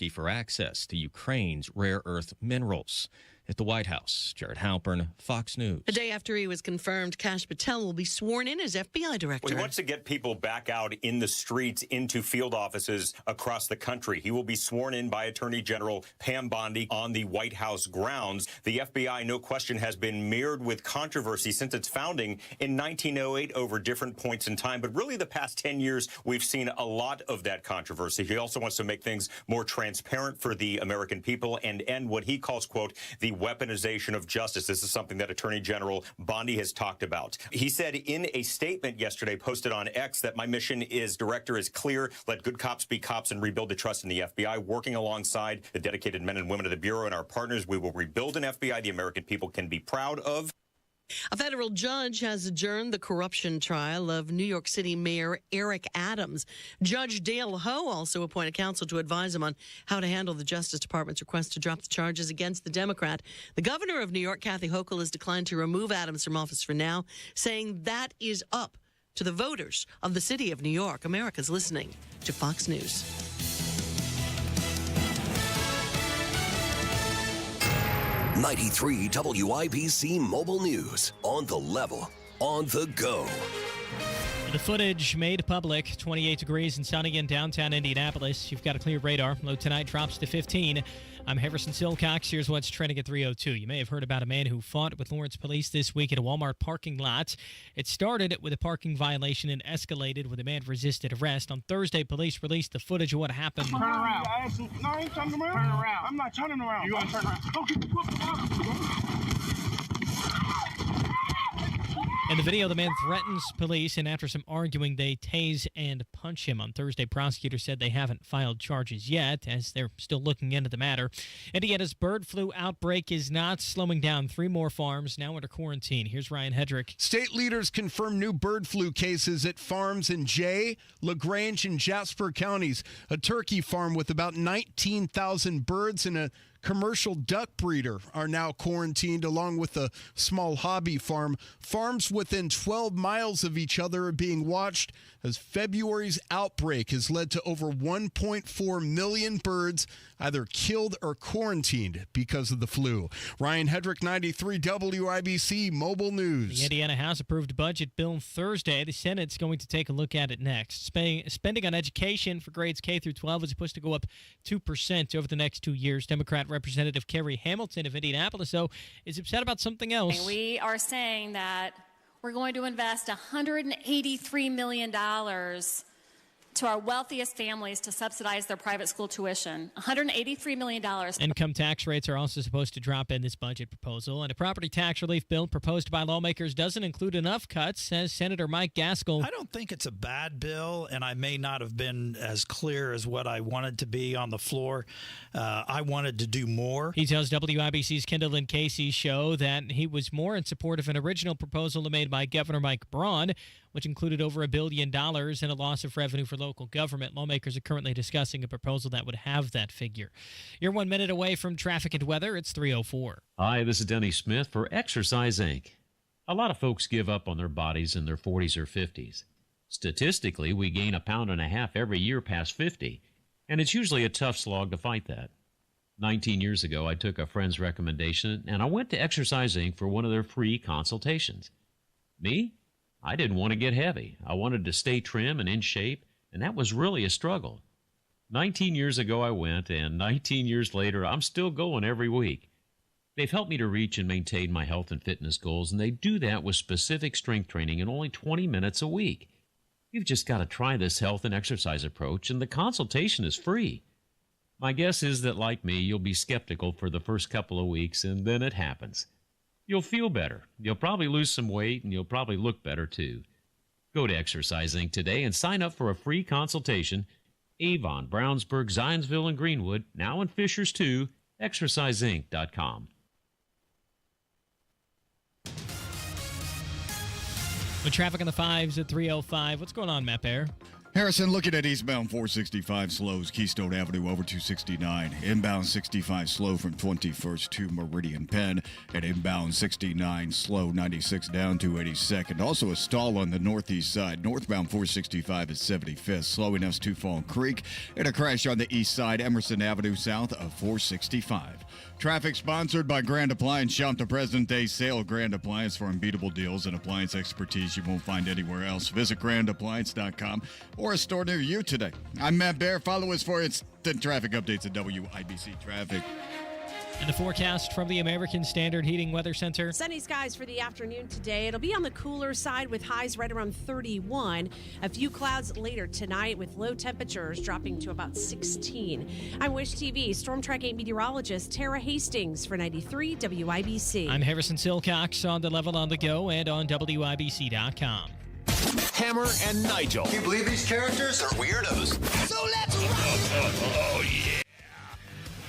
for access to Ukraine's rare earth minerals. At the White House, Jared Halpern, Fox News. A day after he was confirmed, Kash Patel will be sworn in as FBI director. Well, he wants to get people back out in the streets, into field offices across the country. He will be sworn in by Attorney General Pam Bondi on the White House grounds. The FBI, no question, has been mired with controversy since its founding in 1908 over different points in time. But really, the past 10 years, we've seen a lot of that controversy. He also wants to make things more transparent for the American people and end what he calls, quote, the weaponization of justice. This is something that Attorney General Bondi has talked about. He said in a statement yesterday posted on X that my mission as director is clear. Let good cops be cops and rebuild the trust in the FBI. Working alongside the dedicated men and women of the Bureau and our partners, we will rebuild an FBI the American people can be proud of. A federal judge has adjourned the corruption trial of New York City Mayor Eric Adams. Judge Dale Ho also appointed counsel to advise him on how to handle the Justice Department's request to drop the charges against the Democrat. The governor of New York, Kathy Hochul, has declined to remove Adams from office for now, saying that is up to the voters of the city of New York. America's listening to Fox News. 93 WIBC Mobile News. On the level, on the go. The footage made public, 28 degrees and sunny in downtown Indianapolis. You've got a clear radar. Low tonight drops to 15. I'm Harrison Silcox. Here's what's trending at 3:02. You may have heard about a man who fought with Lawrence police this week at a Walmart parking lot. It started with a parking violation and escalated when the man resisted arrest. On Thursday, police released the footage of what happened. Turn around. No, I ain't turning around. Turn around. I'm not turning around. You want to turn around? In the video, the man threatens police, and after some arguing, they tase and punch him. On Thursday, prosecutors said they haven't filed charges yet, as they're still looking into the matter. Indiana's bird flu outbreak is not slowing down. 3 more farms now under quarantine. Here's Ryan Hedrick. State leaders confirm new bird flu cases at farms in Jay, LaGrange, and Jasper counties. A turkey farm with about 19,000 birds and a commercial duck breeder are now quarantined, along with a small hobby farm. Farms within 12 miles of each other are being watched as February's outbreak has led to over 1.4 million birds either killed or quarantined because of the flu. Ryan Hedrick, 93 WIBC Mobile News. The Indiana House approved a budget bill Thursday. The Senate's going to take a look at it next. Spending on education for grades K through 12 is supposed to go up 2% over the next 2 years. Democrat Representative Kerry Hamilton of Indianapolis, though, is upset about something else. We are saying that we're going to invest $183 million to our wealthiest families to subsidize their private school tuition. $183 million. Income tax rates are also supposed to drop in this budget proposal, and a property tax relief bill proposed by lawmakers doesn't include enough cuts, says Senator Mike Gaskell. I don't think it's a bad bill, and I may not have been as clear as what I wanted to be on the floor. I wanted to do more. He tells WIBC's Kendall and Casey's show that he was more in support of an original proposal made by Governor Mike Braun, which included over $1 billion and a loss of revenue for local government. Lawmakers are currently discussing a proposal that would have that figure. You're 1 minute away from traffic and weather. It's 3:04. Hi, this is Denny Smith for Exercise Inc. A lot of folks give up on their bodies in their 40s or 50s. Statistically, we gain 1.5 pounds every year past 50, and it's usually a tough slog to fight that. 19 years ago, I took a friend's recommendation, and I went to Exercise Inc. for one of their free consultations. Me? I didn't want to get heavy. I wanted to stay trim and in shape, and that was really a struggle. 19 years ago I went, and 19 years later I'm still going every week. They've helped me to reach and maintain my health and fitness goals, and they do that with specific strength training in only 20 minutes a week. You've just got to try this health and exercise approach, and the consultation is free. My guess is that, like me, you'll be skeptical for the first couple of weeks, and then it happens. You'll feel better. You'll probably lose some weight, and you'll probably look better, too. Go to Exercise Inc. today and sign up for a free consultation. Avon, Brownsburg, Zionsville, and Greenwood, now in Fishers, too. ExerciseInc.com. With traffic on the 5s at 3:05. What's going on, Matt Bear? Harrison, looking at eastbound 465 slows, Keystone Avenue over 269. Inbound 65 slow from 21st to Meridian Penn. And inbound 69 slow 96 down to 82nd. Also a stall on the northeast side. Northbound 465 at 75th. Slowing us to Fall Creek. And a crash on the east side, Emerson Avenue south of 465. Traffic sponsored by Grand Appliance. Shop the President Day sale. Grand Appliance for unbeatable deals and appliance expertise you won't find anywhere else. Visit grandappliance.com or a store near you today. I'm Matt Bear. Follow us for instant traffic updates at WIBC Traffic. And the forecast from the American Standard Heating Weather Center. Sunny skies for the afternoon today. It'll be on the cooler side with highs right around 31. A few clouds later tonight with low temperatures dropping to about 16. I'm Wish TV Storm Track 8 meteorologist Tara Hastings for 93 WIBC. I'm Harrison Silcox on the level on the go and on WIBC.com. Hammer and Nigel. Can you believe these characters are weirdos? So let's rock! Oh, yeah.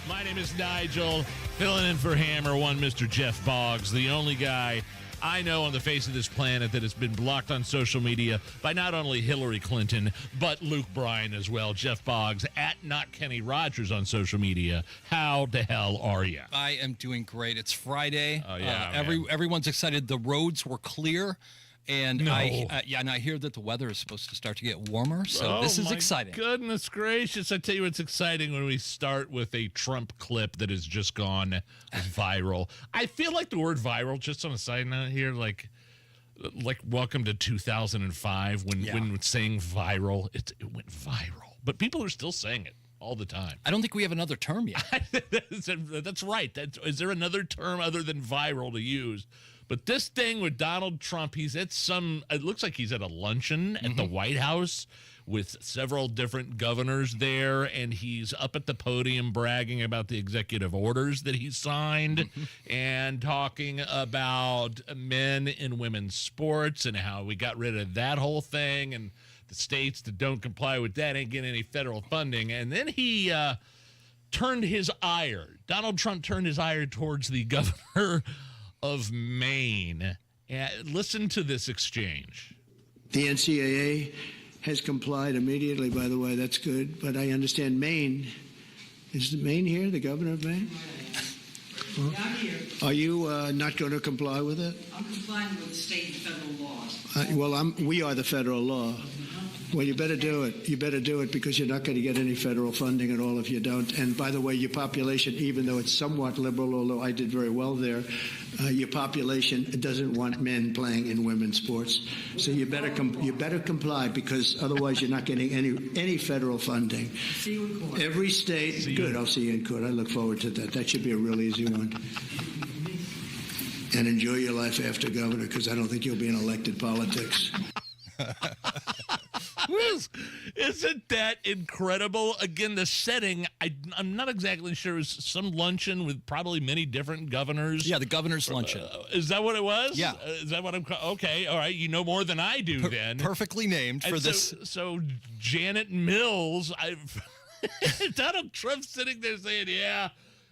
My name is Nigel, filling in for Hammer One, Mr. Jeff Boggs, the only guy I know on the face of this planet that has been blocked on social media by not only Hillary Clinton, but Luke Bryan as well. Jeff Boggs, at Not Kenny Rogers on social media. How the hell are you? I am doing great. It's Friday. Oh, yeah. Everyone's excited. The roads were clear. And No. I hear that the weather is supposed to start to get warmer, so this is exciting. Goodness gracious. I tell you what's exciting when we start with a Trump clip that has just gone viral. I feel like the word viral, just on a side note here, like welcome to 2005 when saying viral, it went viral. But people are still saying it all the time. I don't think we have another term yet. That's right. Is there another term other than viral to use? But this thing with Donald Trump, it looks like he's at a luncheon at the White House with several different governors there, and he's up at the podium bragging about the executive orders that he signed and talking about men and women's sports and how we got rid of that whole thing, and the states that don't comply with that ain't getting any federal funding. And then he Donald Trump turned his ire towards the governor of Maine. Listen to this exchange. The NCAA has complied immediately, by the way. That's good. But I understand Maine. Is Maine here, the governor of Maine? I'm here. Are you not going to comply with it? I'm complying with state and federal laws. We are the federal law. Well, you better do it. You better do it because you're not going to get any federal funding at all if you don't. And by the way, your population, even though it's somewhat liberal, although I did very well there, your population doesn't want men playing in women's sports. So you better comply because otherwise you're not getting any federal funding. See you in court. Every state. Good. I'll see you in court. I look forward to that. That should be a real easy one. And enjoy your life after governor because I don't think you'll be in elected politics. Isn't that incredible? Again, the setting, I'm not exactly sure. It was some luncheon with probably many different governors. Yeah, the governor's luncheon. Is that what it was? Yeah. Is that what I'm... Okay, all right. You know more than I do then. Perfectly named for this. So Janet Mills, Donald Trump sitting there saying, yeah,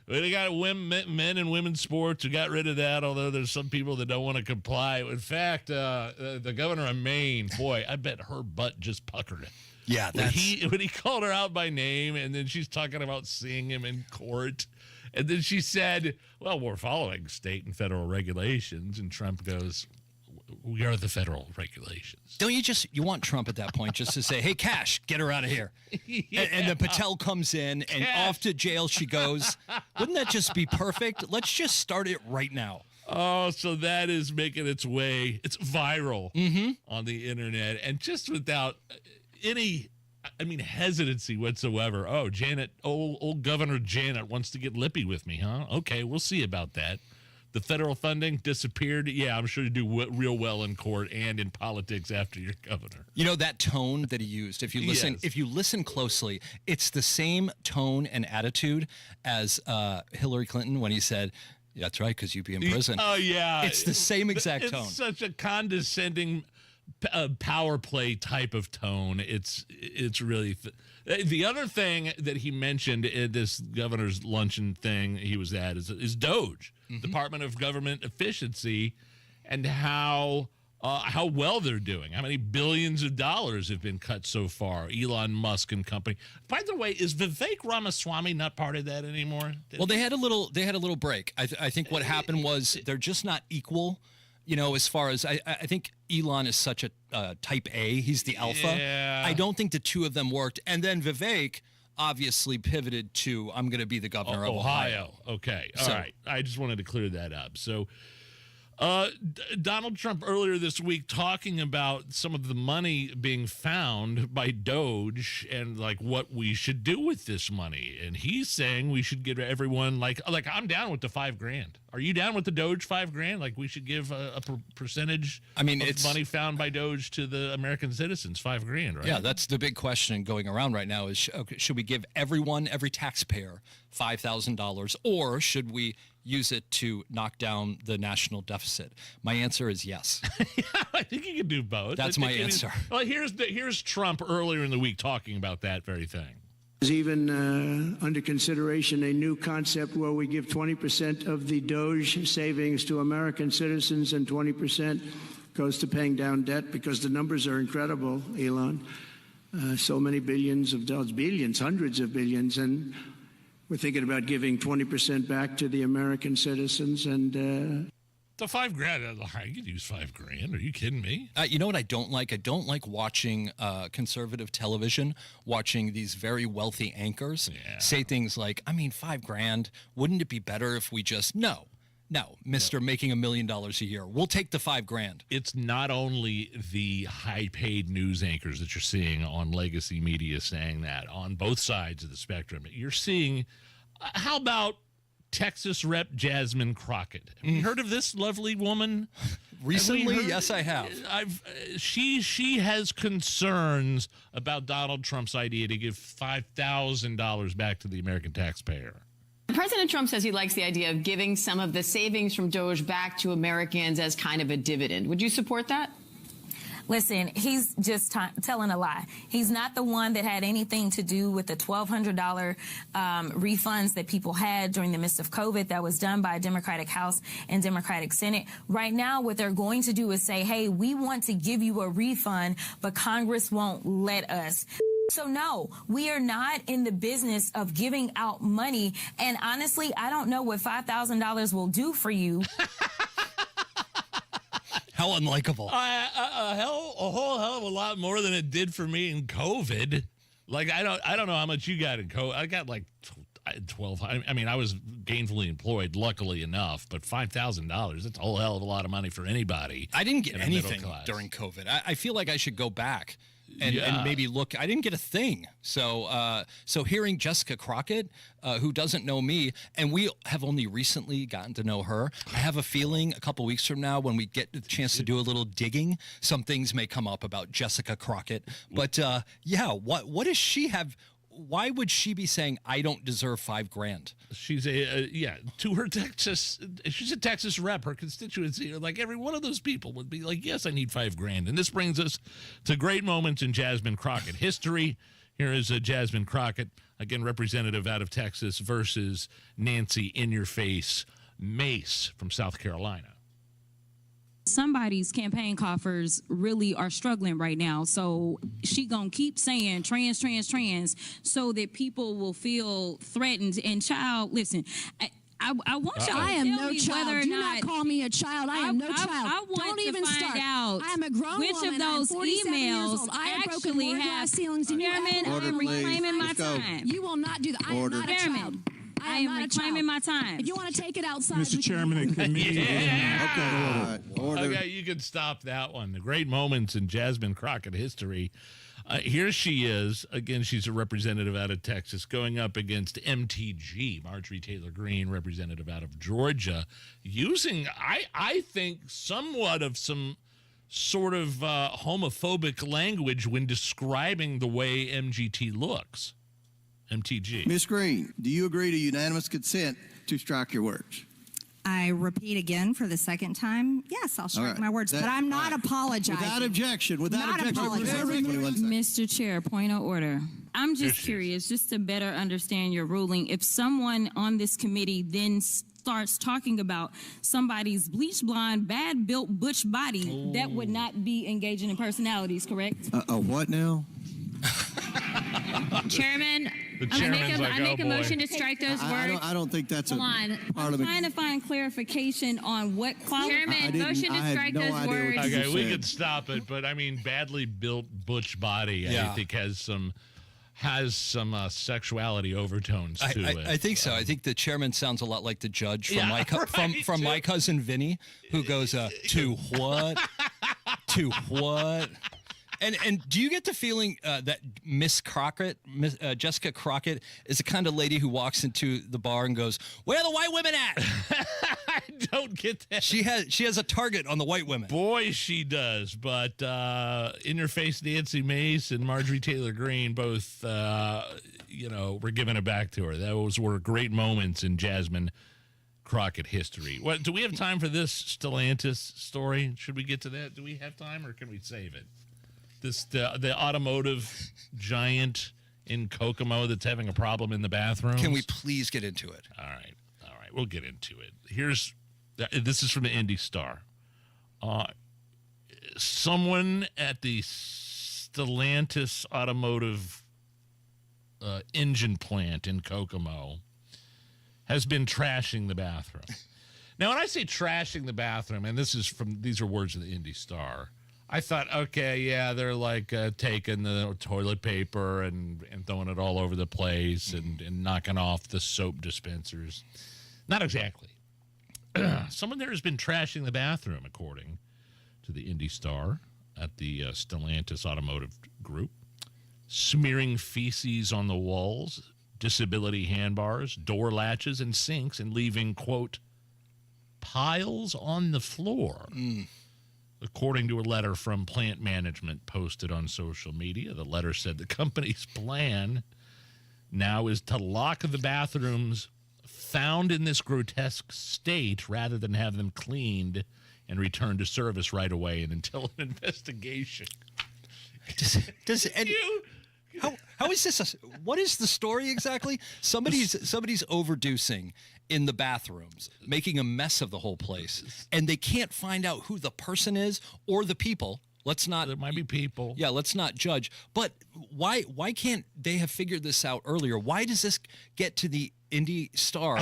we got men and women's sports. We got rid of that, although there's some people that don't want to comply. In fact, the governor of Maine, boy, I bet her butt just puckered it. Yeah, when he called her out by name, and then she's talking about seeing him in court. And then she said, well, we're following state and federal regulations. And Trump goes, we are the federal regulations. Don't you want Trump at that point just to say, hey, Cash, get her out of here. Yeah. And then Patel comes in and off to jail she goes. Wouldn't that just be perfect? Let's just start it right now. Oh, so that is making its way. It's viral on the internet. And just without any, hesitancy whatsoever. Oh, Janet, old Governor Janet wants to get lippy with me, huh? Okay, we'll see about that. The federal funding disappeared. Yeah, I'm sure you do real well in court and in politics after you're governor. You know that tone that he used. If you listen closely, it's the same tone and attitude as Hillary Clinton when he said, "That's right, because you'd be in prison." Oh yeah, it's the same exact tone. It's such a condescending power play type of tone. It's really. The other thing that he mentioned in this governor's luncheon thing he was at is DOGE, Department of Government Efficiency, and how how well they're doing, how many billions of dollars have been cut so far. Elon Musk and company. By the way, is Vivek Ramaswamy not part of that anymore? Well, they had a little break. I think what happened was they're just not equal. As far as I think Elon is such a type A. He's the alpha. Yeah. I don't think the two of them worked. And then Vivek obviously pivoted to, I'm going to be the governor of Ohio. Okay. All right. I just wanted to clear that up. So Donald Trump earlier this week talking about some of the money being found by Doge and like what we should do with this money. And he's saying we should give everyone like I'm down with the $5,000. Are you down with the Doge $5,000? Like we should give a percentage of money found by Doge to the American citizens, $5,000, right? Yeah, that's the big question going around right now is should we give every taxpayer $5,000 or should we use it to knock down the national deficit? My answer is yes. I think you can do both. That's my answer. Well, here's Trump earlier in the week talking about that very thing. There's even under consideration a new concept where we give 20% of the Doge savings to American citizens and 20% goes to paying down debt because the numbers are incredible, Elon. So many billions of dollars, billions, hundreds of billions, and we're thinking about giving 20% back to the American citizens and the $5,000, I could use $5,000. Are you kidding me? You know what I don't like? I don't like watching conservative television, watching these very wealthy anchors say things like, $5,000. Wouldn't it be better if we just no, Mr. Making $1 million a year. We'll take the $5,000. It's not only the high-paid news anchors that you're seeing on legacy media saying that on both sides of the spectrum. You're seeing, how about Texas Rep Jasmine Crockett? Have you heard of this lovely woman? Recently, yes, I have. She has concerns about Donald Trump's idea to give $5,000 back to the American taxpayer. President Trump says he likes the idea of giving some of the savings from Doge back to Americans as kind of a dividend. Would you support that? Listen, he's just telling a lie. He's not the one that had anything to do with the $1,200 refunds that people had during the midst of COVID that was done by a Democratic House and Democratic Senate. Right now, what they're going to do is say, hey, we want to give you a refund, but Congress won't let us. So, no, we are not in the business of giving out money. And honestly, I don't know what $5,000 will do for you. How unlikable. A whole hell of a lot more than it did for me in COVID. Like, I don't know how much you got in COVID. I got like 12. I mean, I was gainfully employed, luckily enough, but $5,000, that's a whole hell of a lot of money for anybody. I didn't get anything during COVID. I feel like I should go back and maybe look. I didn't get a thing. So hearing Jessica Crockett, who doesn't know me, and we have only recently gotten to know her, I have a feeling a couple weeks from now when we get the chance to do a little digging, some things may come up about Jessica Crockett. But what does she have? Why would she be saying I don't deserve $5,000? She's to her Texas. She's a Texas rep. Her constituency, like every one of those people, would be like, yes, I need $5,000. And this brings us to great moments in Jasmine Crockett history. Here is Jasmine Crockett, again, representative out of Texas, versus Nancy in-your-face Mace from South Carolina. Somebody's campaign coffers really are struggling right now. So she gonna keep saying trans, so that people will feel threatened. And child, listen, I want y'all I to am tell no me child. whether or Do not call me a child. I am no child. I want Don't to even find start. out I am a grown which woman. of those emails I have broken actually more have. glass ceilings than you Chairman, ever I am will. reclaiming my time. You will not do that. I am not a child. Chairman, I am reclaiming my time. If you want to take it outside, Mr. Chairman, it could mean Okay, you can stop that one. The great moments in Jasmine Crockett history. Here she is. Again, she's a representative out of Texas going up against MTG, Marjorie Taylor Greene, representative out of Georgia, using, I think, somewhat of some sort of homophobic language when describing the way MGT looks. MTG. Ms. Greene, do you agree to unanimous consent to strike your words? I repeat again for the second time, yes, I'll strike my words, but I'm not apologizing. Without objection, Mr. Chair, point of order. I'm just curious, just to better understand your ruling. If someone on this committee then starts talking about somebody's bleach blonde, bad built butch body, that would not be engaging in personalities, correct? A what now? Chairman, I make a motion to strike those words. I don't think that's a I'm parliament. trying to find clarification on what qualifies. Chairman, motion to strike those words. Okay, we could stop it, but I mean, badly built butch body, I think has some sexuality overtones to it. I think so. I think the chairman sounds a lot like the judge from my cousin Vinny, who goes, to what? To what? And do you get the feeling that Miss Crockett, Jessica Crockett, is the kind of lady who walks into the bar and goes, "Where are the white women at?" I don't get that. She has a target on the white women. Boy, she does. But in your face, Nancy Mace and Marjorie Taylor Greene both, were giving it back to her. Those were great moments in Jasmine Crockett history. What do we have time for this Stellantis story? Should we get to that? Do we have time, or can we save it? The automotive giant in Kokomo that's having a problem in the bathroom. Can we please get into it? All right, we'll get into it. This is from the Indy Star. Someone at the Stellantis automotive engine plant in Kokomo has been trashing the bathroom. Now, when I say trashing the bathroom, and these are words of the Indy Star, I thought, okay, yeah, they're like taking the toilet paper and throwing it all over the place and knocking off the soap dispensers. Not exactly. Someone there has been trashing the bathroom, according to the Indy Star at the Stellantis Automotive Group, smearing feces on the walls, disability handbars, door latches, and sinks, and leaving, quote, piles on the floor. According to a letter from plant management posted on social media. The letter said the company's plan now is to lock the bathrooms found in this grotesque state rather than have them cleaned and returned to service right away and until an investigation. How is this? What is the story exactly? Somebody's overdosing in the bathrooms, making a mess of the whole place, and they can't find out who the person is or the people. There might be people. Yeah, let's not judge. But why can't they have figured this out earlier? Why does this get to the Indy Star?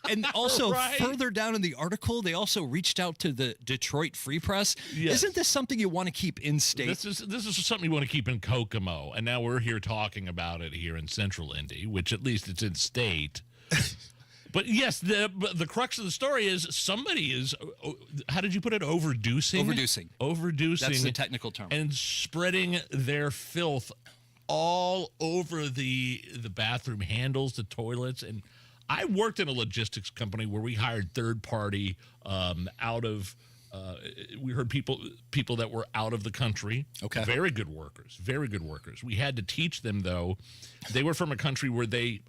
and also further down in the article, they also reached out to the Detroit Free Press. Yes. Isn't this something you want to keep in state? This is something you want to keep in Kokomo, and now we're here talking about it here in Central Indy, which at least it's in state. But yes, the crux of the story is somebody is, how did you put it, overdosing? Overdosing. That's the technical term. And spreading their filth all over the bathroom handles, the toilets. And I worked in a logistics company where we hired third party we heard people that were out of the country. Okay. Very good workers. We had to teach them, though. They were from a country where they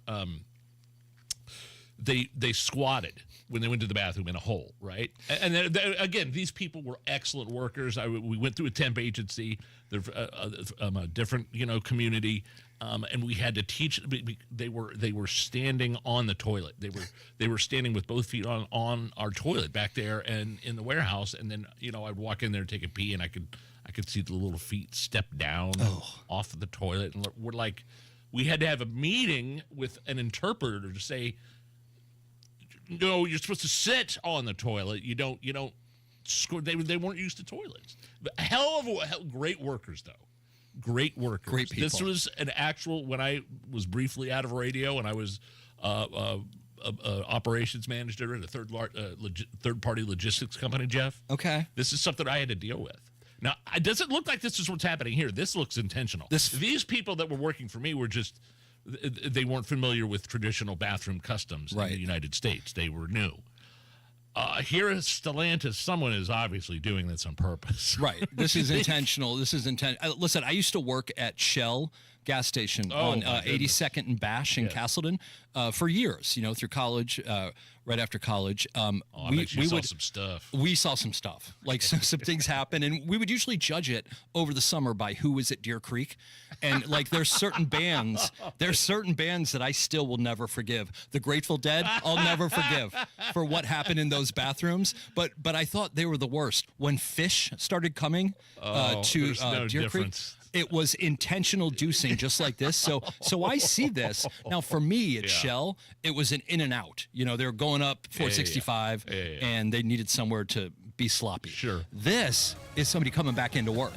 squatted when they went to the bathroom in a hole, right? And then, again, these people were excellent workers. We went through a temp agency. They're a different, community, and we had to teach. They were standing on the toilet. They were standing with both feet on our toilet back there and in the warehouse. And then I'd walk in there, take a pee, and I could see the little feet step down off of the toilet. And we're like, we had to have a meeting with an interpreter to say, no, you're supposed to sit on the toilet. You don't score. They weren't used to toilets. Great workers, though. Great workers. Great people. This was an actual, when I was briefly out of radio and I was operations manager at a third-party logistics company, Jeff. Okay. This is something I had to deal with. Now, it doesn't look like this is what's happening here. This looks intentional. These people that were working for me were just, they weren't familiar with traditional bathroom customs in the United States. They were new. Here at Stellantis, someone is obviously doing this on purpose. Right. This is intentional. Listen, I used to work at Shell gas station on 82nd and Bash in Castleton for years, through college, right after college. We saw some stuff. We saw some stuff. Like some things happen, and we would usually judge it over the summer by who was at Deer Creek. And like there's certain bands that I still will never forgive. The Grateful Dead, I'll never forgive for what happened in those bathrooms. But I thought they were the worst. When Fish started coming to Deer Creek, it was intentional deucing just like this. So I see this. Now, for me at Shell, it was an in and out. They were going up 465, and they needed somewhere to be sloppy. Sure. This is somebody coming back into work.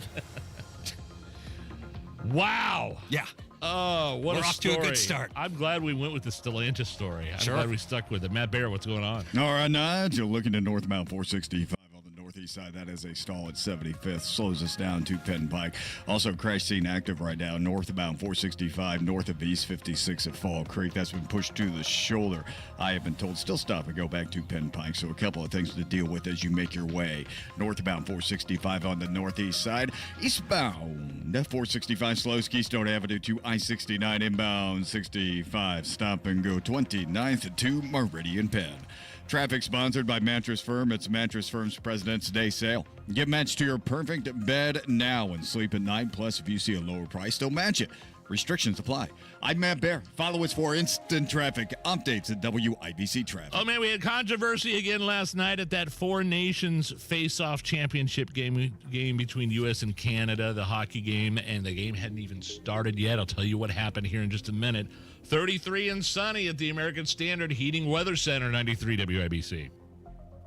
Wow. Yeah. Oh, what We're a off story. to a good start. I'm glad we went with the Stellantis story. I'm Sure. glad we stuck with it. Matt Barrett, what's going on? All right, Nigel, looking to northbound 465 on the northeast side. That is a stall at 75th. Slows us down to Penn Pike. Also, crash scene active right now. Northbound 465, north of East 56 at Fall Creek. That's been pushed to the shoulder. I have been told still stop and go back to Penn Pike. So a couple of things to deal with as you make your way. Northbound 465 on the northeast side. Eastbound 465 slows Keystone Avenue to I-69. Inbound 65. Stop and go 29th to Meridian Penn. Traffic sponsored by Mattress Firm. It's Mattress Firm's President's Day sale. Get matched to your perfect bed now and sleep at night. Plus, if you see a lower price, they'll match it. Restrictions apply. I'm Matt Bear. Follow us for instant traffic updates at WIBC Traffic. Oh, man, we had controversy again last night at that Four Nations Face-Off Championship game between U.S. and Canada, the hockey game, and the game hadn't even started yet. I'll tell you what happened here in just a minute. 33 and sunny at the American Standard Heating Weather Center, 93 WIBC.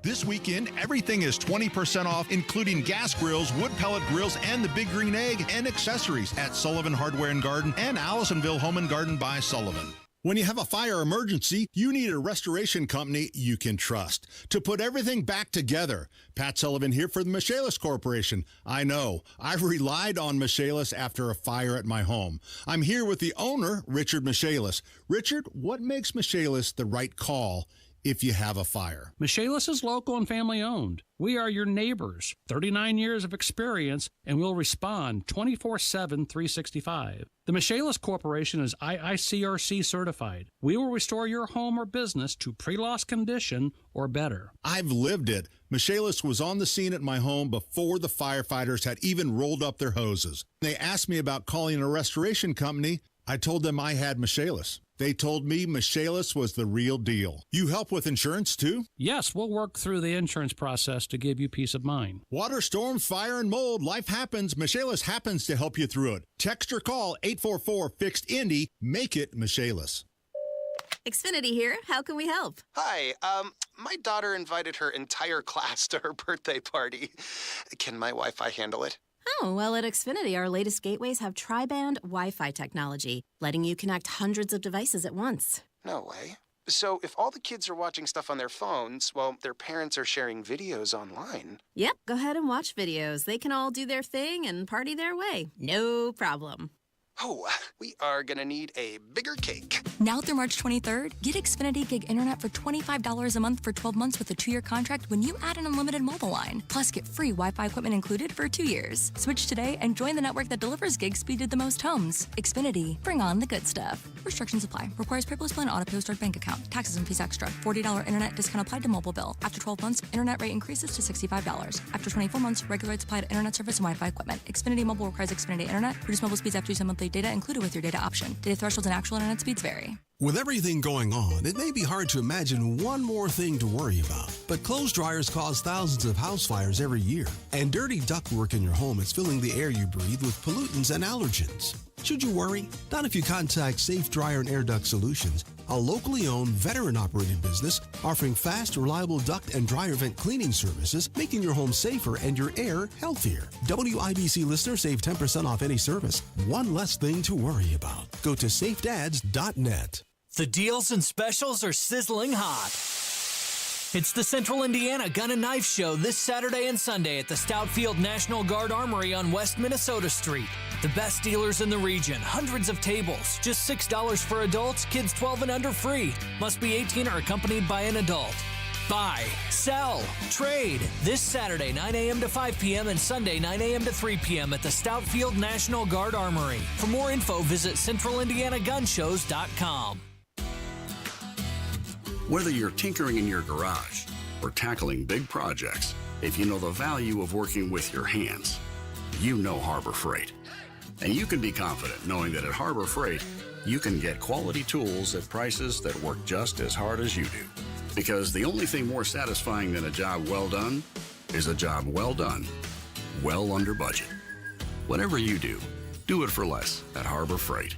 This weekend, everything is 20% off, including gas grills, wood pellet grills, and the Big Green Egg and accessories at Sullivan Hardware and Garden and Allisonville Home and Garden by Sullivan. When you have a fire emergency, you need a restoration company you can trust to put everything back together. Pat Sullivan here for the Michaelis Corporation. I know, I've relied on Michaelis after a fire at my home. I'm here with the owner, Richard Michaelis. Richard, what makes Michaelis the right call if you have a fire? Michaelis is local and family owned. We are your neighbors, 39 years of experience, and we'll respond 24/7, 365. The Michaelis Corporation is IICRC certified. We will restore your home or business to pre-loss condition or better. I've lived it. Michaelis was on the scene at my home before the firefighters had even rolled up their hoses. They asked me about calling a restoration company. I told them I had Michaelis. They told me Michaelis was the real deal. You help with insurance, too? Yes, we'll work through the insurance process to give you peace of mind. Water, storms, fire, and mold. Life happens. Michaelis happens to help you through it. Text or call 844-FIXED-INDY. Make it Michaelis. Xfinity here. How can we help? Hi. My daughter invited her entire class to her birthday party. Can my Wi-Fi handle it? Oh, well, at Xfinity, our latest gateways have tri-band Wi-Fi technology, letting you connect hundreds of devices at once. No way. So if all the kids are watching stuff on their phones, well, their parents are sharing videos online. Yep, go ahead and watch videos. They can all do their thing and party their way. No problem. Oh, we are going to need a bigger cake. Now through March 23rd, get Xfinity Gig Internet for $25 a month for 12 months with a 2-year contract when you add an unlimited mobile line. Plus, get free Wi-Fi equipment included for 2 years. Switch today and join the network that delivers gig speed to the most homes. Xfinity. Bring on the good stuff. Restrictions apply. Requires paperless plan auto post or bank account. Taxes and fees extra. $40 internet discount applied to mobile bill. After 12 months, internet rate increases to $65. After 24 months, regular rates apply to internet service and Wi-Fi equipment. Xfinity Mobile requires Xfinity Internet. Reduce mobile speeds after use of monthly data included with your data option. Data thresholds and actual internet speeds vary. With everything going on, it may be hard to imagine one more thing to worry about. But clothes dryers cause thousands of house fires every year. And dirty ductwork in your home is filling the air you breathe with pollutants and allergens. Should you worry? Not if you contact Safe Dryer and Air Duct Solutions, a locally owned, veteran-operated business offering fast, reliable duct and dryer vent cleaning services, making your home safer and your air healthier. WIBC listeners save 10% off any service. One less thing to worry about. Go to safedads.net. The deals and specials are sizzling hot. It's the Central Indiana Gun and Knife Show this Saturday and Sunday at the Stoutfield National Guard Armory on West Minnesota Street. The best dealers in the region, hundreds of tables, just $6 for adults, kids 12 and under free. Must be 18 or accompanied by an adult. buy, sell, trade. This Saturday, 9 a.m. to 5 p.m. and Sunday, 9 a.m. to 3 p.m. at the Stoutfield National Guard Armory. For more info, visit CentralIndianaGunShows.com. Whether you're tinkering in your garage or tackling big projects, if you know the value of working with your hands, you know Harbor Freight. And you can be confident knowing that at Harbor Freight, you can get quality tools at prices that work just as hard as you do. Because the only thing more satisfying than a job well done is a job well done, well under budget. Whatever you do it for less at Harbor Freight.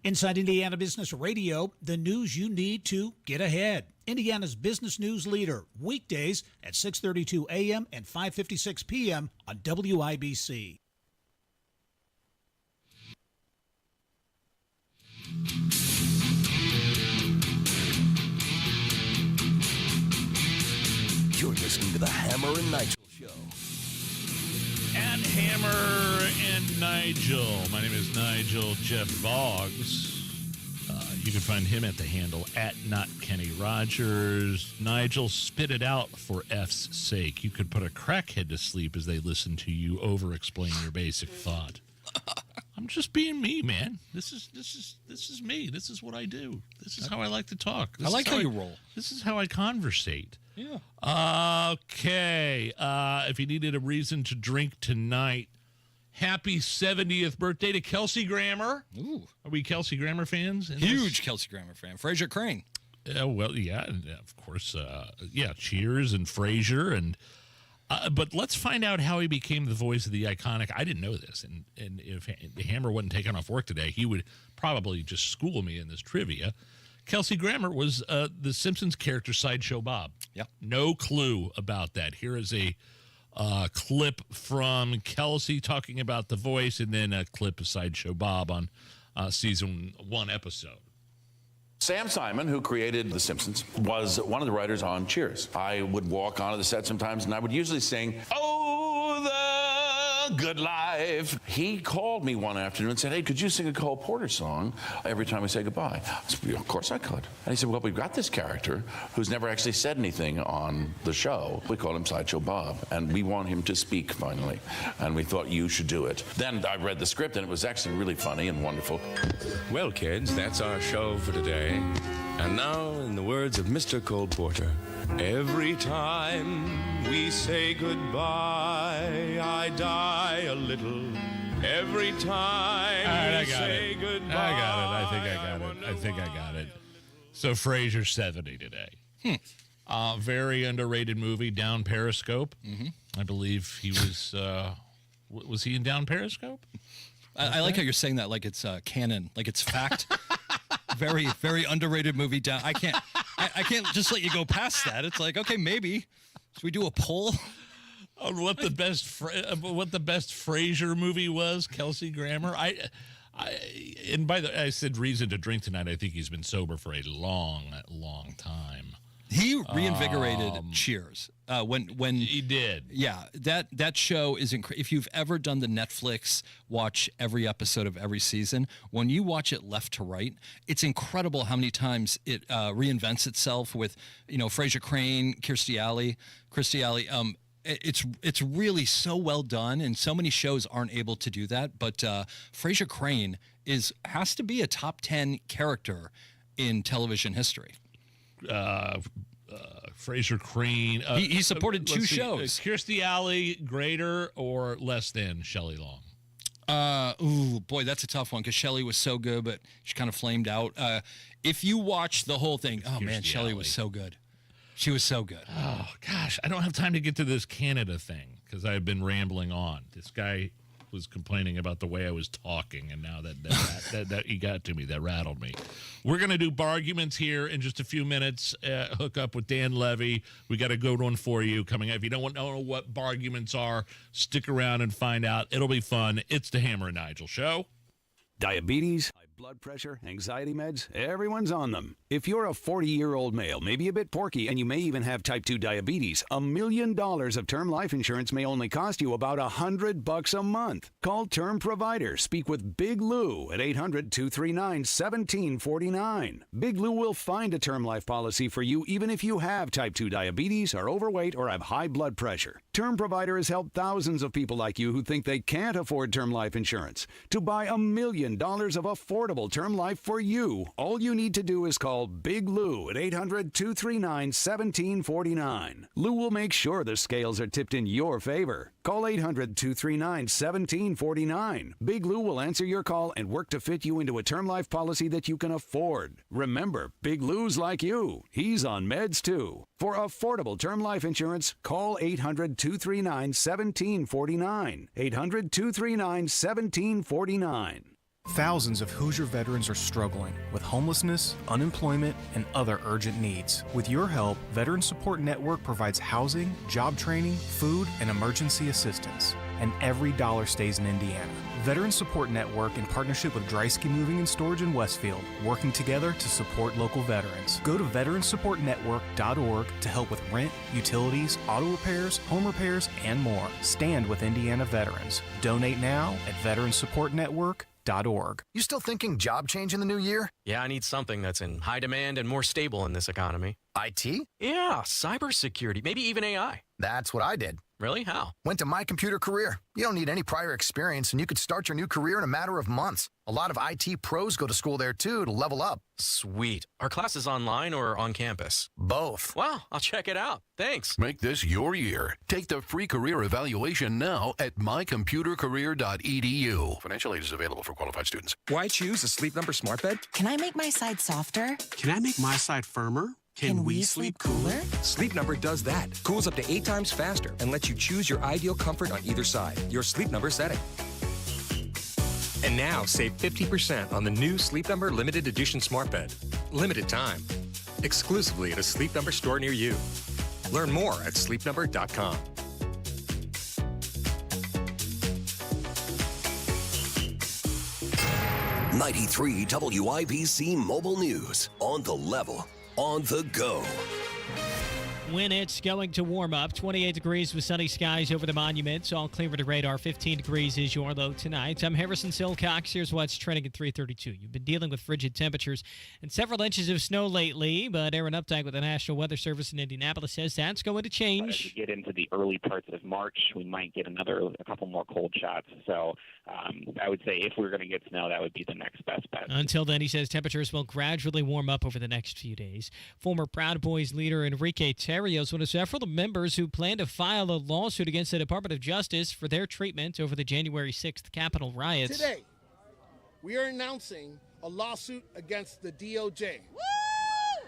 Inside Indiana Business Radio, the news you need to get ahead. Indiana's business news leader, weekdays at 6:32 a.m. and 5:56 p.m. on WIBC. You're listening to the Hammer and Nigel Show. At Hammer and Nigel. My name is Nigel Jeff Boggs. You can find him at the handle at Not Kenny Rogers. Nigel, spit it out for F's sake. You could put a crackhead to sleep as they listen to you over-explain your basic thought. I'm just being me, man. This is me. This is what I do. This is how I like to talk. I like how you roll. This is how I conversate. Yeah. Okay. If you needed a reason to drink tonight, happy 70th birthday to Kelsey Grammer. Ooh. Are we Kelsey Grammer fans? Huge Kelsey Grammer fan. Fraser Crane. Well, yeah, of course. Cheers and Frasier. And but let's find out how he became the voice of the iconic. I didn't know this. And if Hammer wasn't taking off work today, he would probably just school me in this trivia. Kelsey Grammer was the Simpsons character Sideshow Bob. Yeah. No clue about that. Here is a clip from Kelsey talking about the voice, and then a clip of Sideshow Bob on season 1 episode. Sam Simon, who created The Simpsons, was one of the writers on Cheers. I would walk onto the set sometimes, and I would usually sing, "Oh, the good life." He called me one afternoon and said, "Hey, could you sing a Cole Porter song every time we say goodbye?" I said, "Of course I could." And he said, "Well, we've got this character who's never actually said anything on the show. We call him Sideshow Bob, and we want him to speak finally. And we thought you should do it." Then I read the script, and it was actually really funny and wonderful. Well, kids, that's our show for today. And now, in the words of Mr. Cole Porter, every time we say goodbye, I die a little. Every time we say goodbye. I think I got it. So Frasier 70 today. Very underrated movie, Down Periscope. Mm-hmm. I believe he was he in Down Periscope? I like how you're saying that like it's canon, like it's fact. Very, very underrated movie. Down. I can't just let you go past that. It's like, okay, maybe. Should we do a poll on what the best Frasier movie was? Kelsey Grammer. And by the way, I said reason to drink tonight. I think he's been sober for a long time. He reinvigorated Cheers when he did. Yeah, that show is incredible. If you've ever done the Netflix watch every episode of every season, when you watch it left to right, it's incredible how many times it reinvents itself with Fraser Crane, Kirstie Alley. It's really so well done, and so many shows aren't able to do that. But Fraser Crane has to be a top 10 character in television history. Fraser Crane. He supported 2 shows. Kirstie Alley, greater or less than Shelley Long? Ooh, boy, that's a tough one because Shelley was so good, but she kind of flamed out. If you watch the whole thing, Shelley was so good. She was so good. Oh, gosh. I don't have time to get to this Canada thing because I've been rambling on. This guy was complaining about the way I was talking, and now that he got to me, that rattled me. We're going to do Barguments here in just a few minutes. Hook up with Dan Levy. We got a good one for you coming up. If you don't know what Barguments are, stick around and find out. It'll be fun. It's the Hammer and Nigel Show. Diabetes, Blood pressure, anxiety meds, everyone's on them. If you're a 40-year-old male, maybe a bit porky, and you may even have type 2 diabetes, $1 million of term life insurance may only cost you about $100 a month. Call Term Provider. Speak with Big Lou at 800-239-1749. Big Lou will find a term life policy for you even if you have type 2 diabetes, are overweight, or have high blood pressure. Term Provider has helped thousands of people like you who think they can't afford term life insurance to buy $1 million of affordable term life for you. All you need to do is call Big Lou at 800-239-1749. Lou will make sure the scales are tipped in your favor. Call 800-239-1749. Big Lou will answer your call and work to fit you into a term life policy that you can afford. Remember, Big Lou's like you. He's on meds too. For affordable term life insurance, call 800-239-1749. 800-239-1749. Thousands of Hoosier veterans are struggling with homelessness, unemployment, and other urgent needs. With your help, Veteran Support Network provides housing, job training, food, and emergency assistance. And every dollar stays in Indiana. Veteran Support Network, in partnership with Dreisky Moving and Storage in Westfield, working together to support local veterans. Go to veteransupportnetwork.org to help with rent, utilities, auto repairs, home repairs, and more. Stand with Indiana veterans. Donate now at veteransupportnetwork.org. You still thinking job change in the new year? Yeah, I need something that's in high demand and more stable in this economy. IT? Yeah, cybersecurity, maybe even AI. That's what I did. Really? How? Went to My Computer Career. You don't need any prior experience, and you could start your new career in a matter of months. A lot of IT pros go to school there, too, to level up. Sweet. Are classes online or on campus? Both. Wow, I'll check it out. Thanks. Make this your year. Take the free career evaluation now at mycomputercareer.edu. Financial aid is available for qualified students. Why choose a Sleep Number smart bed? Can I make my side softer? Can I make my side firmer? Can we sleep cooler? Sleep Number does that. Cools up to 8 times faster and lets you choose your ideal comfort on either side. Your Sleep Number setting. And now save 50% on the new Sleep Number limited edition smart bed. Limited time. Exclusively at a Sleep Number store near you. Learn more at sleepnumber.com. '93 WIBC Mobile News. On the level. On the go. When it's going to warm up, 28 degrees with sunny skies over the monuments. All clear to radar. 15 degrees is your low tonight. I'm Harrison Silcox. Here's what's trending at 3:32. You've been dealing with frigid temperatures and several inches of snow lately, but Aaron Updike with the National Weather Service in Indianapolis says that's going to change. As we get into the early parts of March, we might get a couple more cold shots. So I would say if we're going to get snow, that would be the next best bet. Until then, he says temperatures will gradually warm up over the next few days. Former Proud Boys leader Enrique Terrio is one of several members who plan to file a lawsuit against the Department of Justice for their treatment over the January 6th Capitol riots. Today, we are announcing a lawsuit against the DOJ. Woo!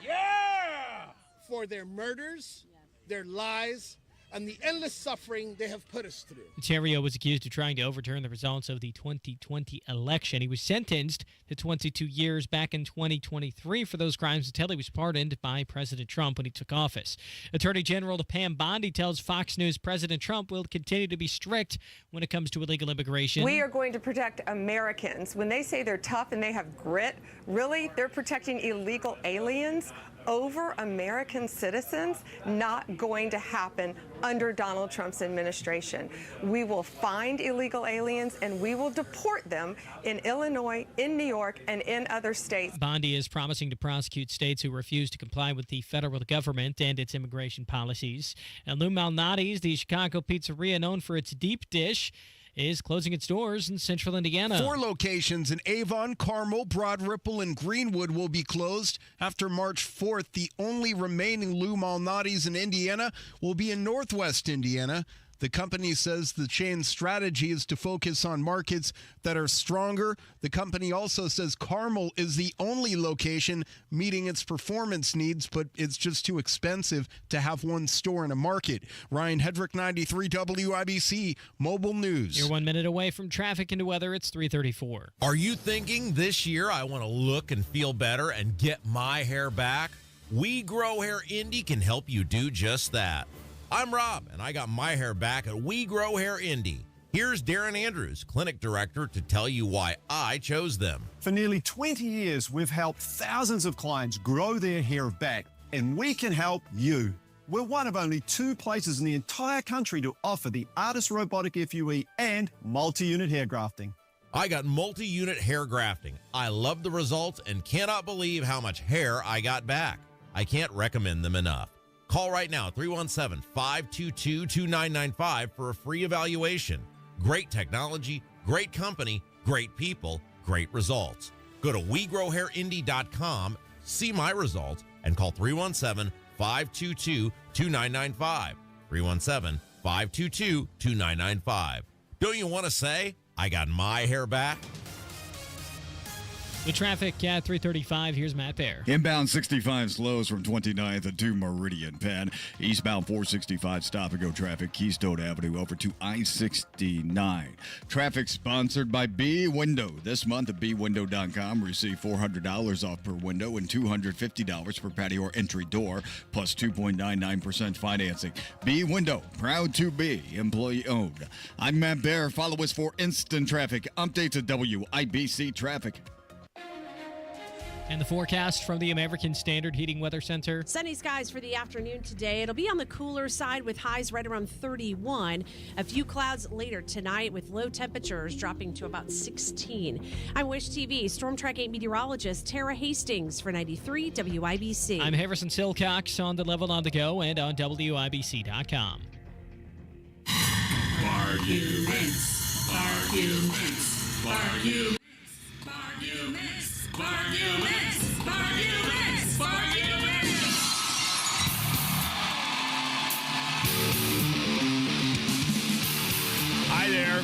Yeah! For their murders, their lies, and the endless suffering they have put us through. Terrio was accused of trying to overturn the results of the 2020 election. He was sentenced to 22 years back in 2023 for those crimes until he was pardoned by President Trump when he took office. Attorney General Pam Bondi tells Fox News President Trump will continue to be strict when it comes to illegal immigration. We are going to protect Americans. When they say they're tough and they have grit, really, they're protecting illegal aliens over American citizens. Not going to happen under Donald Trump's administration. We will find illegal aliens and we will deport them in Illinois, in New York, and in other states. Bondi is promising to prosecute states who refuse to comply with the federal government and its immigration policies. And Lou Malnati's, the Chicago pizzeria known for its deep dish, is closing its doors in central Indiana. 4 locations in Avon, Carmel, Broad Ripple, and Greenwood will be closed after March 4th. The only remaining Lou Malnati's in Indiana will be in Northwest Indiana. The company says the chain's strategy is to focus on markets that are stronger. The company also says Carmel is the only location meeting its performance needs, but it's just too expensive to have one store in a market. Ryan Hedrick, 93 WIBC Mobile News. You're 1 minute away from traffic into weather. It's 3:34. Are you thinking this year I want to look and feel better and get my hair back? We Grow Hair Indy can help you do just that. I'm Rob, and I got my hair back at We Grow Hair Indy. Here's Darren Andrews, clinic director, to tell you why I chose them. For nearly 20 years, we've helped thousands of clients grow their hair back, and we can help you. We're one of only 2 places in the entire country to offer the Artist Robotic FUE and multi-unit hair grafting. I got multi-unit hair grafting. I love the results and cannot believe how much hair I got back. I can't recommend them enough. Call right now, 317-522-2995 for a free evaluation. Great technology, great company, great people, great results. Go to WeGrowHairIndy.com, see my results, and call 317-522-2995. 317-522-2995. Don't you want to say, I got my hair back? With traffic at 335, here's Matt Bear. Inbound 65 slows from 29th to Meridian Penn. Eastbound 465 stop-and-go traffic, Keystone Avenue over to I-69. Traffic sponsored by B Window. This month at bwindow.com, receive $400 off per window and $250 per patio or entry door, plus 2.99% financing. B Window, proud to be employee-owned. I'm Matt Bear. Follow us for instant traffic updates at WIBC Traffic. And the forecast from the American Standard Heating Weather Center. Sunny skies for the afternoon today. It'll be on the cooler side with highs right around 31. A few clouds later tonight with low temperatures dropping to about 16. I'm Wish TV Storm Track 8 meteorologist Tara Hastings for 93 WIBC. I'm Harrison Silcox on the level on the go and on WIBC.com. Arguments, arguments, arguments, arguments. Arguments! Arguments! Arguments! Hi there.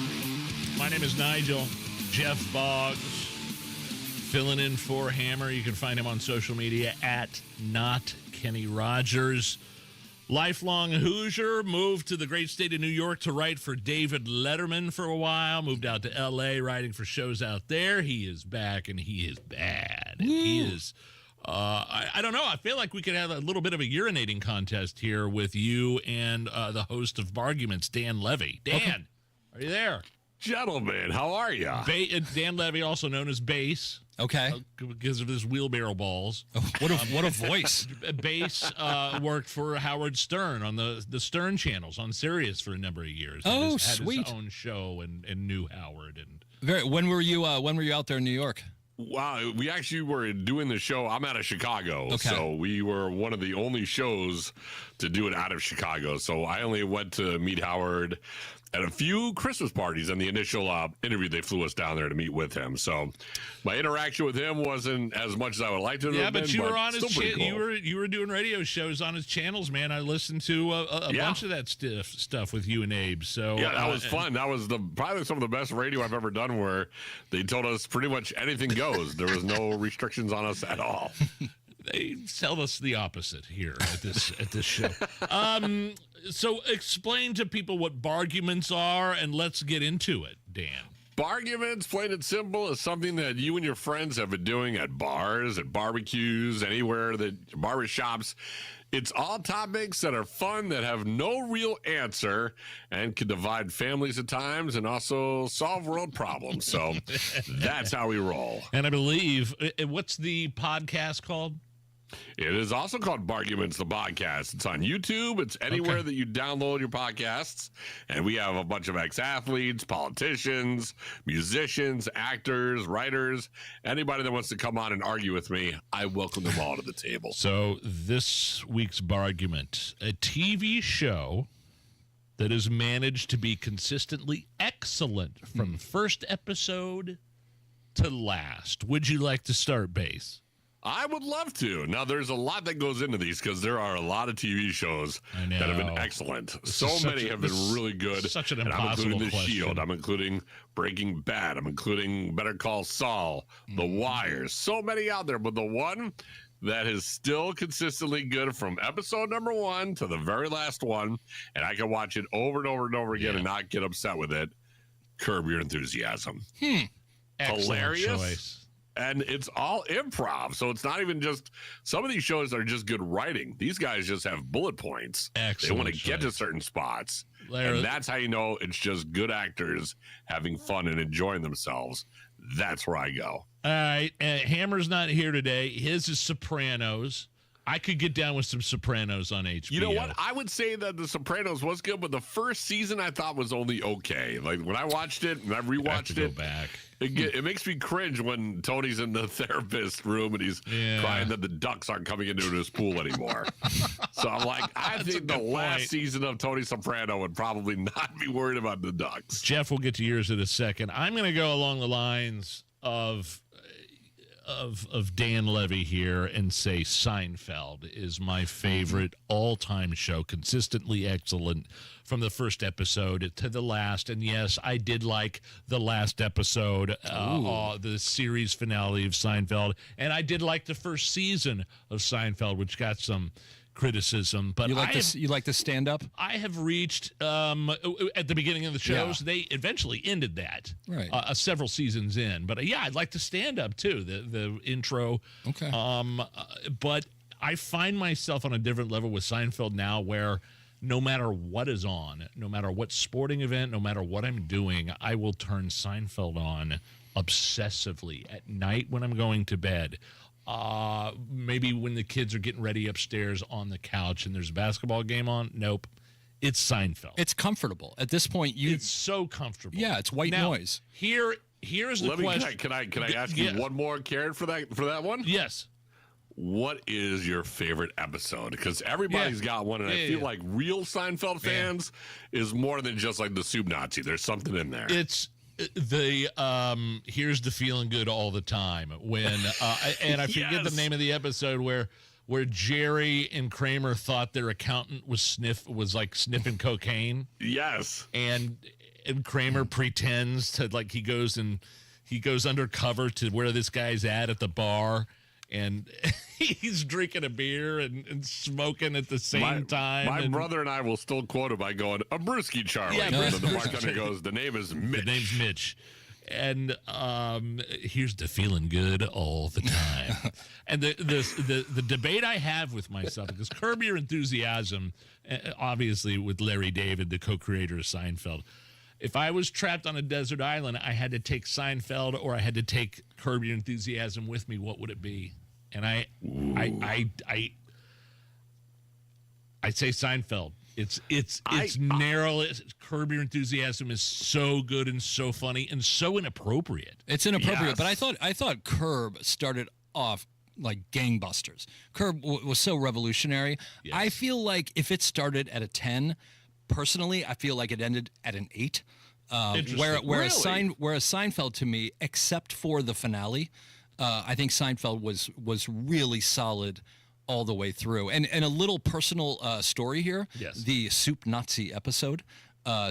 My name is Nigel. Jeff Boggs filling in for Hammer. You can find him on social media at Not Kenny Rogers. Lifelong Hoosier, moved to the great state of New York to write for David Letterman for a while, moved out to L.A. writing for shows out there. He is back, and he is bad. And he is, I don't know, I feel like we could have a little bit of a urinating contest here with you and the host of Barguments, Dan Levy. Dan, Are you there? Gentlemen, how are you? Dan Levy, also known as Bass. Okay. Because of his wheelbarrow balls. Oh, what a voice. Bass worked for Howard Stern on the Stern channels on Sirius for a number of years. Oh, had sweet. his own show and knew Howard. And When were you out there in New York? Wow, we actually were doing the show. I'm out of Chicago, okay. So we were one of the only shows to do it out of Chicago. So I only went to meet Howard at a few Christmas parties. On the initial interview, they flew us down there to meet with him. So my interaction with him wasn't as much as I would like to have been. But you were on his cool. you were doing radio shows on his channels, man. I listened to a bunch of that stuff with you and Abe. So yeah, that was fun. That was probably some of the best radio I've ever done, where they told us pretty much anything goes. There was no restrictions on us at all. They tell us the opposite here at this show. So explain to people what barguments are, and let's get into it, Dan. Barguments, plain and simple, is something that you and your friends have been doing at bars, at barbecues, anywhere, barbershops. It's all topics that are fun, that have no real answer, and can divide families at times and also solve world problems. So that's how we roll. And I believe, what's the podcast called? It is also called Barguments, the podcast. It's on YouTube. It's anywhere that you download your podcasts. And we have a bunch of ex-athletes, politicians, musicians, actors, writers, anybody that wants to come on and argue with me. I welcome them all to the table. So this week's Bargument, a TV show that has managed to be consistently excellent from first episode to last. Would you like to start, Bass? I would love to. Now, there's a lot that goes into these because there are a lot of TV shows that have been excellent. So many have been really good. Such an and I'm impossible including The question. Shield. I'm including Breaking Bad. I'm including Better Call Saul, The Wire. So many out there, but the one that is still consistently good from episode number 1 to the very last one, and I can watch it over and over and over again and not get upset with it, Curb Your Enthusiasm. Excellent Hilarious. choice. And it's all improv. So it's not even just, some of these shows are just good writing. These guys just have bullet points. Excellent. They want to get to certain spots. And that's how you know it's just good actors having fun and enjoying themselves. That's where I go. All right. Hammer's not here today. His is Sopranos. I could get down with some Sopranos on HBO. You know what? I would say that The Sopranos was good, but the first season I thought was only okay. Like when I watched it and I rewatched it, go back. It makes me cringe when Tony's in the therapist room and he's crying that the ducks aren't coming into his pool anymore. So I'm like, I think the last season of Tony Soprano would probably not be worried about the ducks. Jeff, we'll get to yours in a second. I'm going to go along the lines of Dan Levy here and say Seinfeld is my favorite all-time show, consistently excellent from the first episode to the last. And yes, I did like the last episode, the series finale of Seinfeld, and I did like the first season of Seinfeld, which got some criticism. But you like the stand up? I have reached at the beginning of the shows. They eventually ended that, right? Several seasons in. But I'd like to stand up too. The intro. Okay. But I find myself on a different level with Seinfeld now, where no matter what is on, no matter what sporting event, no matter what I'm doing, I will turn Seinfeld on obsessively at night when I'm going to bed. Maybe when the kids are getting ready upstairs on the couch and there's a basketball game on. Nope. It's Seinfeld. It's comfortable. At this point, it's so comfortable. Yeah, it's white noise. Here's the question. Can I ask you one more, Karen, for that one? Yes. What is your favorite episode? Because everybody's got one, and I feel like real Seinfeld fans is more than just like the soup Nazi. There's something in there. It's the here's the feeling good all the time when and I forget the name of the episode where Jerry and Kramer thought their accountant was sniffing cocaine. Yes. And Kramer pretends to, like, he goes undercover to where this guy's at the bar, and he's drinking a beer and smoking at the same time. My brother and I will still quote him by going, "A brewski, Charlie." Yeah, and the bartender goes, "The name is Mitch." The name's Mitch. And here's the feeling good all the time. And the debate I have with myself, because Curb Your Enthusiasm, obviously with Larry David, the co-creator of Seinfeld, if I was trapped on a desert island, I had to take Seinfeld or I had to take Curb Your Enthusiasm with me, what would it be? And I'd say Seinfeld. It's narrow. Curb Your Enthusiasm is so good and so funny and so inappropriate. It's inappropriate, but I thought Curb started off like gangbusters. Curb was so revolutionary. Yes. I feel like if it started at a 10, personally, I feel like it ended at an 8. Whereas Seinfeld, to me, except for the finale, I think Seinfeld was really solid all the way through. And a little personal story here. Yes. The Soup Nazi episode.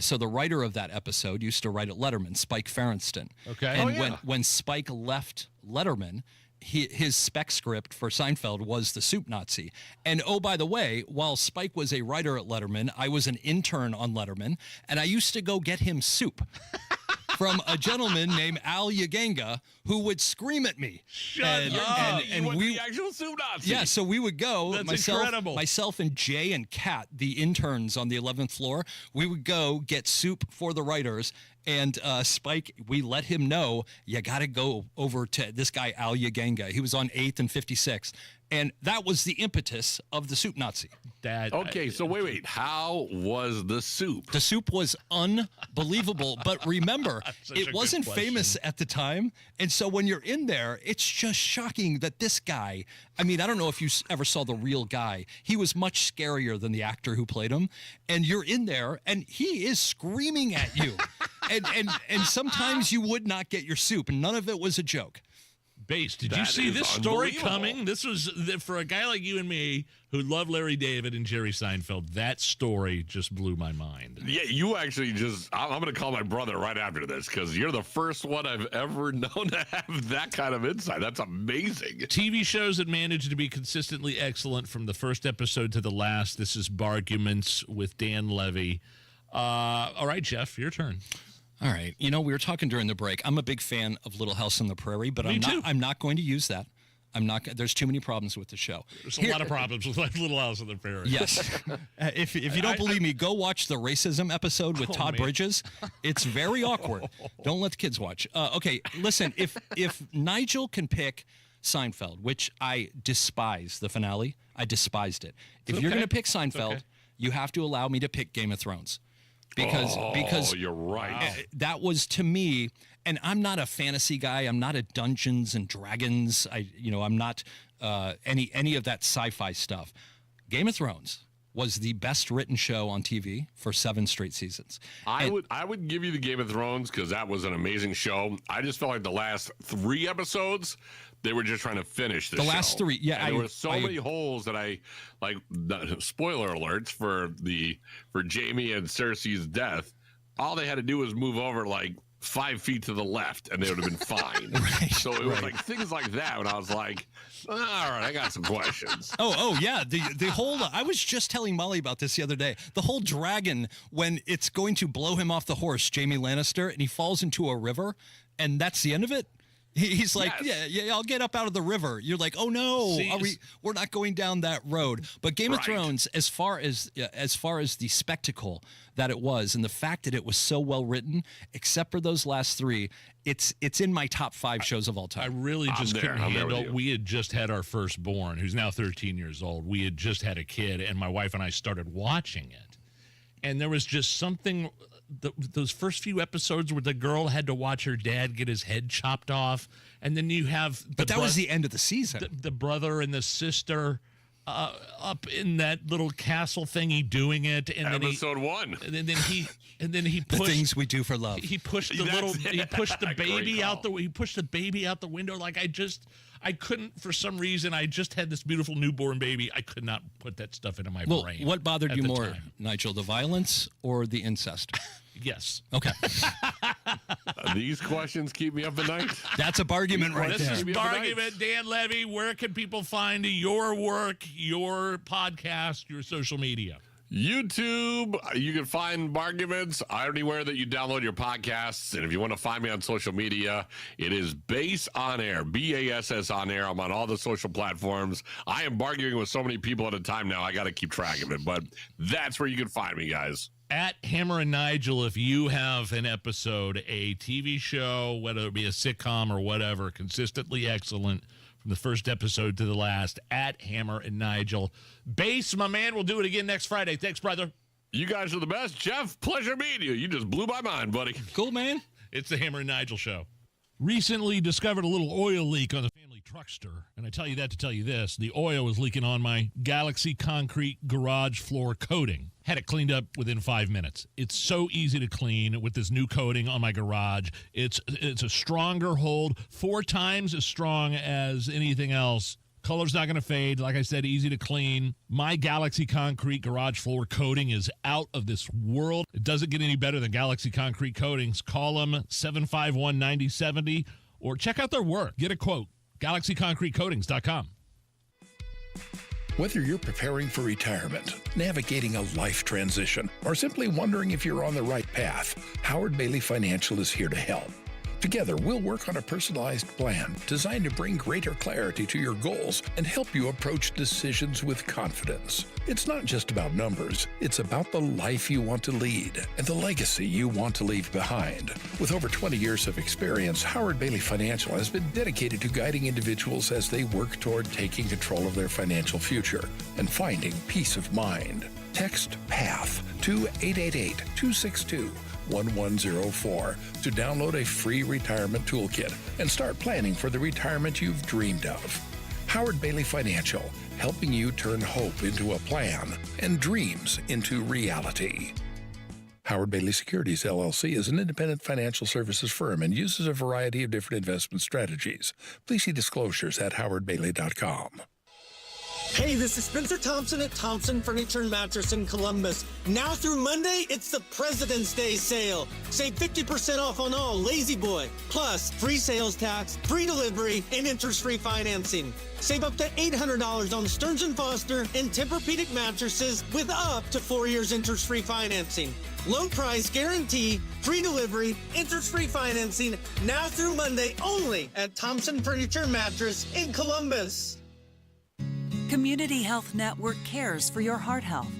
So the writer of that episode used to write at Letterman, Spike Ferenctin. Okay. And when Spike left Letterman, his spec script for Seinfeld was the Soup Nazi. And oh, by the way, while Spike was a writer at Letterman, I was an intern on Letterman, and I used to go get him soup from a gentleman named Al Yaganga, who would scream at me. And we the actual Soup Nazi. Yeah, so we would go. That's incredible. Myself and Jay and Kat, the interns on the 11th floor, we would go get soup for the writers. And Spike, we let him know, you got to go over to this guy, Al Yaganga. He was on 8th and 56. And that was the impetus of the Soup Nazi. So wait. How was the soup? The soup was unbelievable. But remember, it wasn't famous at the time. And so when you're in there, it's just shocking that this guy, I mean, I don't know if you ever saw the real guy. He was much scarier than the actor who played him. And you're in there, and he is screaming at you. and sometimes you would not get your soup, and none of it was a joke. Base, did you see this story coming? This was, for a guy like you and me who love Larry David and Jerry Seinfeld, that story just blew my mind. Yeah, you actually I'm going to call my brother right after this, because you're the first one I've ever known to have that kind of insight. That's amazing. TV shows that manage to be consistently excellent from the first episode to the last. This is Barguments with Dan Levy. All right, Jeff, your turn. All right. You know, we were talking during the break. I'm a big fan of Little House on the Prairie, but I'm not going to use that. There's too many problems with the show. There's a lot of problems with Little House on the Prairie. Yes. If you don't believe me, go watch the racism episode with Todd Bridges. It's very awkward. Don't let the kids watch. Okay, listen, if Nigel can pick Seinfeld, which I despise the finale, I despised it. If you're going to pick Seinfeld, you have to allow me to pick Game of Thrones. Because you're right. That was, to me, and I'm not a fantasy guy. I'm not a Dungeons and Dragons. I'm not any of that sci-fi stuff. Game of Thrones was the best written show on TV for 7 straight seasons. I would give you the Game of Thrones because that was an amazing show. I just felt like the last 3 episodes, they were just trying to finish the show. Last 3, yeah. And there were so many holes that I like. Spoiler alerts for Jamie and Cersei's death. All they had to do was move over like 5 feet to the left, and they would have been fine. So it was like things like that. When I was like, all right, I got some questions. Oh yeah, the whole. I was just telling Molly about this the other day. The whole dragon, when it's going to blow him off the horse, Jaime Lannister, and he falls into a river, and that's the end of it. He's like, yeah, I'll get up out of the river. You're like, oh no, we're not going down that road. But Game of Thrones, as far as the spectacle that it was, and the fact that it was so well written, except for those last 3, it's in my top 5 shows of all time. I really just couldn't handle. We had just had our firstborn, who's now 13 years old. We had just had a kid, and my wife and I started watching it, and there was just something. Those first few episodes where the girl had to watch her dad get his head chopped off, and then you have that was the end of the season. The brother and the sister up in that little castle thingy doing it, and episode 1. And then he pushed the things we do for love. He pushed he pushed the baby out the window. Like I couldn't, for some reason, I just had this beautiful newborn baby. I could not put that stuff into my brain. What bothered you more, Nigel, the violence or the incest? Yes. Okay. These questions keep me up at night. That's a bargain right this there. This is bargain. Dan Levy, where can people find your work, your podcast, your social media? YouTube, you can find Barguments anywhere that you download your podcasts. And if you want to find me on social media, it is Bass on Air, BASS on Air. I'm on all the social platforms. I am bargaining with so many people at a time now, I got to keep track of it. But that's where you can find me, guys. At Hammer and Nigel, if you have an episode, a TV show, whether it be a sitcom or whatever, consistently excellent from the first episode to the last, at Hammer and Nigel. Bass, my man, we'll do it again next Friday. Thanks, brother. You guys are the best. Jeff, pleasure meeting you. You just blew my mind, buddy. Cool, man. It's the Hammer and Nigel show. Recently discovered a little oil leak on the family truckster, and I tell you that to tell you this. The oil was leaking on my Galaxy concrete garage floor coating. Had it cleaned up within 5 minutes. It's so easy to clean with this new coating on my garage. It's a stronger hold, 4 times as strong as anything else. Color's not going to fade. Like I said, easy to clean. My Galaxy concrete garage floor coating is out of this world. It doesn't get any better than Galaxy concrete coatings. Call them 751-9070 or check out their work. Get a quote. GalaxyConcreteCoatings.com. Whether you're preparing for retirement, navigating a life transition, or simply wondering if you're on the right path, Howard Bailey Financial is here to help. Together, we'll work on a personalized plan designed to bring greater clarity to your goals and help you approach decisions with confidence. It's not just about numbers, it's about the life you want to lead and the legacy you want to leave behind. With over 20 years of experience, Howard Bailey Financial has been dedicated to guiding individuals as they work toward taking control of their financial future and finding peace of mind. Text PATH to 888-262-1104 to download a free retirement toolkit and start planning for the retirement you've dreamed of. Howard Bailey Financial, helping you turn hope into a plan and dreams into reality. Howard Bailey Securities, LLC is an independent financial services firm and uses a variety of different investment strategies. Please see disclosures at howardbailey.com. Hey, this is Spencer Thompson at Thompson Furniture and Mattress in Columbus. Now through Monday, it's the President's Day sale. Save 50% off on all Lazy Boy. Plus, free sales tax, free delivery, and interest-free financing. Save up to $800 on Stearns & Foster and Tempur-Pedic mattresses with up to 4 years interest-free financing. Low price guarantee, free delivery, interest-free financing. Now through Monday only at Thompson Furniture and Mattress in Columbus. Community Health Network cares for your heart health.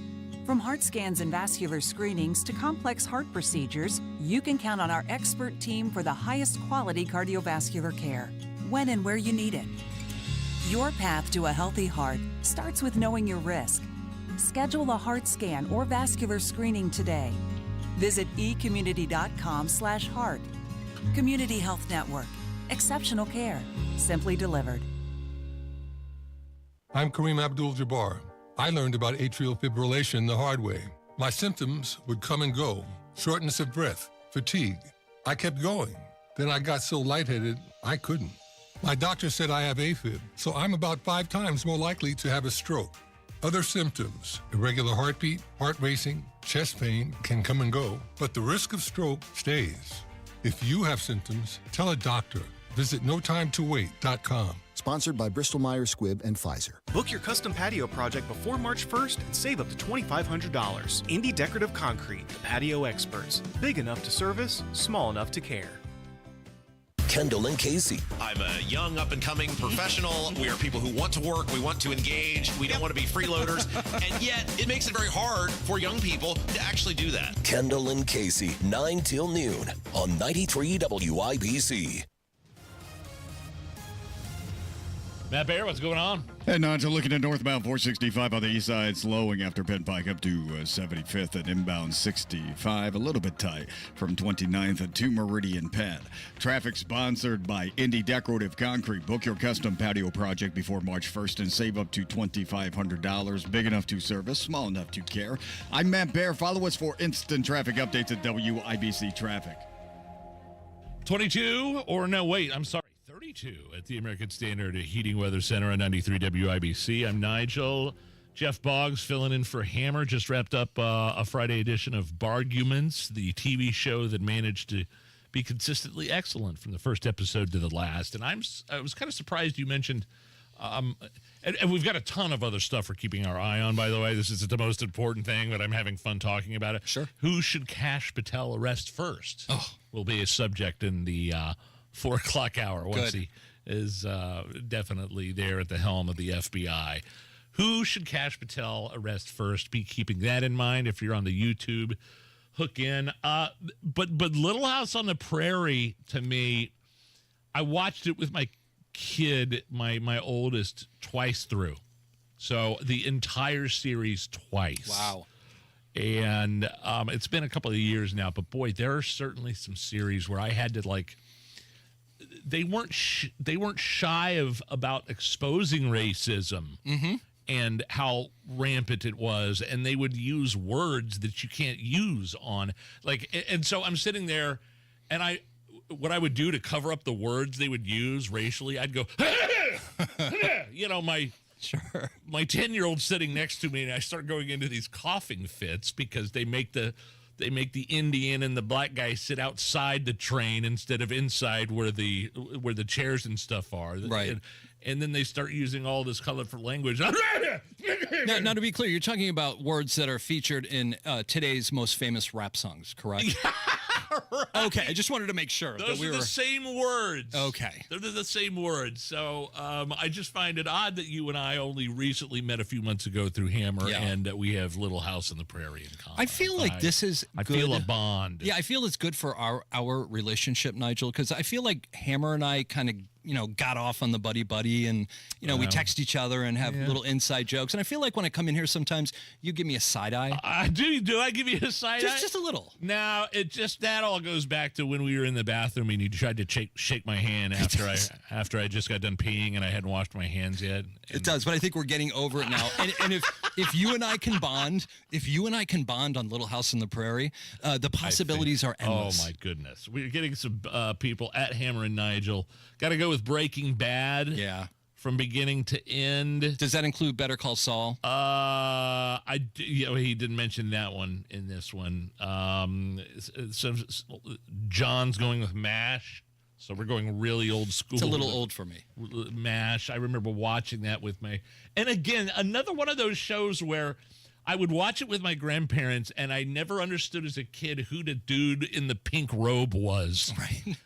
From heart scans and vascular screenings to complex heart procedures, you can count on our expert team for the highest quality cardiovascular care, when and where you need it. Your path to a healthy heart starts with knowing your risk. Schedule a heart scan or vascular screening today. Visit ecommunity.com/heart. Community Health Network. Exceptional care. Simply delivered. I'm Kareem Abdul-Jabbar. I learned about atrial fibrillation the hard way. My symptoms would come and go. Shortness of breath, fatigue. I kept going. Then I got so lightheaded, I couldn't. My doctor said I have AFib, so I'm about 5 times more likely to have a stroke. Other symptoms, irregular heartbeat, heart racing, chest pain can come and go, but the risk of stroke stays. If you have symptoms, tell a doctor. Visit notimetowait.com. Sponsored by Bristol-Myers Squibb and Pfizer. Book your custom patio project before March 1st and save up to $2,500. Indie Decorative Concrete, the patio experts. Big enough to service, small enough to care. Kendall and Casey. I'm a young, up-and-coming professional. We are people who want to work. We want to engage. We don't want to be freeloaders. And yet, it makes it very hard for young people to actually do that. Kendall and Casey, 9 till noon on 93 WIBC. Matt Bear, what's going on? And Nigel looking at northbound 465 on the east side, slowing after Penn Pike up to 75th and inbound 65, a little bit tight from 29th to Meridian Penn. Traffic sponsored by Indie Decorative Concrete. Book your custom patio project before March 1st and save up to $2,500. Big enough to service, small enough to care. I'm Matt Bear. Follow us for instant traffic updates at WIBC Traffic. 32, or no, wait, I'm sorry. 32 at the American Standard Heating Weather Center on 93 WIBC. I'm Nigel. Jeff Boggs filling in for Hammer. Just wrapped up a Friday edition of Barguments, the TV show that managed to be consistently excellent from the first episode to the last. And I was kind of surprised you mentioned, and we've got a ton of other stuff we're keeping our eye on, by the way. This is the most important thing, but I'm having fun talking about it. Sure. Who should Kash Patel arrest first? Will be a subject in the 4 o'clock hour once he is definitely there at the helm of the FBI. Who should Kash Patel arrest first? Be keeping that in mind if you're on the YouTube. Hook in. But Little House on the Prairie, to me, I watched it with my kid, my oldest, twice through. So the entire series twice. Wow. And it's been a couple of years now, but boy, there are certainly some series where I had to they weren't shy about exposing racism and how rampant it was, and they would use words that you can't use on and so I'm sitting there, and what I would do to cover up the words they would use racially, I'd go my 10-year-old sitting next to me, and I start going into these coughing fits because they make the Indian and the black guy sit outside the train instead of inside where the chairs and stuff are. Right. And then they start using all this colorful language. Now, to be clear, you're talking about words that are featured in today's most famous rap songs, correct? Right. Okay, I just wanted to make sure. Those are the same words. Okay. They're the same words. So I just find it odd that you and I only recently met a few months ago through Hammer, and that we have Little House on the Prairie in common. I feel like this is I good. feel a bond. Yeah, I feel it's good for our relationship, Nigel, because I feel like Hammer and I kind of got off on the buddy and we text each other and have little inside jokes, and I feel like when I come in here sometimes you give me a side eye. Do I give you a side eye? Just a little. Now that all goes back to when we were in the bathroom and you tried to shake my hand after I just got done peeing and I hadn't washed my hands yet. It does, but I think we're getting over it now. And if you and I can bond on Little House on the Prairie, the possibilities are endless. Oh my goodness, we're getting some people at Hammer and Nigel. Got to go with Breaking Bad. Yeah. from beginning to end. Does that include Better Call Saul? He didn't mention that one in this one. So John's going with MASH. So we're going really old school. It's a little old for me. MASH. I remember watching that with and again, another one of those shows where I would watch it with my grandparents, and I never understood as a kid who the dude in the pink robe was. Right.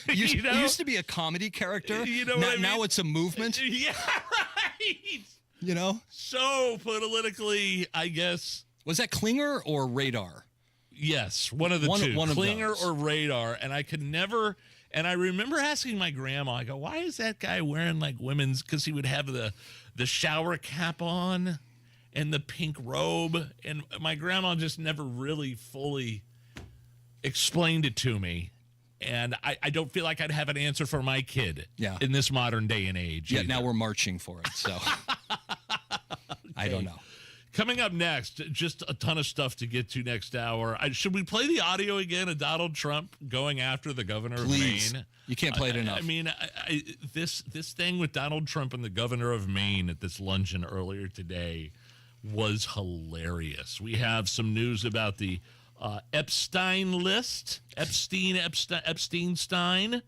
It used to be a comedy character. You know what I mean? Now it's a movement. Yeah, right. You know? So politically, I guess. Was that Klinger or Radar? Yes, one of the two. One Klinger of those. or Radar. And I could never. And I remember asking my grandma, I go, why is that guy wearing like women's? Because he would have the shower cap on and the pink robe. And my grandma just never really fully explained it to me. And I don't feel like I'd have an answer for my kid in this modern day and age. Yeah, now we're marching for it. So I don't know. Coming up next, just a ton of stuff to get to next hour. Should we play the audio again of Donald Trump going after the governor of Maine? You can't play it enough. I mean, this thing with Donald Trump and the governor of Maine at this luncheon earlier today was hilarious. We have some news about the Epstein list, Epstein-Stein,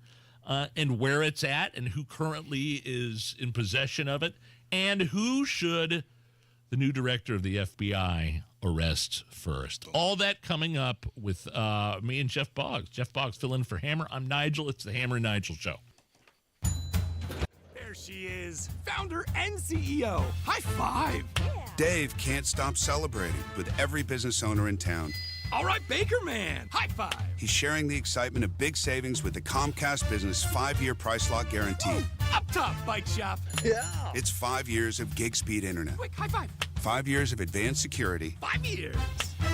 and where it's at and who currently is in possession of it, and who should the new director of the FBI arrest first. All that coming up with me and Jeff Boggs. Jeff Boggs fill in for Hammer. I'm Nigel. It's the Hammer and Nigel Show. There she is, founder and CEO. High five. Dave can't stop celebrating with every business owner in town. All right, Baker Man. High five. He's sharing the excitement of big savings with the Comcast Business 5-year price lock guarantee. Up top, bike shop. Yeah. It's 5 years of gig speed internet. Quick, high five. 5 years of advanced security. 5 years.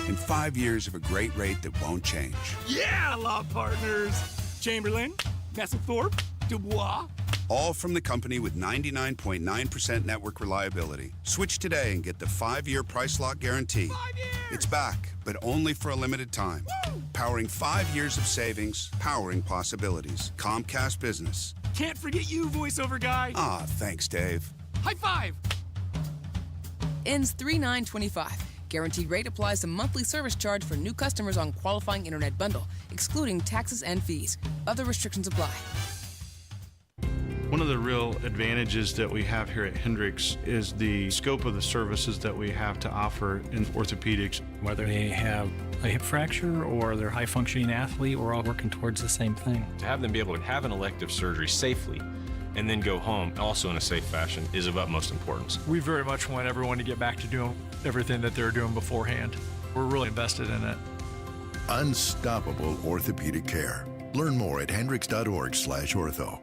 And 5 years of a great rate that won't change. Yeah, law partners. Chamberlain, Messethorpe, Dubois. All from the company with 99.9% network reliability. Switch today and get the 5-year price lock guarantee. 5 years. It's back, but only for a limited time. Woo! Powering 5 years of savings, powering possibilities. Comcast Business. Can't forget you, voiceover guy. Ah, thanks, Dave. High five. Ends 3/9/25. Guaranteed rate applies to monthly service charge for new customers on qualifying internet bundle, excluding taxes and fees. Other restrictions apply. One of the real advantages that we have here at Hendricks is the scope of the services that we have to offer in orthopedics. Whether they have a hip fracture or they're a high-functioning athlete, we're all working towards the same thing. To have them be able to have an elective surgery safely and then go home also in a safe fashion is of utmost importance. We very much want everyone to get back to doing everything that they were doing beforehand. We're really invested in it. Unstoppable orthopedic care. Learn more at hendricks.org/ortho.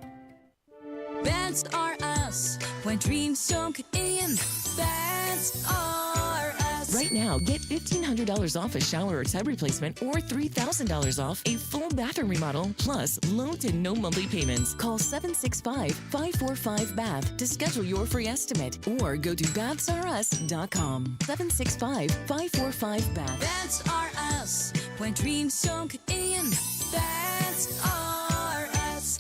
That's are us. When dreams don't get in, that's are us. Right now, get $1,500 off a shower or tub replacement or $3,000 off a full bathroom remodel, plus low to no monthly payments. Call 765-545-BATH to schedule your free estimate or go to bathsareus.com. 765-545-BATH. That's are us. When dreams don't get in, that's are us.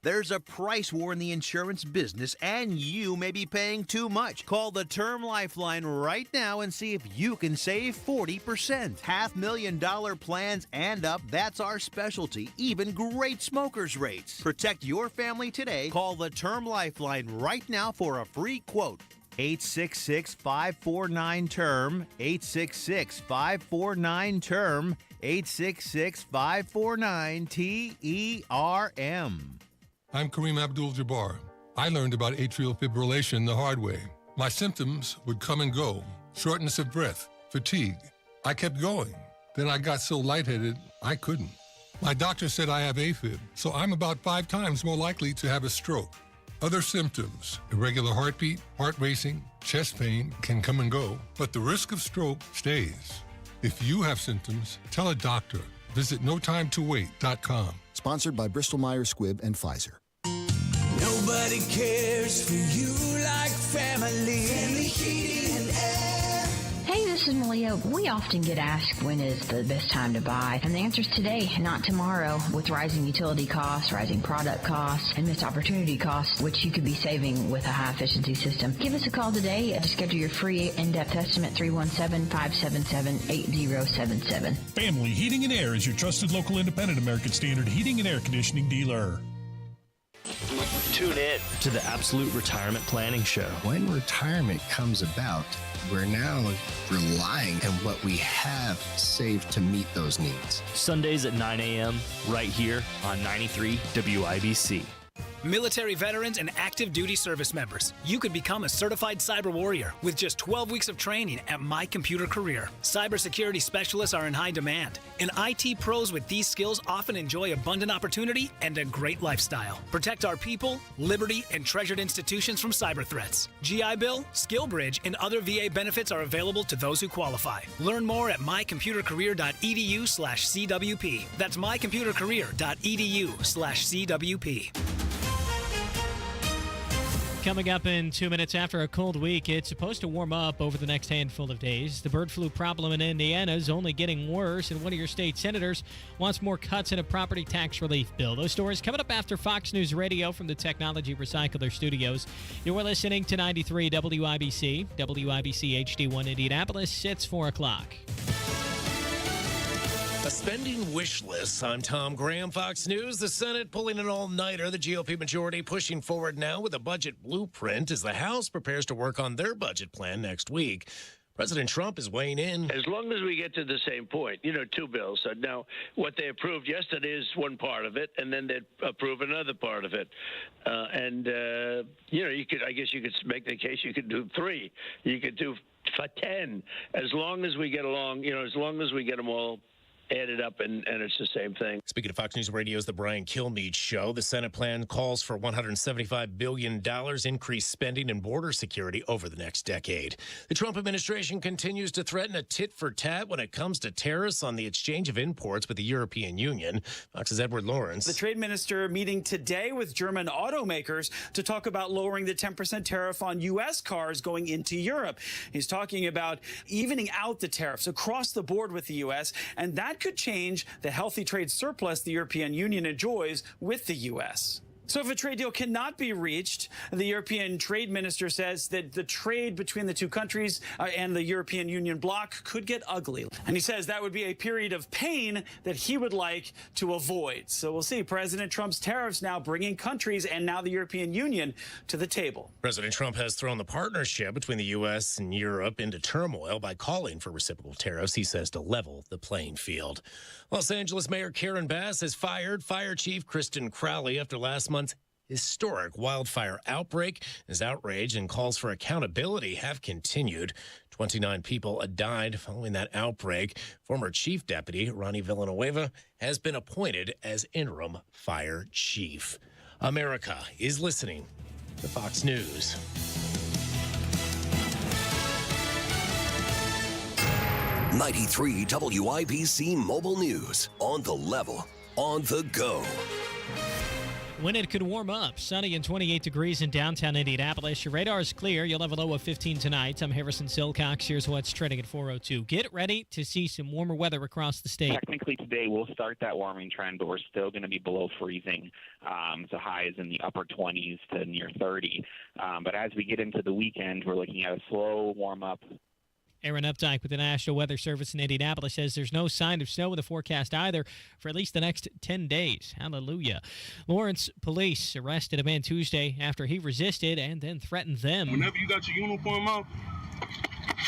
There's a price war in the insurance business, and you may be paying too much. Call the Term Lifeline right now and see if you can save 40%. $500,000 plans and up, that's our specialty. Even great smokers' rates. Protect your family today. Call the Term Lifeline right now for a free quote. 866-549-TERM, 866-549-TERM, 866-549-TERM. I'm Kareem Abdul-Jabbar. I learned about atrial fibrillation the hard way. My symptoms would come and go, shortness of breath, fatigue. I kept going. Then I got so lightheaded, I couldn't. My doctor said I have AFib, so I'm about 5 times more likely to have a stroke. Other symptoms, irregular heartbeat, heart racing, chest pain can come and go, but the risk of stroke stays. If you have symptoms, tell a doctor. Visit notimetowait.com. Sponsored by Bristol-Myers Squibb and Pfizer. Nobody cares for you like family. Family Heating and Air. Hey, this This is Malia. We often get asked when is the best time to buy, and the answer is today, not tomorrow. With rising utility costs, rising product costs, and missed opportunity costs, which you could be saving with a high-efficiency system. Give us a call today to schedule your free in-depth estimate, 317-577-8077. Family Heating and Air is your trusted local independent American Standard heating and air conditioning dealer. Tune in to the Absolute Retirement Planning Show. When retirement comes about, we're now relying on what we have saved to meet those needs. Sundays at 9 a.m. right here on 93 WIBC. Military veterans and active duty service members, you could become a certified cyber warrior with just 12 weeks of training at My Computer Career. Cybersecurity specialists are in high demand, and IT pros with these skills often enjoy abundant opportunity and a great lifestyle. Protect our people, liberty, and treasured institutions from cyber threats. GI Bill, SkillBridge, and other VA benefits are available to those who qualify. Learn more at mycomputercareer.edu/CWP. That's mycomputercareer.edu/CWP. Coming up in 2 minutes after a cold week, it's supposed to warm up over the next handful of days. The bird flu problem in Indiana is only getting worse, and one of your state senators wants more cuts in a property tax relief bill. Those stories coming up after Fox News Radio from the Technology Recycler Studios. You're listening to 93 WIBC, WIBC HD1 Indianapolis. It's 4 o'clock. A spending wish list. I'm Tom Graham, Fox News. The Senate pulling an all-nighter. The GOP majority pushing forward now with a budget blueprint as the House prepares to work on their budget plan next week. President Trump is weighing in. As long as we get to the same point, two bills. Now, what they approved yesterday is one part of it, and then they approve another part of it. You could make the case you could do 3. You could do 10. As long as we get along, as long as we get them all added up, and it's the same thing. Speaking of Fox News Radio's The Brian Kilmeade Show, the Senate plan calls for $175 billion increased spending in border security over the next decade. The Trump administration continues to threaten a tit-for-tat when it comes to tariffs on the exchange of imports with the European Union. Fox's Edward Lawrence. The trade minister meeting today with German automakers to talk about lowering the 10% tariff on U.S. cars going into Europe. He's talking about evening out the tariffs across the board with the U.S., and that could change the healthy trade surplus the European Union enjoys with the U.S. So if a trade deal cannot be reached, the European trade minister says that the trade between the two countries and the European Union bloc could get ugly. And he says that would be a period of pain that he would like to avoid. So we'll see. President Trump's tariffs now bringing countries and now the European Union to the table. President Trump has thrown the partnership between the U.S. and Europe into turmoil by calling for reciprocal tariffs, he says, to level the playing field. Los Angeles Mayor Karen Bass has fired Fire Chief Kristen Crowley after last month's historic wildfire outbreak. His outrage and calls for accountability have continued. 29 people died following that outbreak. Former Chief Deputy Ronnie Villanueva has been appointed as interim fire chief. America is listening to Fox News. '93 WIBC Mobile News. On the level, on the go. When it could warm up, sunny and 28 degrees in downtown Indianapolis. Your radar is clear. You'll have a low of 15 tonight. I'm Harrison Silcox. Here's what's trending at 4:02. Get ready to see some warmer weather across the state. Technically today we'll start that warming trend, but we're still going to be below freezing. So highs in the upper 20s to near 30. But as we get into the weekend, we're looking at a slow warm up. Aaron Updike with the National Weather Service in Indianapolis says there's no sign of snow in the forecast either for at least the next 10 days. Hallelujah. Lawrence police arrested a man Tuesday after he resisted and then threatened them. Whenever you got your uniform on,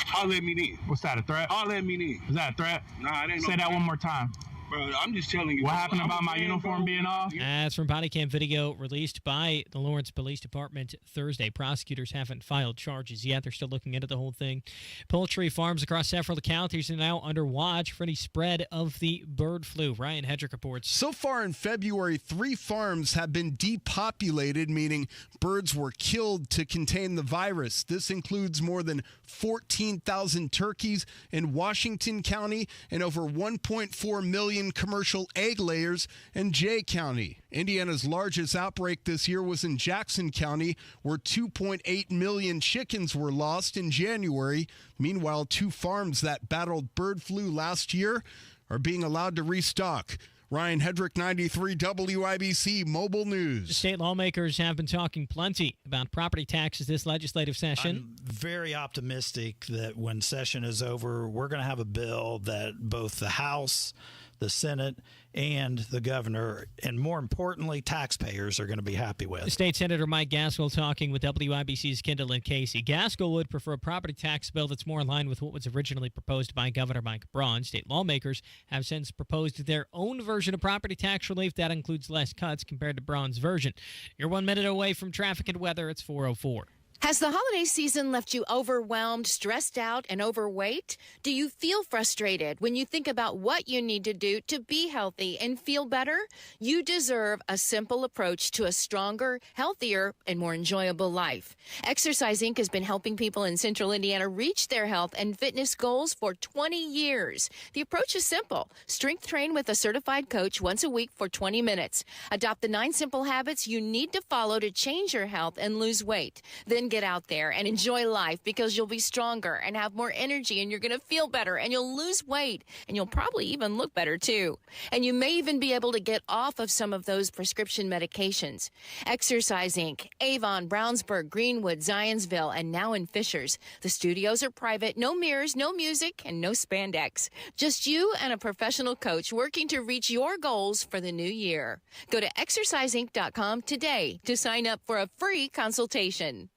holler at me then. What's that, a threat? Holler at me then. Is that a threat? Nah, it ain't no Say that threat. one more time. Bro, I'm just telling you. What happened about my uniform being off? As from body cam video released by the Lawrence Police Department Thursday, prosecutors haven't filed charges yet. They're still looking into the whole thing. Poultry farms across several counties are now under watch for any spread of the bird flu. Ryan Hedrick reports. So far in February, 3 farms have been depopulated, meaning birds were killed to contain the virus. This includes more than 14,000 turkeys in Washington County and over 1.4 million million commercial egg layers in Jay County. Indiana's largest outbreak this year was in Jackson County, where 2.8 million chickens were lost in January. Meanwhile, 2 farms that battled bird flu last year are being allowed to restock. Ryan Hedrick, 93 WIBC Mobile News. State lawmakers have been talking plenty about property taxes this legislative session. I'm very optimistic that when session is over, we're going to have a bill that both the House, the Senate, and the governor, and more importantly, taxpayers are going to be happy with. State Senator Mike Gaskell talking with WIBC's Kendall and Casey. Gaskell would prefer a property tax bill that's more in line with what was originally proposed by Governor Mike Braun. State lawmakers have since proposed their own version of property tax relief that includes less cuts compared to Braun's version. You're 1 minute away from traffic and weather. It's 4:04. Has the holiday season left you overwhelmed, stressed out, and overweight? Do you feel frustrated when you think about what you need to do to be healthy and feel better? You deserve a simple approach to a stronger, healthier, and more enjoyable life. Exercise Inc. has been helping people in Central Indiana reach their health and fitness goals for 20 years. The approach is simple. Strength train with a certified coach once a week for 20 minutes. Adopt the 9 simple habits you need to follow to change your health and lose weight. Then get out there and enjoy life, because you'll be stronger and have more energy, and you're going to feel better, and you'll lose weight, and you'll probably even look better too. And you may even be able to get off of some of those prescription medications. Exercise Inc., Avon, Brownsburg, Greenwood, Zionsville, and now in Fishers. The studios are private, no mirrors, no music, and no spandex. Just you and a professional coach working to reach your goals for the new year. Go to exerciseinc.com today to sign up for a free consultation.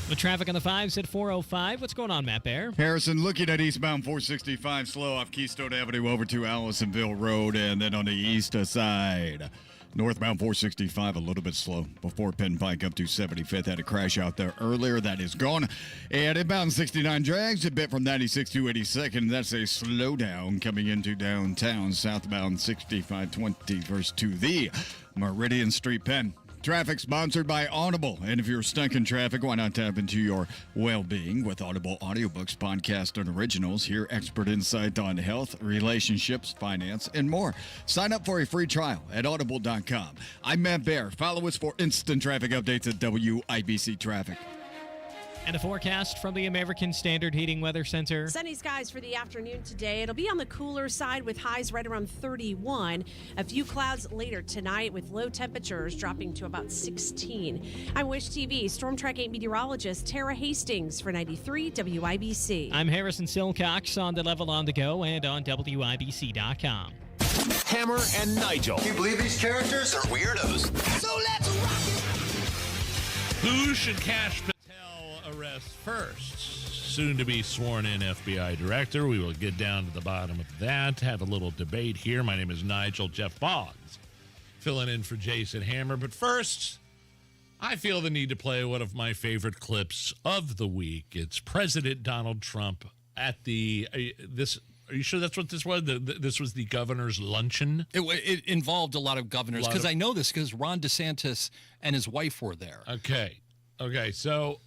The traffic on the 5s at 4:05. What's going on, Matt Bear? Harrison, looking at eastbound 465 slow off Keystone Avenue over to Allisonville Road, and then on the east side. Northbound 465 a little bit slow before Penn Pike up to 75th. Had a crash out there earlier. That is gone. And inbound 69 drags a bit from 96 to 82nd. That's a slowdown coming into downtown. Southbound 6520 verse to the Meridian Street Penn. Traffic sponsored by Audible. And if you're stuck in traffic, why not tap into your well-being with Audible audiobooks, podcasts, and originals? Hear expert insight on health, relationships, finance, and more. Sign up for a free trial at audible.com. I'm Matt Bear. Follow us for instant traffic updates at WIBC Traffic. And a forecast from the American Standard Heating Weather Center. Sunny skies for the afternoon today. It'll be on the cooler side with highs right around 31. A few clouds later tonight with low temperatures dropping to about 16. I'm Wish TV Storm Tracking meteorologist Tara Hastings for 93 WIBC. I'm Harrison Silcox on the Level on the Go and on WIBC.com. Hammer and Nigel. Can you believe these characters are weirdos? So let's rock it. Who should Cash Patel arrest first? Soon to be sworn in FBI director. We will get down to the bottom of that. Have a little debate here. My name is Nigel. Jeff Boggs filling in for Jason Hammer. But first, I feel the need to play one of my favorite clips of the week. It's President Donald Trump at the Are you sure that's what this was? This was the governor's luncheon? It involved a lot of governors, because I know this because Ron DeSantis and his wife were there. Okay. So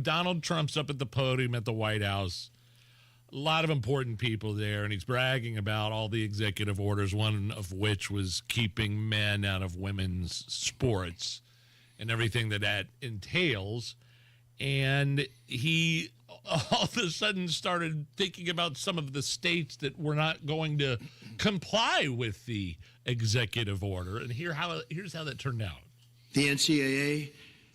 Donald Trump's up at the podium at the White House. A lot of important people there, and he's bragging about all the executive orders, one of which was keeping men out of women's sports and everything that entails. And he all of a sudden started thinking about some of the states that were not going to comply with the executive order. And here's how that turned out. The NCAA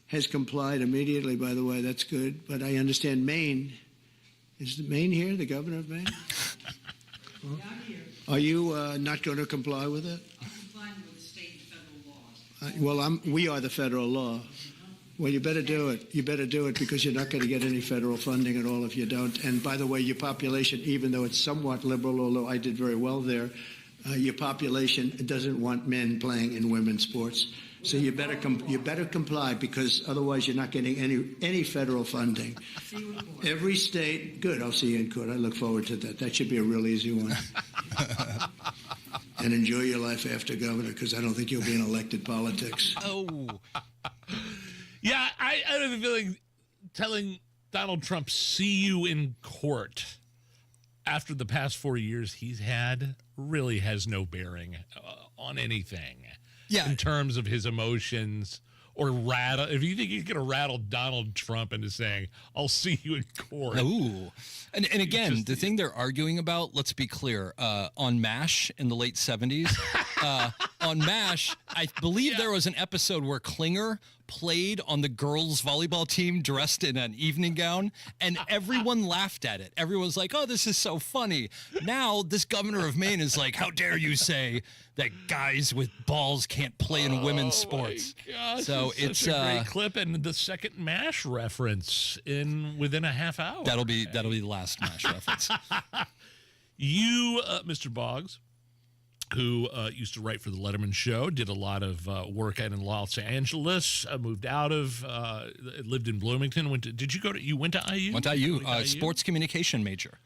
has complied immediately, by the way. That's good. But I understand Maine. Is Maine here, the governor of Maine? Well, are you not going to comply with it? I'm complying with state and federal laws. We are the federal law. Well, you better do it. You better do it, because you're not going to get any federal funding at all if you don't. And by the way, your population, even though it's somewhat liberal, although I did very well there, your population doesn't want men playing in women's sports. So you better comply, because otherwise you're not getting any federal funding. Every state, good. I'll see you in court. I look forward to that. That should be a real easy one. And enjoy your life after governor, because I don't think you'll be in elected politics. Oh. Yeah, I have a feeling telling Donald Trump, see you in court. after the past 4 years he's had, really has no bearing on anything. Yeah. In terms of his emotions or rattle. If you think he's going to rattle Donald Trump into saying, I'll see you in court. Ooh. And again, the thing they're arguing about, let's be clear, on MASH in the late 70s, on MASH, I believe there was an episode where Klinger played on the girls' volleyball team dressed in an evening gown, and everyone laughed at it. Everyone was like, oh, this is so funny. Now, this governor of Maine is like, how dare you say that guys with balls can't play in women's sports? Gosh, so it's a great clip, and the second MASH reference within a half hour. That'll be the last MASH reference. You, Mr. Boggs, who used to write for the Letterman Show, did a lot of work out in Los Angeles, moved out of, lived in Bloomington. You went to IU? Went to IU, sports communication major.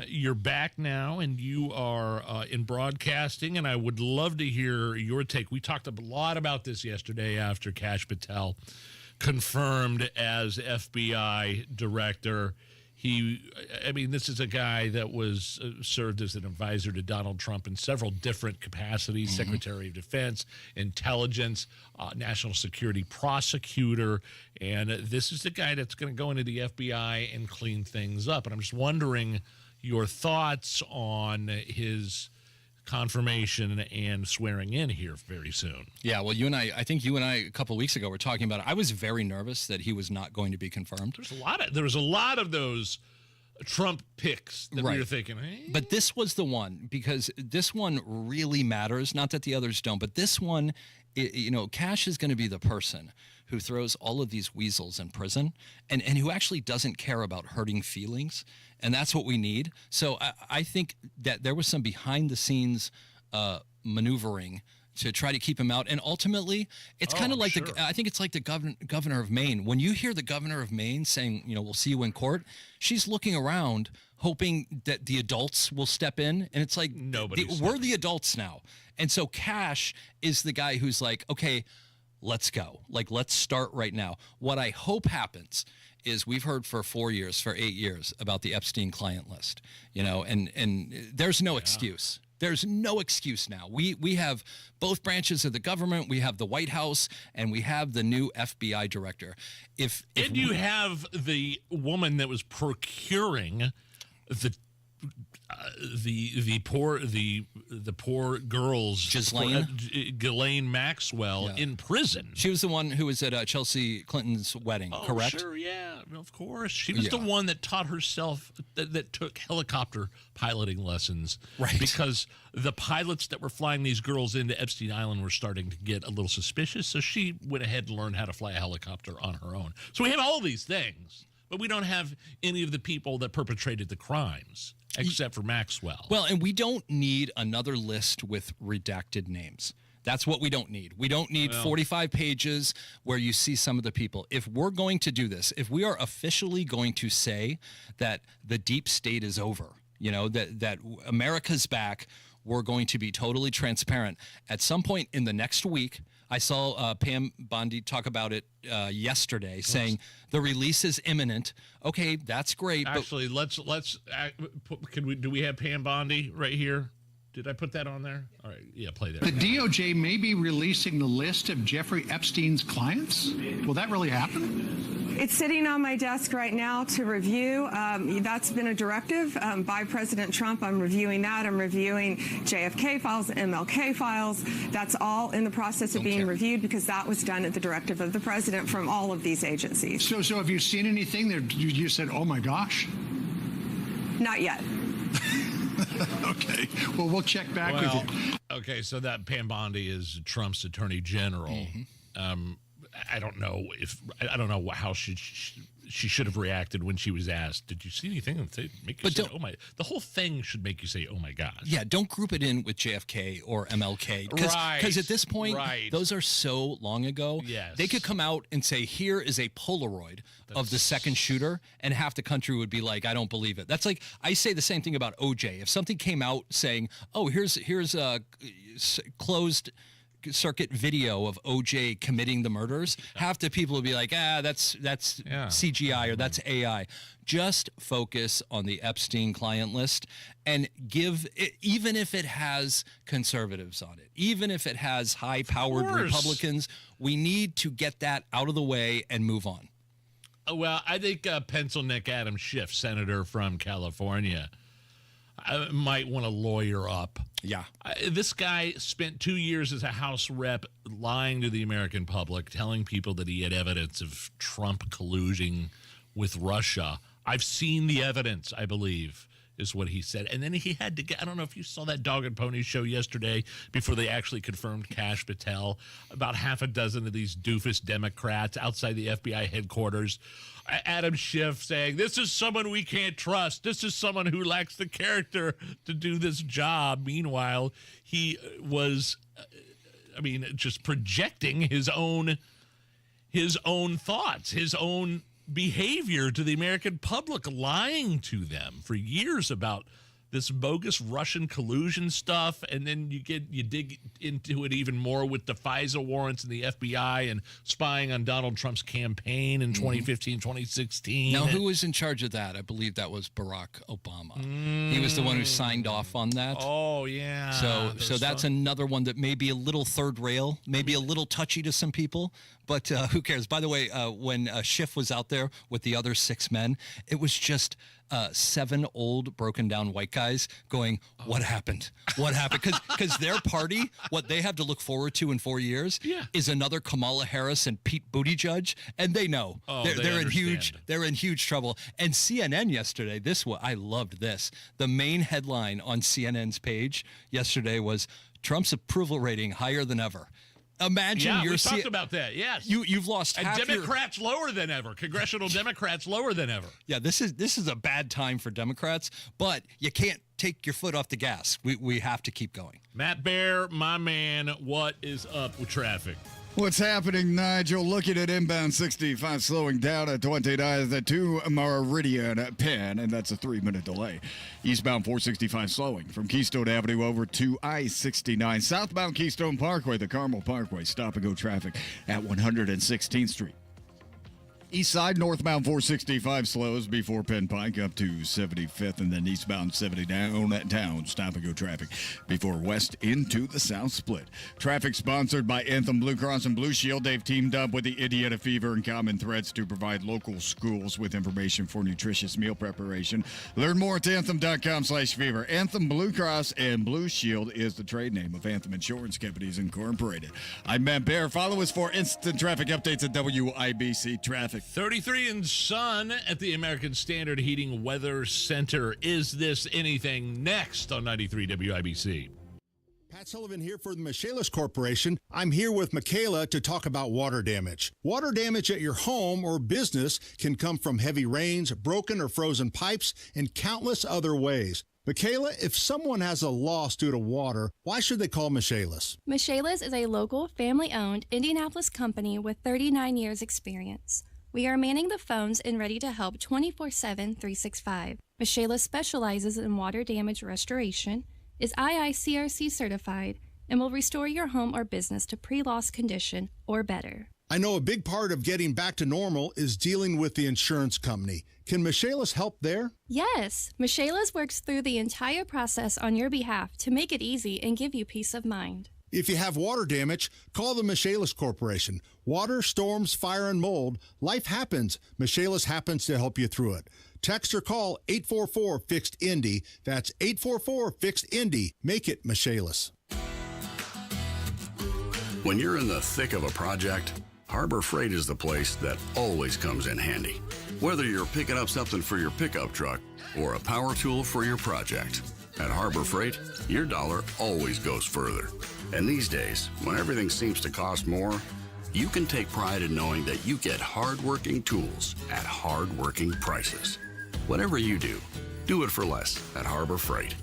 You're back now, and you are in broadcasting, and I would love to hear your take. We talked a lot about this yesterday after Kash Patel confirmed as FBI director. This is a guy that was served as an advisor to Donald Trump in several different capacities, Secretary of Defense, Intelligence, National Security Prosecutor, and this is the guy that's going to go into the FBI and clean things up. And I'm just wondering your thoughts on his confirmation and swearing in here very soon. Yeah, well, I think you and I a couple of weeks ago were talking about it. I was very nervous that he was not going to be confirmed. There was a lot of those Trump picks that we were thinking, But this was the one, because this one really matters. Not that the others don't, but this one, Kash is going to be the person who throws all of these weasels in prison and who actually doesn't care about hurting feelings. And that's what we need. So I think that there was some behind-the-scenes maneuvering to try to keep him out. And ultimately, it's kind of like I think it's like the governor of Maine. When you hear the governor of Maine saying, we'll see you in court, she's looking around hoping that the adults will step in. And it's like, we're the adults now. And so Kash is the guy who's like, okay, let's go. Let's start right now. What I hope happens is we've heard for 4 years, for 8 years about the Epstein client list, and there's no excuse. There's no excuse now. We have both branches of the government. We have the White House, and we have the new FBI director. And you have the woman that was procuring the poor girls, Ghislaine Maxwell, in prison. She was the one who was at Chelsea Clinton's wedding, correct? Sure, yeah, of course. She was the one that taught herself, that took helicopter piloting lessons. Right. Because the pilots that were flying these girls into Epstein Island were starting to get a little suspicious, so she went ahead and learned how to fly a helicopter on her own. So we have all these things, but we don't have any of the people that perpetrated the crimes, except for Maxwell. Well, and we don't need another list with redacted names. That's what we don't need. We don't need 45 pages where you see some of the people. If we're going to do this, if we are officially going to say that the deep state is over, that America's back, we're going to be totally transparent. At some point in the next week, I saw Pam Bondi talk about it yesterday, saying the release is imminent. Okay, that's great. Actually, do we have Pam Bondi right here? Did I put that on there? All right, yeah, play that. The DOJ may be releasing the list of Jeffrey Epstein's clients. Will that really happen? It's sitting on my desk right now to review. That's been a directive by President Trump. I'm reviewing that. I'm reviewing JFK files, MLK files. That's all in the process of being reviewed because that was done at the directive of the president from all of these agencies. So have you seen anything that you said, oh my gosh? Not yet. Okay. Well, we'll check back with you. Okay, so that Pam Bondi is Trump's attorney general. I don't know how she should have reacted when she was asked. Did you see anything that make you say, "Oh my"? The whole thing should make you say, "Oh my gosh." Yeah, don't group it in with JFK or MLK because at this point, those are so long ago. Yes. They could come out and say, "Here is a Polaroid of the second shooter," and half the country would be like, "I don't believe it." That's like I say the same thing about OJ. If something came out saying, "Oh, here's a closed circuit video of OJ committing the murders, half the people would be like, that's CGI or that's AI. Just focus on the Epstein client list and give it, even if it has conservatives on it, even if it has high-powered Republicans, we need to get that out of the way and move on. Well, I think pencil neck Adam Schiff, senator from California, might want to lawyer up. Yeah. This guy spent 2 years as a House rep lying to the American public, telling people that he had evidence of Trump colluding with Russia. I've seen the evidence, I believe, is what he said. And then he had to get, I don't know if you saw that Dog and Pony show yesterday before they actually confirmed Kash Patel. About half a dozen of these doofus Democrats outside the FBI headquarters. Adam Schiff saying, this is someone we can't trust. This is someone who lacks the character to do this job. Meanwhile, he was, just projecting his own thoughts, his own behavior to the American public, lying to them for years about this bogus Russian collusion stuff, and then you dig into it even more with the FISA warrants and the FBI and spying on Donald Trump's campaign in 2015, 2016. Now, who was in charge of that? I believe that was Barack Obama. He was the one who signed off on that. Oh, yeah. So that's another one that may be a little third rail, maybe a little touchy to some people, but who cares? By the way, when Schiff was out there with the other 6 men, it was just 7 old, broken-down white guys going, what happened? What happened? Because their party, what they have to look forward to in 4 years is another Kamala Harris and Pete Buttigieg, and they know. They're in huge trouble. And CNN yesterday, I loved this. The main headline on CNN's page yesterday was, Trump's approval rating higher than ever. Imagine we talked about that. Yes, you've lost and half Democrats lower than ever. Congressional Democrats lower than ever. Yeah, this is a bad time for Democrats, but you can't take your foot off the gas. We have to keep going. Matt Bear, my man, what is up with traffic? What's happening, Nigel? Looking at inbound 65 slowing down at 29 to Meridian Penn, and that's a 3-minute delay. Eastbound 465 slowing from Keystone Avenue over to I-69. Southbound Keystone Parkway, the Carmel Parkway, stop-and-go traffic at 116th Street. East side, northbound 465 slows before Penn Pike up to 75th, and then eastbound 70 down, stop-and-go traffic before west into the south split. Traffic sponsored by Anthem Blue Cross and Blue Shield. They've teamed up with the Indiana Fever and Common Threads to provide local schools with information for nutritious meal preparation. Learn more at anthem.com/fever. Anthem Blue Cross and Blue Shield is the trade name of Anthem Insurance Companies Incorporated. I'm Matt Bear. Follow us for instant traffic updates at WIBC Traffic. 33 and sun at the American Standard Heating Weather Center. Is this anything? Next on 93 WIBC. Pat Sullivan here for the Michaelis Corporation. I'm here with Michaela to talk about water damage. Water damage at your home or business can come from heavy rains, broken or frozen pipes, and countless other ways. Michaela, if someone has a loss due to water, why should they call Michaelis? Michaelis is a local, family-owned Indianapolis company with 39 years experience. We are manning the phones and ready to help 24/7, 365. Michaelis specializes in water damage restoration, is IICRC certified, and will restore your home or business to pre-loss condition or better. I know a big part of getting back to normal is dealing with the insurance company. Can Michaelis help there? Yes, Michaelis works through the entire process on your behalf to make it easy and give you peace of mind. If you have water damage, call the Michaelis Corporation. Water, storms, fire, and mold, life happens. Michaelis happens to help you through it. Text or call 844-FIXED-INDY. That's 844-FIXED-INDY. Make it Michaelis. When you're in the thick of a project, Harbor Freight is the place that always comes in handy. Whether you're picking up something for your pickup truck or a power tool for your project, at Harbor Freight, your dollar always goes further. And these days, when everything seems to cost more, you can take pride in knowing that you get hard-working tools at hard-working prices. Whatever you do it for less at Harbor Freight.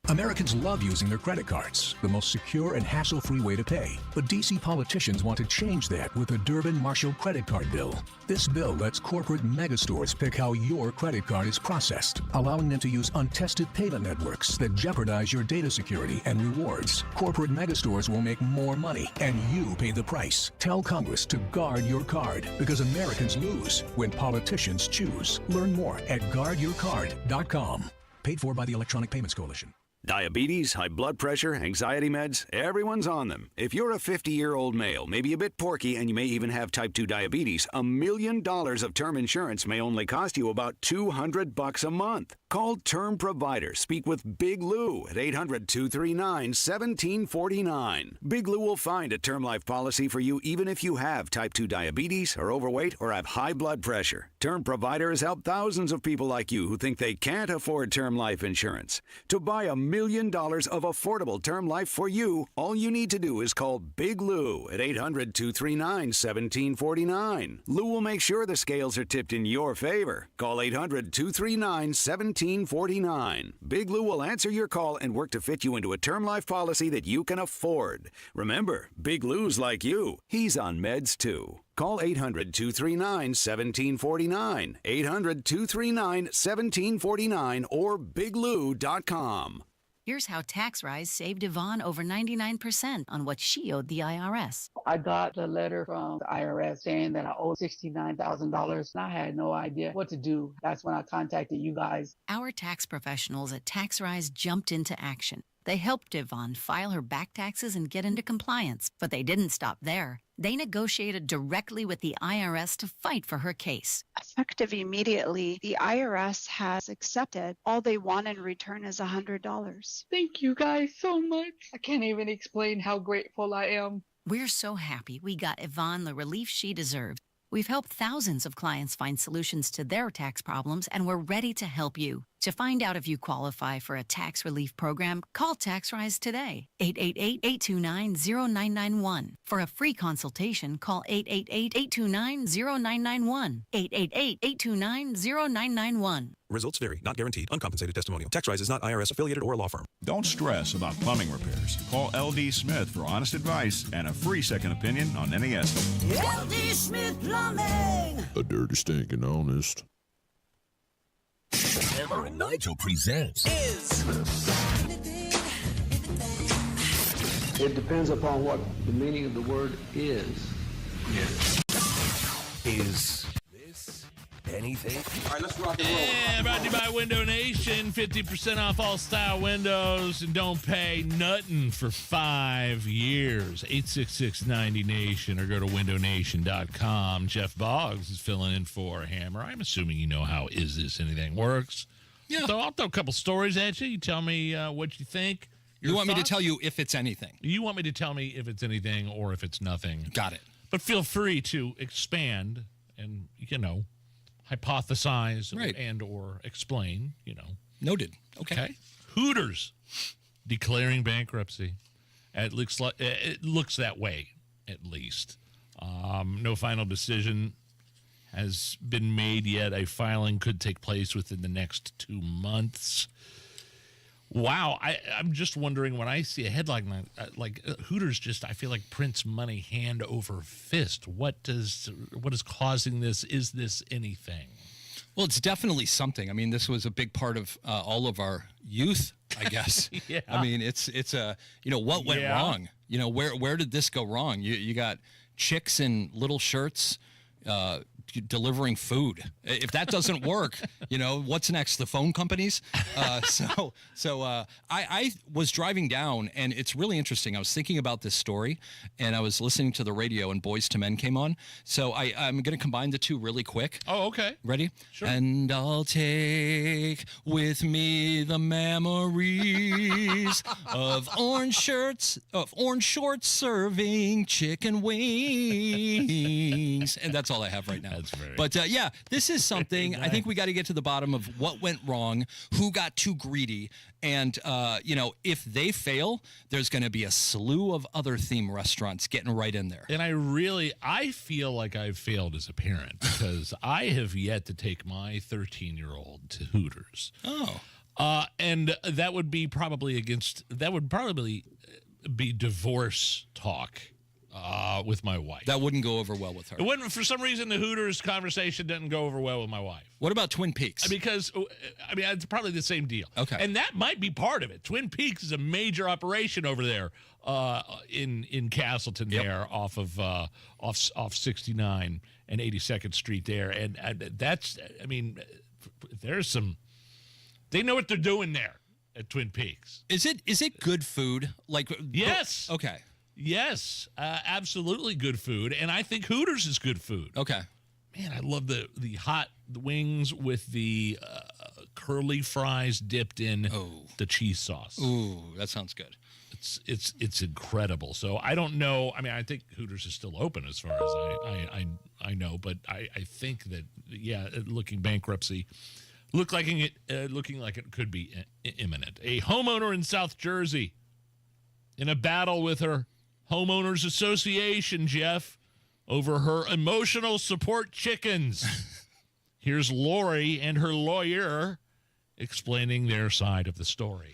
Americans love using their credit cards, the most secure and hassle-free way to pay. But D.C. politicians want to change that with the Durbin-Marshall credit card bill. This bill lets corporate megastores pick how your credit card is processed, allowing them to use untested payment networks that jeopardize your data security and rewards. Corporate megastores will make more money, and you pay the price. Tell Congress to guard your card, because Americans lose when politicians choose. Learn more at guardyourcard.com. Paid for by the Electronic Payments Coalition. Diabetes, high blood pressure, anxiety meds, everyone's on them. If you're a 50-year-old male, maybe a bit porky, and you may even have type 2 diabetes, $1 million of term insurance may only cost you about $200 a month. Call Term Provider. Speak with Big Lou at 800-239-1749. Big Lou will find a term life policy for you even if you have type 2 diabetes, are overweight, or have high blood pressure. Term Provider has helped thousands of people like you who think they can't afford term life insurance. To buy $1 million of affordable term life for you, all you need to do is call Big Lou at 800-239-1749. Lou will make sure the scales are tipped in your favor. Call 800-239-1749. Big Lou will answer your call and work to fit you into a term life policy that you can afford. Remember, Big Lou's like you. He's on meds too. Call 800-239-1749, 800-239-1749, or biglou.com. Here's how TaxRise saved Yvonne over 99% on what she owed the IRS. I got a letter from the IRS saying that I owed $69,000, and I had no idea what to do. That's when I contacted you guys. Our tax professionals at TaxRise jumped into action. They helped Yvonne file her back taxes and get into compliance, but they didn't stop there. They negotiated directly with the IRS to fight for her case. Effective immediately, the IRS has accepted. All they want in return is $100. Thank you guys so much. I can't even explain how grateful I am. We're so happy we got Yvonne the relief she deserved. We've helped thousands of clients find solutions to their tax problems, and we're ready to help you. To find out if you qualify for a tax relief program, call TaxRise today, 888-829-0991. For a free consultation, call 888-829-0991, 888-829-0991. Results vary, not guaranteed, uncompensated testimonial. TaxRise is not IRS affiliated or a law firm. Don't stress about plumbing repairs. Call LD Smith for honest advice and a free second opinion on any estimate. LD Smith Plumbing. A dirty, stinking honest. Hammer and Nigel presents It depends upon what the meaning of the word is. Is this anything? All right, let's rock and roll. Yeah, brought to you by Window Nation. 50% off all style windows and don't pay nothing for 5 years. 866-90-NATION or go to windownation.com. Jeff Boggs is filling in for Hammer. I'm assuming you know how Is This Anything works. Yeah. So I'll throw a couple stories at you. You tell me what you think. You want me to tell you if it's anything? You want me to tell me if it's anything or if it's nothing. Got it. But feel free to expand and, hypothesize and or explain, Noted. Okay. Hooters declaring bankruptcy. It looks that way, at least. No final decision has been made yet. A filing could take place within the next 2 months. Wow, I'm just wondering when I see a headline like Hooters, I feel like prints money hand over fist. What is causing this? Is this anything? Well, it's definitely something. I mean, this was a big part of all of our youth, I guess. Yeah. I mean, it's what went wrong? Where did this go wrong? You got chicks in little shirts delivering food. If that doesn't work, what's next? The phone companies? So I was driving down, and it's really interesting. I was thinking about this story, and I was listening to the radio, and Boys to Men came on. So I'm going to combine the two really quick. Oh, okay. Ready? Sure. And I'll take with me the memories of orange shorts serving chicken wings. And that's all I have right now. That's very. But this is something I think we got to get to the bottom of what went wrong, who got too greedy, and if they fail, there's going to be a slew of other theme restaurants getting right in there. And I feel like I've failed as a parent because I have yet to take my 13-year-old to Hooters. Oh. And that would probably be divorce talk with my wife. That wouldn't go over well with her. It wouldn't. For some reason, the Hooters conversation didn't go over well with my wife. What about Twin Peaks? Because, it's probably the same deal. Okay. And that might be part of it. Twin Peaks is a major operation over there in Castleton there off of off 69 and 82nd Street there. And that's, there's some, they know what they're doing there at Twin Peaks. Is it good food? Like, yes. Okay. Yes, absolutely good food, and I think Hooters is good food. Okay. Man, I love the hot wings with the curly fries dipped in the cheese sauce. Ooh, that sounds good. It's incredible. So I don't know. I think Hooters is still open as far as I know, but I think that looking bankruptcy. Looking like it could be imminent. A homeowner in South Jersey in a battle with her homeowners association, Jeff, over her emotional support chickens. Here's Lori and her lawyer explaining their side of the story.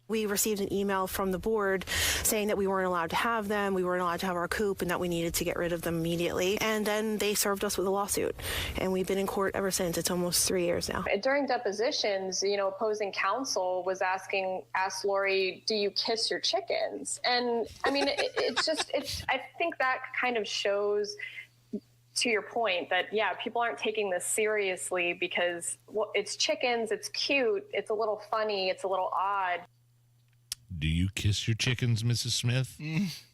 We received an email from the board saying that we weren't allowed to have them, we weren't allowed to have our coop, and that we needed to get rid of them immediately. And then they served us with a lawsuit. And we've been in court ever since. It's almost 3 years now. During depositions, opposing counsel was asked Lori, do you kiss your chickens? And I think that kind of shows, to your point, that, people aren't taking this seriously because it's chickens, it's cute, it's a little funny, it's a little odd. Do you kiss your chickens, Mrs. Smith?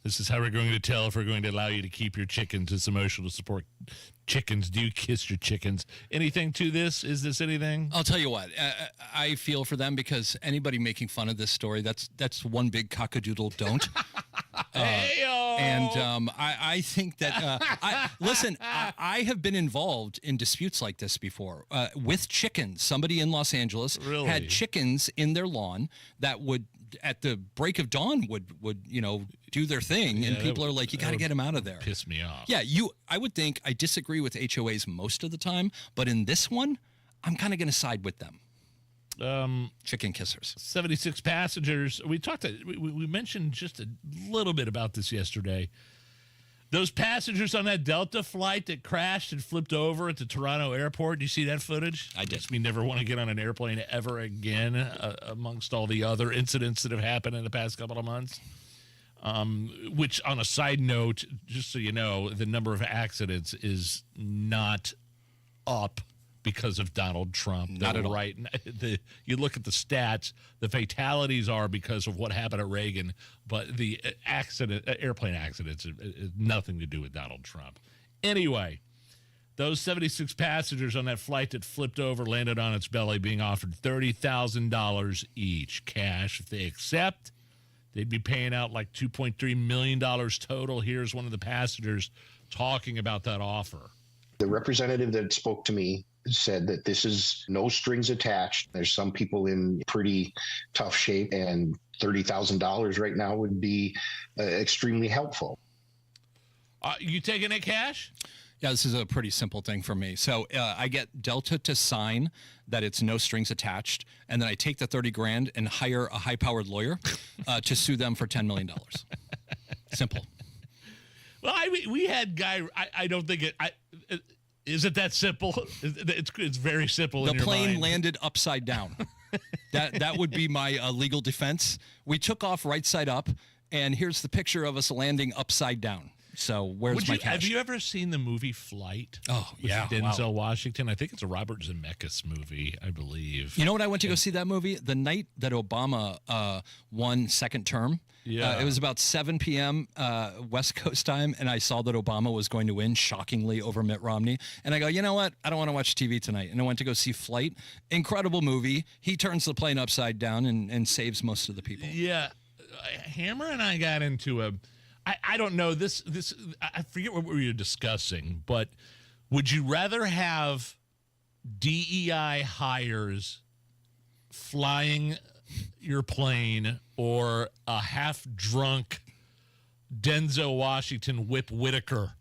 This is how we're going to tell if we're going to allow you to keep your chickens as emotional support chickens. Do you kiss your chickens? Anything to this? Is this anything? I'll tell you what. I feel for them because anybody making fun of this story, that's one big cockadoodle don't. I think that, listen, I have been involved in disputes like this before with chickens. Somebody in Los Angeles had chickens in their lawn that would, at the break of dawn, would do their thing, and people are like, you got to get them out of there. Piss me off. Yeah, I would think, I disagree with HOAs most of the time, but in this one, I'm kind of going to side with them. Chicken kissers. 76 passengers. We mentioned just a little bit about this yesterday. Those passengers on that Delta flight that crashed and flipped over at the Toronto airport. Do you see that footage? I did. Makes me never want to get on an airplane ever again, amongst all the other incidents that have happened in the past couple of months. Which, on a side note, just so you know, the number of accidents is not up because of Donald Trump. Not at all. Right. You look at the stats, the fatalities are because of what happened at Reagan, but the airplane accidents, has nothing to do with Donald Trump. Anyway, those 76 passengers on that flight that flipped over, landed on its belly, being offered $30,000 each cash. If they accept, they'd be paying out like $2.3 million total. Here's one of the passengers talking about that offer. The representative that spoke to me said that this is no strings attached. There's some people in pretty tough shape, and $30,000 right now would be extremely helpful. You taking it cash? Yeah, this is a pretty simple thing for me. So I get Delta to sign that it's no strings attached, and then I take the $30,000 and hire a high-powered lawyer to sue them for $10 million. Simple. Well, we had guy. I don't think it. Is it that simple? It's very simple. The in your plane mind. landed upside down. That would be my legal defense. We took off right side up, and here's the picture of us landing upside down. So where's my cash? Have you ever seen the movie Flight? Oh, with yeah. Denzel Washington. I think it's a Robert Zemeckis movie, I believe. You know what I went to go see that movie? The night that Obama won second term. Yeah. It was about 7 p.m. West Coast time, and I saw that Obama was going to win shockingly over Mitt Romney. And I go, you know what? I don't want to watch TV tonight. And I went to go see Flight. Incredible movie. He turns the plane upside down and saves most of the people. Yeah. Hammer and I got into I don't know, this I forget what we were discussing, but would you rather have DEI hires flying your plane or a half-drunk Denzel Washington Whip Whitaker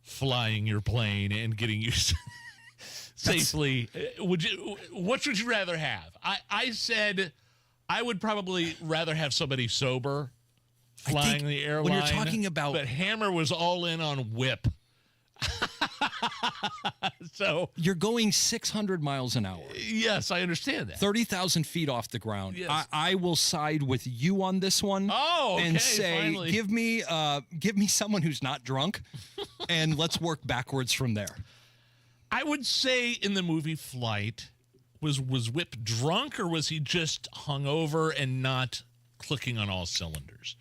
flying your plane and getting you safely. What would you rather have? I said I would probably rather have somebody sober flying the airline. When you're talking about, but Hammer was all in on whip. So you're going 600 miles an hour. Yes, I understand that. 30,000 feet off the ground. Yes. I will side with you on this one. Oh, okay, and say, finally. give me someone who's not drunk, and let's work backwards from there. I would say in the movie Flight, was Whip drunk or was he just hungover and not clicking on all cylinders?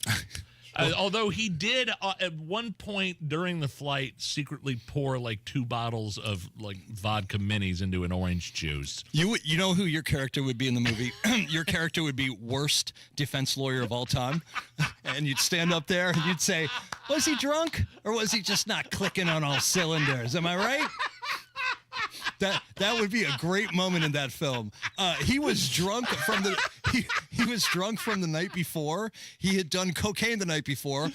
Although he did at one point during the flight secretly pour like 2 bottles of like vodka minis into an orange juice. You know who your character would be in the movie? Your character would be worst defense lawyer of all time. And you'd stand up there and you'd say, was he drunk or was he just not clicking on all cylinders? Am I right? That would be a great moment in that film. He was drunk from the he was drunk from the night before. He had done cocaine the night before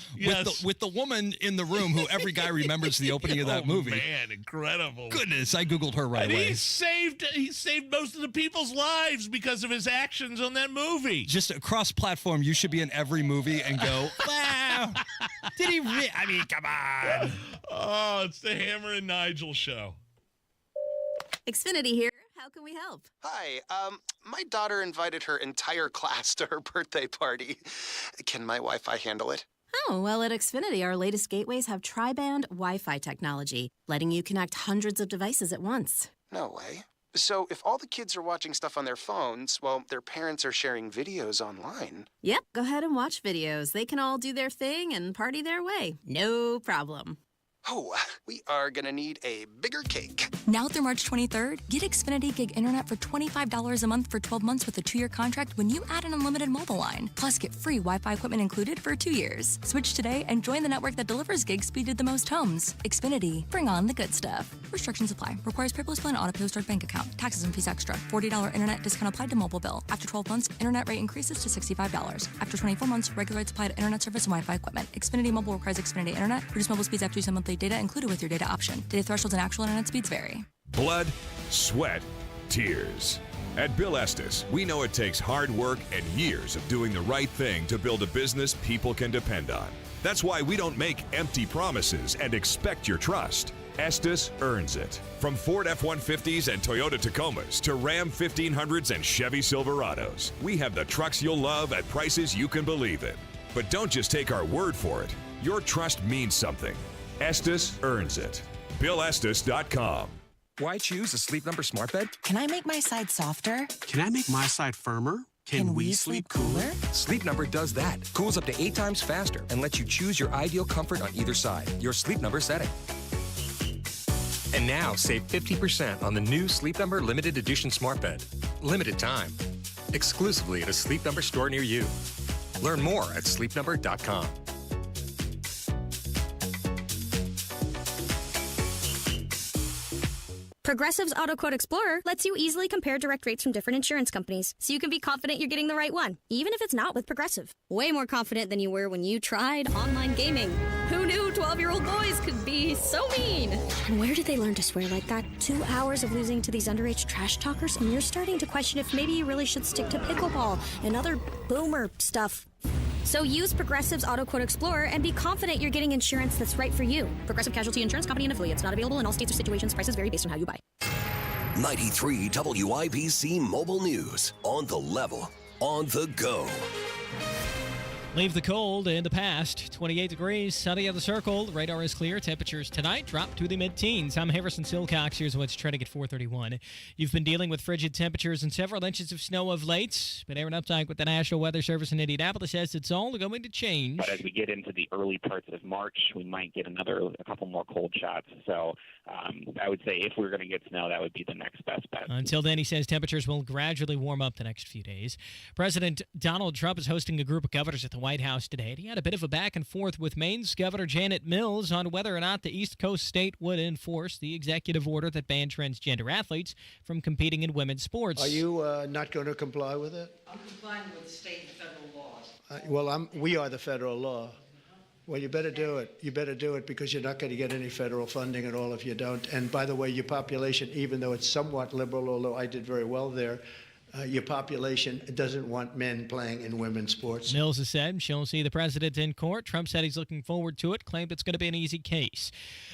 with the woman in the room who every guy remembers the opening of that movie. Man, incredible! Goodness, I googled her right away. He saved most of the people's lives because of his actions on that movie. Just across platform, you should be in every movie and go, wow. Did he? I mean, come on. Oh, it's the Hammer and Nigel show. Xfinity here. How can we help? Hi. My daughter invited her entire class to her birthday party. Can my Wi-Fi handle it? Oh, well, at Xfinity, our latest gateways have tri-band Wi-Fi technology, letting you connect hundreds of devices at once. No way. So if all the kids are watching stuff on their phones, well, their parents are sharing videos online. Yep, go ahead and watch videos. They can all do their thing and party their way. No problem. Oh, we are gonna need a bigger cake. Now through March 23rd, get Xfinity Gig Internet for $25 a month for 12 months with a 2-year contract when you add an unlimited mobile line. Plus, get free Wi-Fi equipment included for 2 years. Switch today and join the network that delivers gig speed to the most homes. Xfinity. Bring on the good stuff. Restrictions apply. Requires paperless plan auto pay start bank account. Taxes and fees extra. $40 internet discount applied to mobile bill. After 12 months, internet rate increases to $65. After 24 months, regular rates apply to internet service and Wi-Fi equipment. Xfinity Mobile requires Xfinity Internet. Reduced mobile speeds after use of monthly data included with your data option. Data thresholds and actual internet speeds vary. Blood, sweat, tears. At Bill Estes, we know it takes hard work and years of doing the right thing to build a business people can depend on. That's why we don't make empty promises and expect your trust. Estes earns it. From Ford F-150s and Toyota Tacomas to Ram 1500s and Chevy Silverados, we have the trucks you'll love at prices you can believe in. But don't just take our word for it. Your trust means something. Estes earns it. BillEstes.com. Why choose a Sleep Number smart bed? Can I make my side softer? Can I make my side firmer? Can we sleep cooler? Sleep Number does that. Cools up to 8 times faster and lets you choose your ideal comfort on either side. Your Sleep Number setting. And now save 50% on the new Sleep Number limited edition smart bed. Limited time. Exclusively at a Sleep Number store near you. Learn more at sleepnumber.com. Progressive's Auto Quote Explorer lets you easily compare direct rates from different insurance companies, so you can be confident you're getting the right one, even if it's not with Progressive. Way more confident than you were when you tried online gaming. Who knew 12-year-old boys could be so mean? And where did they learn to swear like that? 2 hours of losing to these underage trash talkers, and you're starting to question if maybe you really should stick to pickleball and other boomer stuff. So use Progressive's Auto Quote Explorer and be confident you're getting insurance that's right for you. Progressive Casualty Insurance Company and affiliates. Not available in all states or situations. Prices vary based on how you buy. 93 WIBC Mobile News. On the level. On the go. Leave the cold in the past. 28 degrees, sunny on the circle. The radar is clear. Temperatures tonight drop to the mid-teens. I'm Harrison Silcox. Here's what's trending at 4:31. You've been dealing with frigid temperatures and several inches of snow of late. But Aaron Updike with the National Weather Service in Indianapolis says it's all going to change. But as we get into the early parts of March, we might get a couple more cold shots. So I would say if we're going to get snow, that would be the next best bet. Until then, he says temperatures will gradually warm up the next few days. President Donald Trump is hosting a group of governors at the White House today. And he had a bit of a back and forth with Maine's Governor Janet Mills on whether or not the East Coast state would enforce the executive order that banned transgender athletes from competing in women's sports. Are you not going to comply with it? I'm complying with state and federal laws. We are the federal law. Well, you better do it. You better do it because you're not going to get any federal funding at all if you don't. And by the way, your population, even though it's somewhat liberal, although I did very well there, your population doesn't want men playing in women's sports. Mills has said she'll see the president in court. Trump said he's looking forward to it, claimed it's going to be an easy case.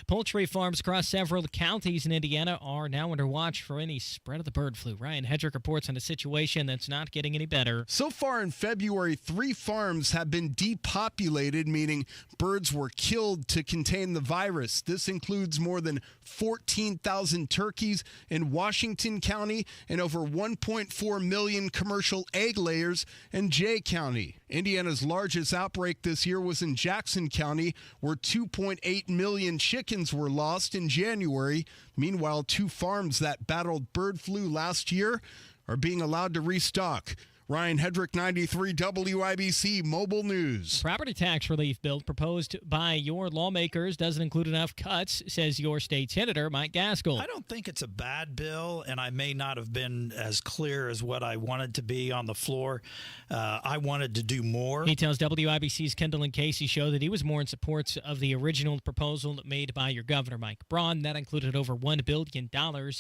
Poultry farms across several counties in Indiana are now under watch for any spread of the bird flu. Ryan Hedrick reports on a situation that's not getting any better. So far in February, 3 farms have been depopulated, meaning birds were killed to contain the virus. This includes more than 14,000 turkeys in Washington County and over 1.4 million commercial egg layers in Jay County. Indiana's largest outbreak this year was in Jackson County, where 2.8 million chickens were lost in January. Meanwhile, 2 farms that battled bird flu last year are being allowed to restock. Ryan Hedrick, 93 WIBC Mobile News. Property tax relief bill proposed by your lawmakers doesn't include enough cuts, says your state senator, Mike Gaskell. I don't think it's a bad bill, and I may not have been as clear as what I wanted to be on the floor. I wanted to do more. He tells WIBC's Kendall and Casey show that he was more in support of the original proposal made by your governor, Mike Braun. That included over $1 billion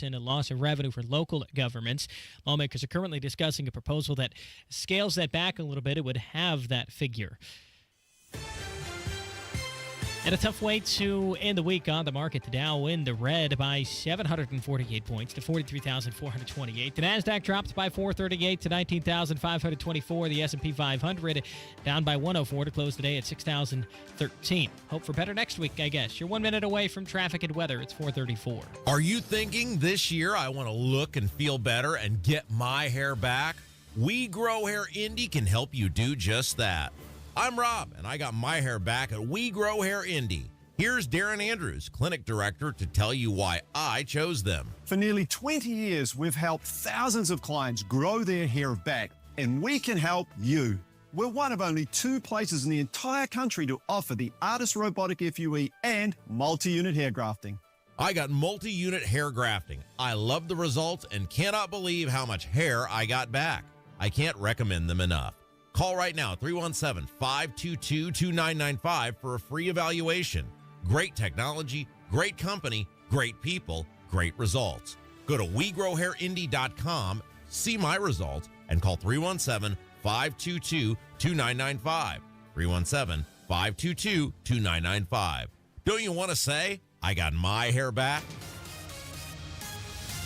in a loss of revenue for local governments. Lawmakers are currently discussing a proposal that scales that back a little bit. It would have that figure. And a tough way to end the week on the market. The Dow in the red by 748 points to 43,428. The Nasdaq dropped by 438 to 19,524. The S&P 500 down by 104 to close the day at 6,013. Hope for better next week, I guess. You're 1 minute away from traffic and weather. It's 4:34. Are you thinking this year I want to look and feel better and get my hair back? We Grow Hair Indy can help you do just that. I'm Rob, and I got my hair back at We Grow Hair Indy. Here's Darren Andrews, clinic director, to tell you why I chose them. For nearly 20 years, we've helped thousands of clients grow their hair back, and we can help you. We're one of only 2 places in the entire country to offer the Artist Robotic FUE and multi-unit hair grafting. I got multi-unit hair grafting. I love the results and cannot believe how much hair I got back. I can't recommend them enough. Call right now, 317-522-2995 for a free evaluation. Great technology, great company, great people, great results. Go to WeGrowHairIndy.com, see my results, and call 317-522-2995. 317-522-2995. Don't you want to say, I got my hair back?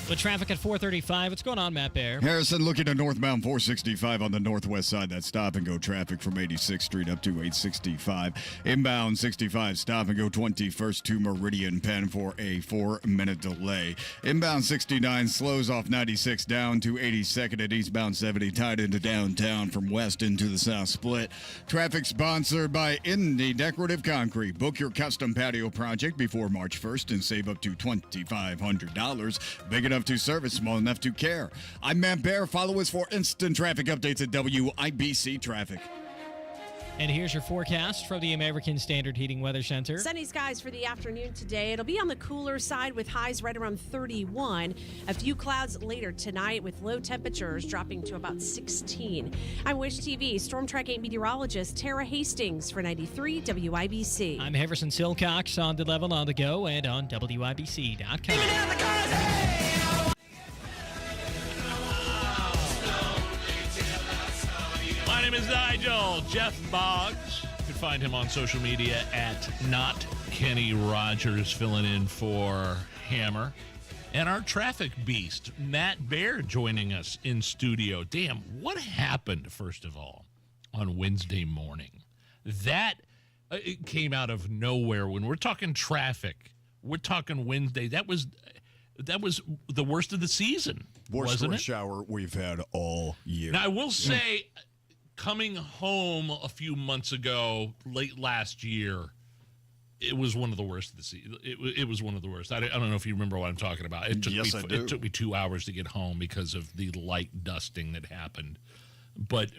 With traffic at 4:35, what's going on, Matt Bear? Harrison looking at northbound 465 on the northwest side. That's stop and go traffic from 86th Street up to 865. Inbound 65, stop and go 21st to Meridian Penn for a 4-minute delay. Inbound 69 slows off 96 down to 82nd at eastbound 70, tied into downtown from west into the south split. Traffic sponsored by Indy Decorative Concrete. Book your custom patio project before March 1st and save up to $2,500. Big enough to service, small enough to care. I'm Matt Bear. Follow us for instant traffic updates at WIBC Traffic. And here's your forecast from the American Standard Heating Weather Center. Sunny skies for the afternoon today. It'll be on the cooler side with highs right around 31. A few clouds later tonight with low temperatures dropping to about 16. I'm Wish TV Storm Track 8 meteorologist Tara Hastings for 93 WIBC. I'm Harrison Silcox on the level on the go and on WIBC.com. My name is Nigel. Jeff Boggs. You can find him on social media at Not Kenny Rogers, filling in for Hammer. And our traffic beast, Matt Bear, joining us in studio. Damn, what happened, first of all, on Wednesday morning? That it came out of nowhere. When we're talking traffic, we're talking Wednesday. That was the worst of the season, wasn't it? Worst hour we've had all year. Now, I will say, coming home a few months ago, late last year, it was one of the worst of the season. It was one of the worst. I don't know if you remember what I'm talking about. It took me 2 hours to get home because of the light dusting that happened. But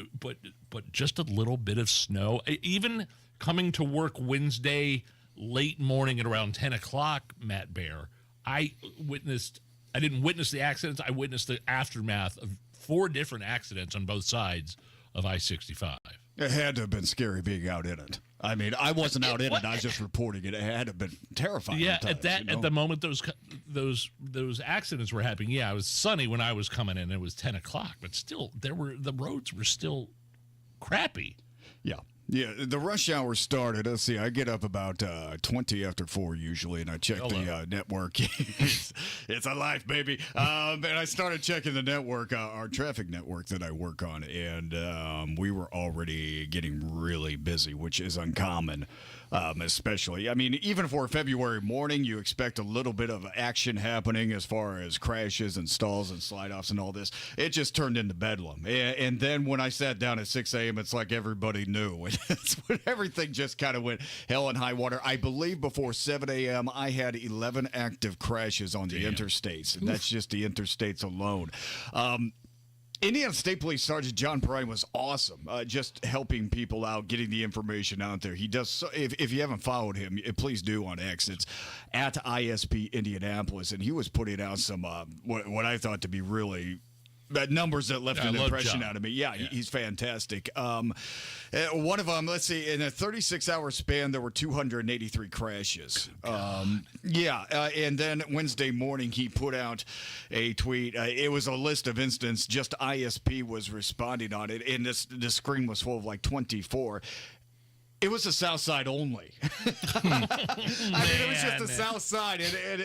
just a little bit of snow. Even coming to work Wednesday late morning at around 10 o'clock, Matt Bear, I didn't witness the accidents. I witnessed the aftermath of 4 different accidents on both sides of I-65. It had to have been scary being out in it. I mean, I wasn't out in it. I was just reporting it. It had to have been terrifying. Yeah, times, at the moment those accidents were happening. Yeah, it was sunny when I was coming in. It was 10 o'clock, but still, the roads were still crappy. Yeah. Yeah, the rush hour started. Let's see, I get up about 20 after 4 usually, and I check the network. It's a life, baby. And I started checking the network, our traffic network that I work on, and we were already getting really busy, which is uncommon, especially. I mean, even for February morning, you expect a little bit of action happening as far as crashes and stalls and slide-offs and all this. It just turned into bedlam. And then when I sat down at 6 a.m., it's like everybody knew. That's when everything just kind of went hell and high water. I believe before 7 a.m., I had 11 active crashes on the interstates, and that's just the interstates alone. Indiana State Police Sergeant John Prime was awesome, just helping people out, getting the information out there. He does. So, if you haven't followed him, please do on X. It's at ISP Indianapolis, and he was putting out some what I thought to be really numbers that left an impression out of me. Yeah, he's fantastic. One of them, let's see, in a 36-hour span, there were 283 crashes. And then Wednesday morning, he put out a tweet. It was a list of instances. Just ISP was responding on it, and the screen was full of like 24. It was the South Side only. I mean, it was just the South Side,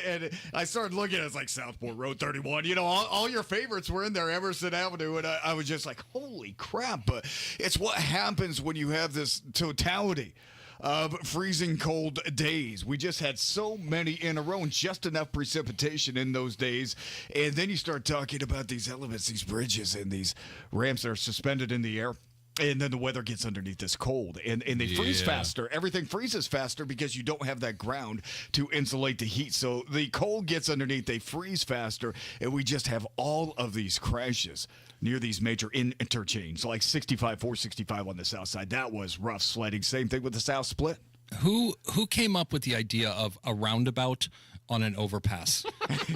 and I started looking at it, it's like Southport Road 31. You know, all your favorites were in there, Emerson Avenue, and I was just like, holy crap. But it's what happens when you have this totality of freezing cold days. We just had so many in a row and just enough precipitation in those days. And then you start talking about these elements, these bridges, and these ramps that are suspended in the air. And then the weather gets underneath this cold, and they freeze faster. Everything freezes faster because you don't have that ground to insulate the heat. So the cold gets underneath, they freeze faster, and we just have all of these crashes near these major interchanges, like 65, 465 on the south side. That was rough sledding. Same thing with the south split. Who came up with the idea of a roundabout on an overpass,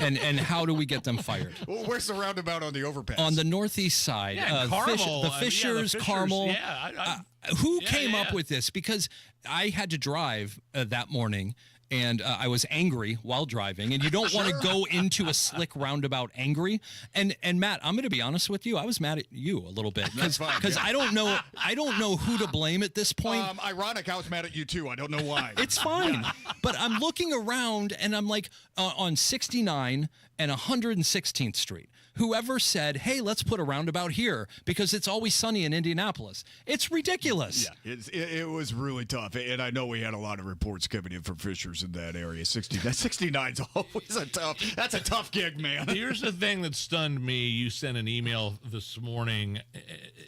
and how do we get them fired? Well, where's the roundabout on the overpass? On the northeast side, Carmel, the Fishers, Carmel. Yeah, who came up with this? Because I had to drive that morning. And I was angry while driving, and you don't want to go into a slick roundabout angry. And Matt, I'm going to be honest with you. I was mad at you a little bit because I don't know who to blame at this point. Ironic, I was mad at you too. I don't know why. It's fine, but I'm looking around and I'm like on 69 and 116th Street. Whoever said, hey, let's put a roundabout here because it's always sunny in Indianapolis. It's ridiculous. Yeah, it was really tough. And I know we had a lot of reports coming in from Fishers in that area. 69's always that's a tough gig, man. Here's the thing that stunned me. You sent an email this morning,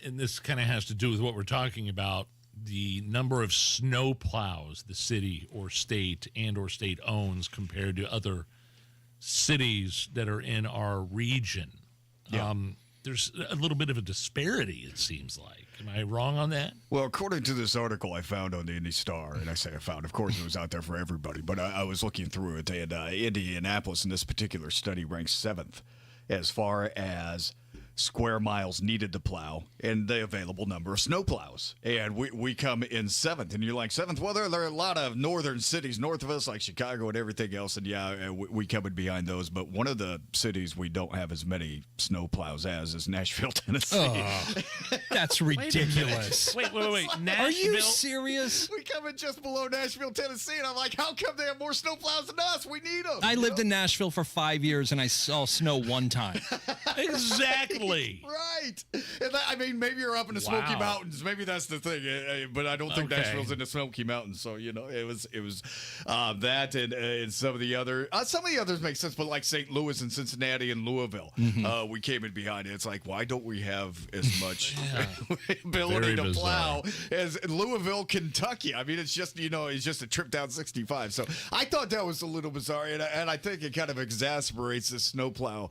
and this kind of has to do with what we're talking about. The number of snow plows the city or state owns compared to other cities that are in our region. There's a little bit of a disparity, it seems like. Am I wrong on that? Well, according to this article I found on the Indy Star, and I say I found, of course it was out there for everybody, but I was looking through it, and Indianapolis in this particular study ranks 7th as far as square miles needed to plow and the available number of snow plows. And we come in 7th, and you're like, 7th? Well, there are a lot of northern cities north of us, like Chicago and everything else, and we come in behind those. But one of the cities we don't have as many snow plows as is Nashville, Tennessee. Oh, that's ridiculous. Wait. Nashville? Are you serious? We come in just below Nashville, Tennessee, and I'm like, how come they have more snow plows than us? We need them. I lived in Nashville for 5 years, and I saw snow one time. Exactly. Right. And I mean, maybe you're up in the Smoky Mountains. Maybe that's the thing. But I don't think Nashville's in the Smoky Mountains. So, you know, it was that and some of the others make sense. But like St. Louis and Cincinnati and Louisville, we came in behind it. It's like, why don't we have as much ability to plow as Louisville, Kentucky? I mean, it's just a trip down 65. So I thought that was a little bizarre. And I think it kind of exasperates the snowplow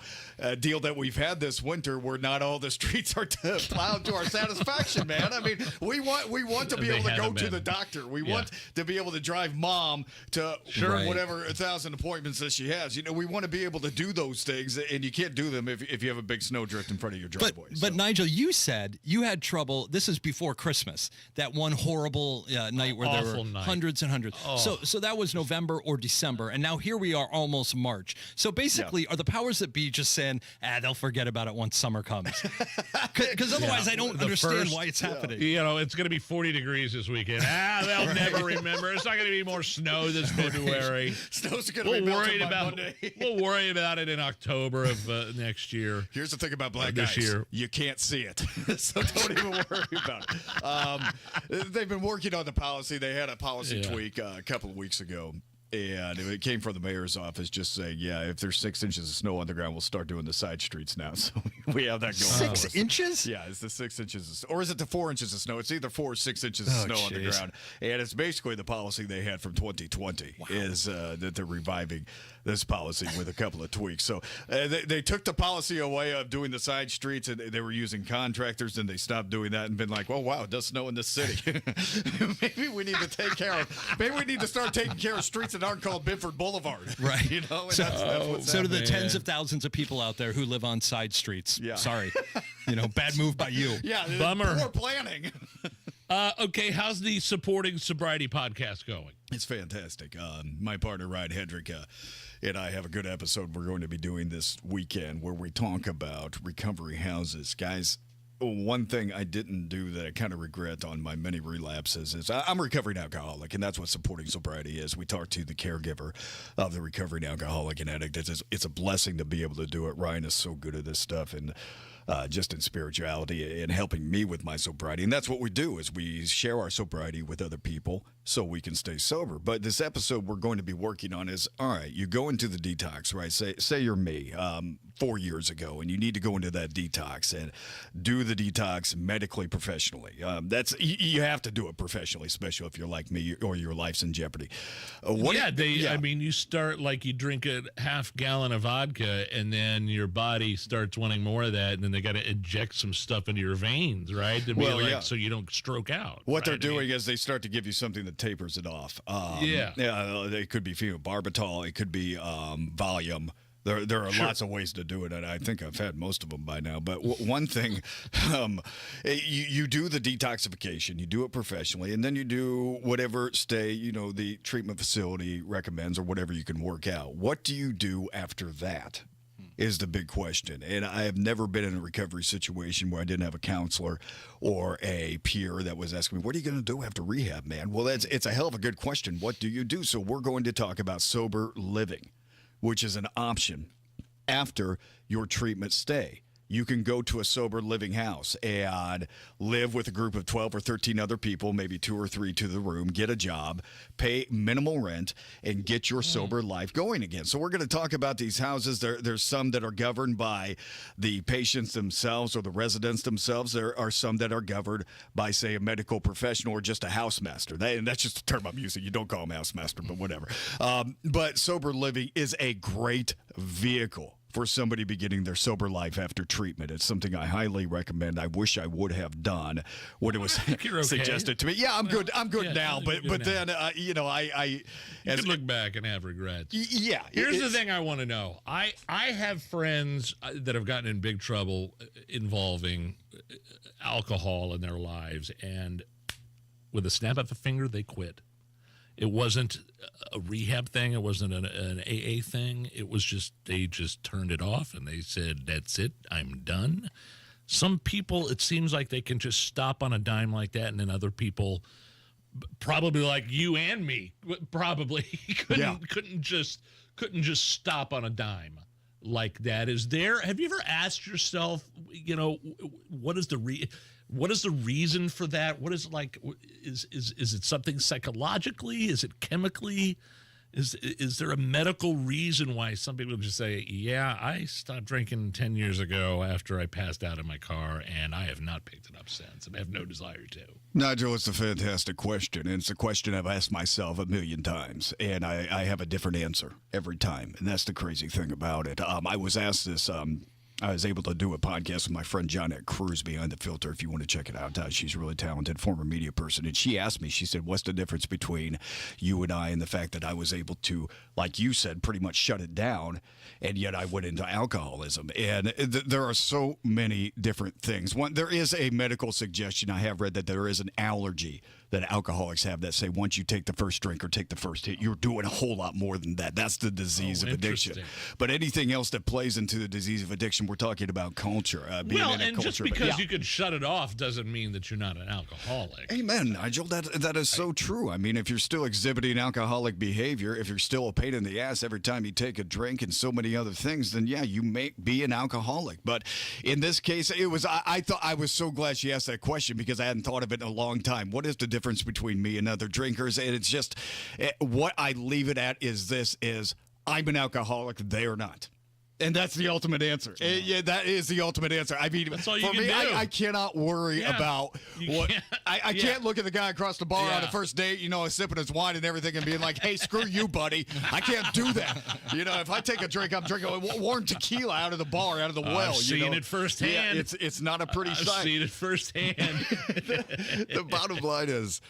deal that we've had this winter, where not all the streets are plowed to our satisfaction, man. I mean, we want to be able to go to the doctor. We want to be able to drive mom to whatever 1,000 appointments that she has. We want to be able to do those things, and you can't do them if you have a big snowdrift in front of your driveway. But Nigel, you said you had trouble. This is before Christmas. That one horrible night where there were hundreds and hundreds. Oh. So that was November or December, and now here we are, almost March. So basically, are the powers that be just saying, they'll forget about it once summer comes? Because otherwise, I don't understand why it's happening. It's going to be 40 degrees this weekend. They'll never remember. It's not going to be more snow this February. Snow's going to be melting by Monday. We'll worry about it in October of next year. Here's the thing about black this ice. Year. You can't see it, so don't even worry about it. They've been working on the policy. They had a policy tweak a couple of weeks ago. And it came from the mayor's office just saying, if there's 6 inches of snow on the ground, we'll start doing the side streets now. So we have that going. 6 inches? Yeah, it's the 6 inches. Or is it the 4 inches of snow? It's either 4 or 6 inches of snow on the ground. And it's basically the policy they had from 2020 is that they're reviving this policy with a couple of tweaks. So they took the policy away of doing the side streets, and they were using contractors, and they stopped doing that and been like, oh, wow, it does snow in this city. Maybe we need to take care of, maybe we need to start taking care of streets that aren't called Bifford Boulevard. Right. And so that's to the tens of thousands of people out there who live on side streets. Yeah. Sorry. Bad move by you. Yeah. Bummer. Poor planning. Okay, how's the Supporting Sobriety podcast going? It's fantastic. My partner, Ryan Hedrick, and I have a good episode we're going to be doing this weekend where we talk about recovery houses. Guys, one thing I didn't do that I kind of regret on my many relapses is I'm a recovering alcoholic, and that's what Supporting Sobriety is. We talk to the caregiver of the recovering alcoholic and addict. It's a blessing to be able to do it. Ryan is so good at this stuff, and just in spirituality and helping me with my sobriety. And that's what we do is we share our sobriety with other people so we can stay sober. But this episode we're going to be working on is, all right, you go into the detox, right? Say you're me 4 years ago, and you need to go into that detox and do the detox medically, professionally. You have to do it professionally, especially if you're like me or your life's in jeopardy. I mean, you start like you drink a half gallon of vodka, and then your body starts wanting more of that, and then they got to inject some stuff into your veins, right? So you don't stroke out. What they're doing is they start to give you something that tapers it off. It could be phenobarbital. It could be Valium. There are lots of ways to do it, and I think I've had most of them by now. But one thing, you do the detoxification, you do it professionally, and then you do whatever the treatment facility recommends or whatever you can work out. What do you do after that is the big question. And I have never been in a recovery situation where I didn't have a counselor or a peer that was asking me, what are you going to do after rehab, man? Well, it's a hell of a good question. What do you do? So we're going to talk about sober living, which is an option after your treatment stay. You can go to a sober living house and live with a group of 12 or 13 other people, maybe 2 or 3 to the room, get a job, pay minimal rent, and get your sober life going again. So we're going to talk about these houses. There's some that are governed by the patients themselves or the residents themselves. There are some that are governed by, say, a medical professional or just a housemaster. And that's just a term I'm using. You don't call them housemaster, but whatever. But sober living is a great vehicle for somebody beginning their sober life after treatment. It's something I highly recommend. I wish I would have done what it was suggested to me. Yeah, I'm good. I'm good now. But then, you can look back and have regrets. Yeah. Here's the thing I want to know. I have friends that have gotten in big trouble involving alcohol in their lives, and with a snap of a finger, they quit. It wasn't a rehab thing. It wasn't an AA thing. It was just, they just turned it off and they said, that's it, I'm done. Some people, it seems like they can just stop on a dime like that, and then other people, probably like you and me, probably couldn't just stop on a dime like that. Have you ever asked yourself, what is the reason for that? What is it like? Is it something psychologically? Is it chemically? Is there a medical reason why some people just say, yeah, I stopped drinking 10 years ago after I passed out in my car, and I have not picked it up since, and I have no desire to? Nigel, it's a fantastic question, and it's a question I've asked myself a million times, and I have a different answer every time, and that's the crazy thing about it. I was asked this I was able to do a podcast with my friend John Cruz, Behind the Filter, if you want to check it out. She's a really talented former media person. And she asked me, she said, what's the difference between you and I and the fact that I was able to, like you said, pretty much shut it down, and yet I went into alcoholism. And there are so many different things. One, there is a medical suggestion. I have read that there is an allergy that alcoholics have that say once you take the first drink or take the first hit, you're doing a whole lot more than that. That's the disease of addiction. But anything else that plays into the disease of addiction, we're talking about culture. Just because you could shut it off doesn't mean that you're not an alcoholic. Amen, Nigel. That is so true. I mean, if you're still exhibiting alcoholic behavior, if you're still a pain in the ass every time you take a drink and so many other things, then yeah, you may be an alcoholic. But in this case, it was. I thought I was so glad she asked that question because I hadn't thought of it in a long time. What is the difference between me and other drinkers? And it's just what I leave it at is I'm an alcoholic, they are not. And that's the ultimate answer. Yeah, that is the ultimate answer. I mean, that's all you for can me, do. I cannot worry about what. I can't look at the guy across the bar on the first date, sipping his wine and everything, and being like, "Hey, screw you, buddy." I can't do that. If I take a drink, I'm drinking warm tequila out of the bar, out of the well. I've seen it firsthand. Yeah, it's not a pretty sight. I've seen it firsthand. The bottom line is,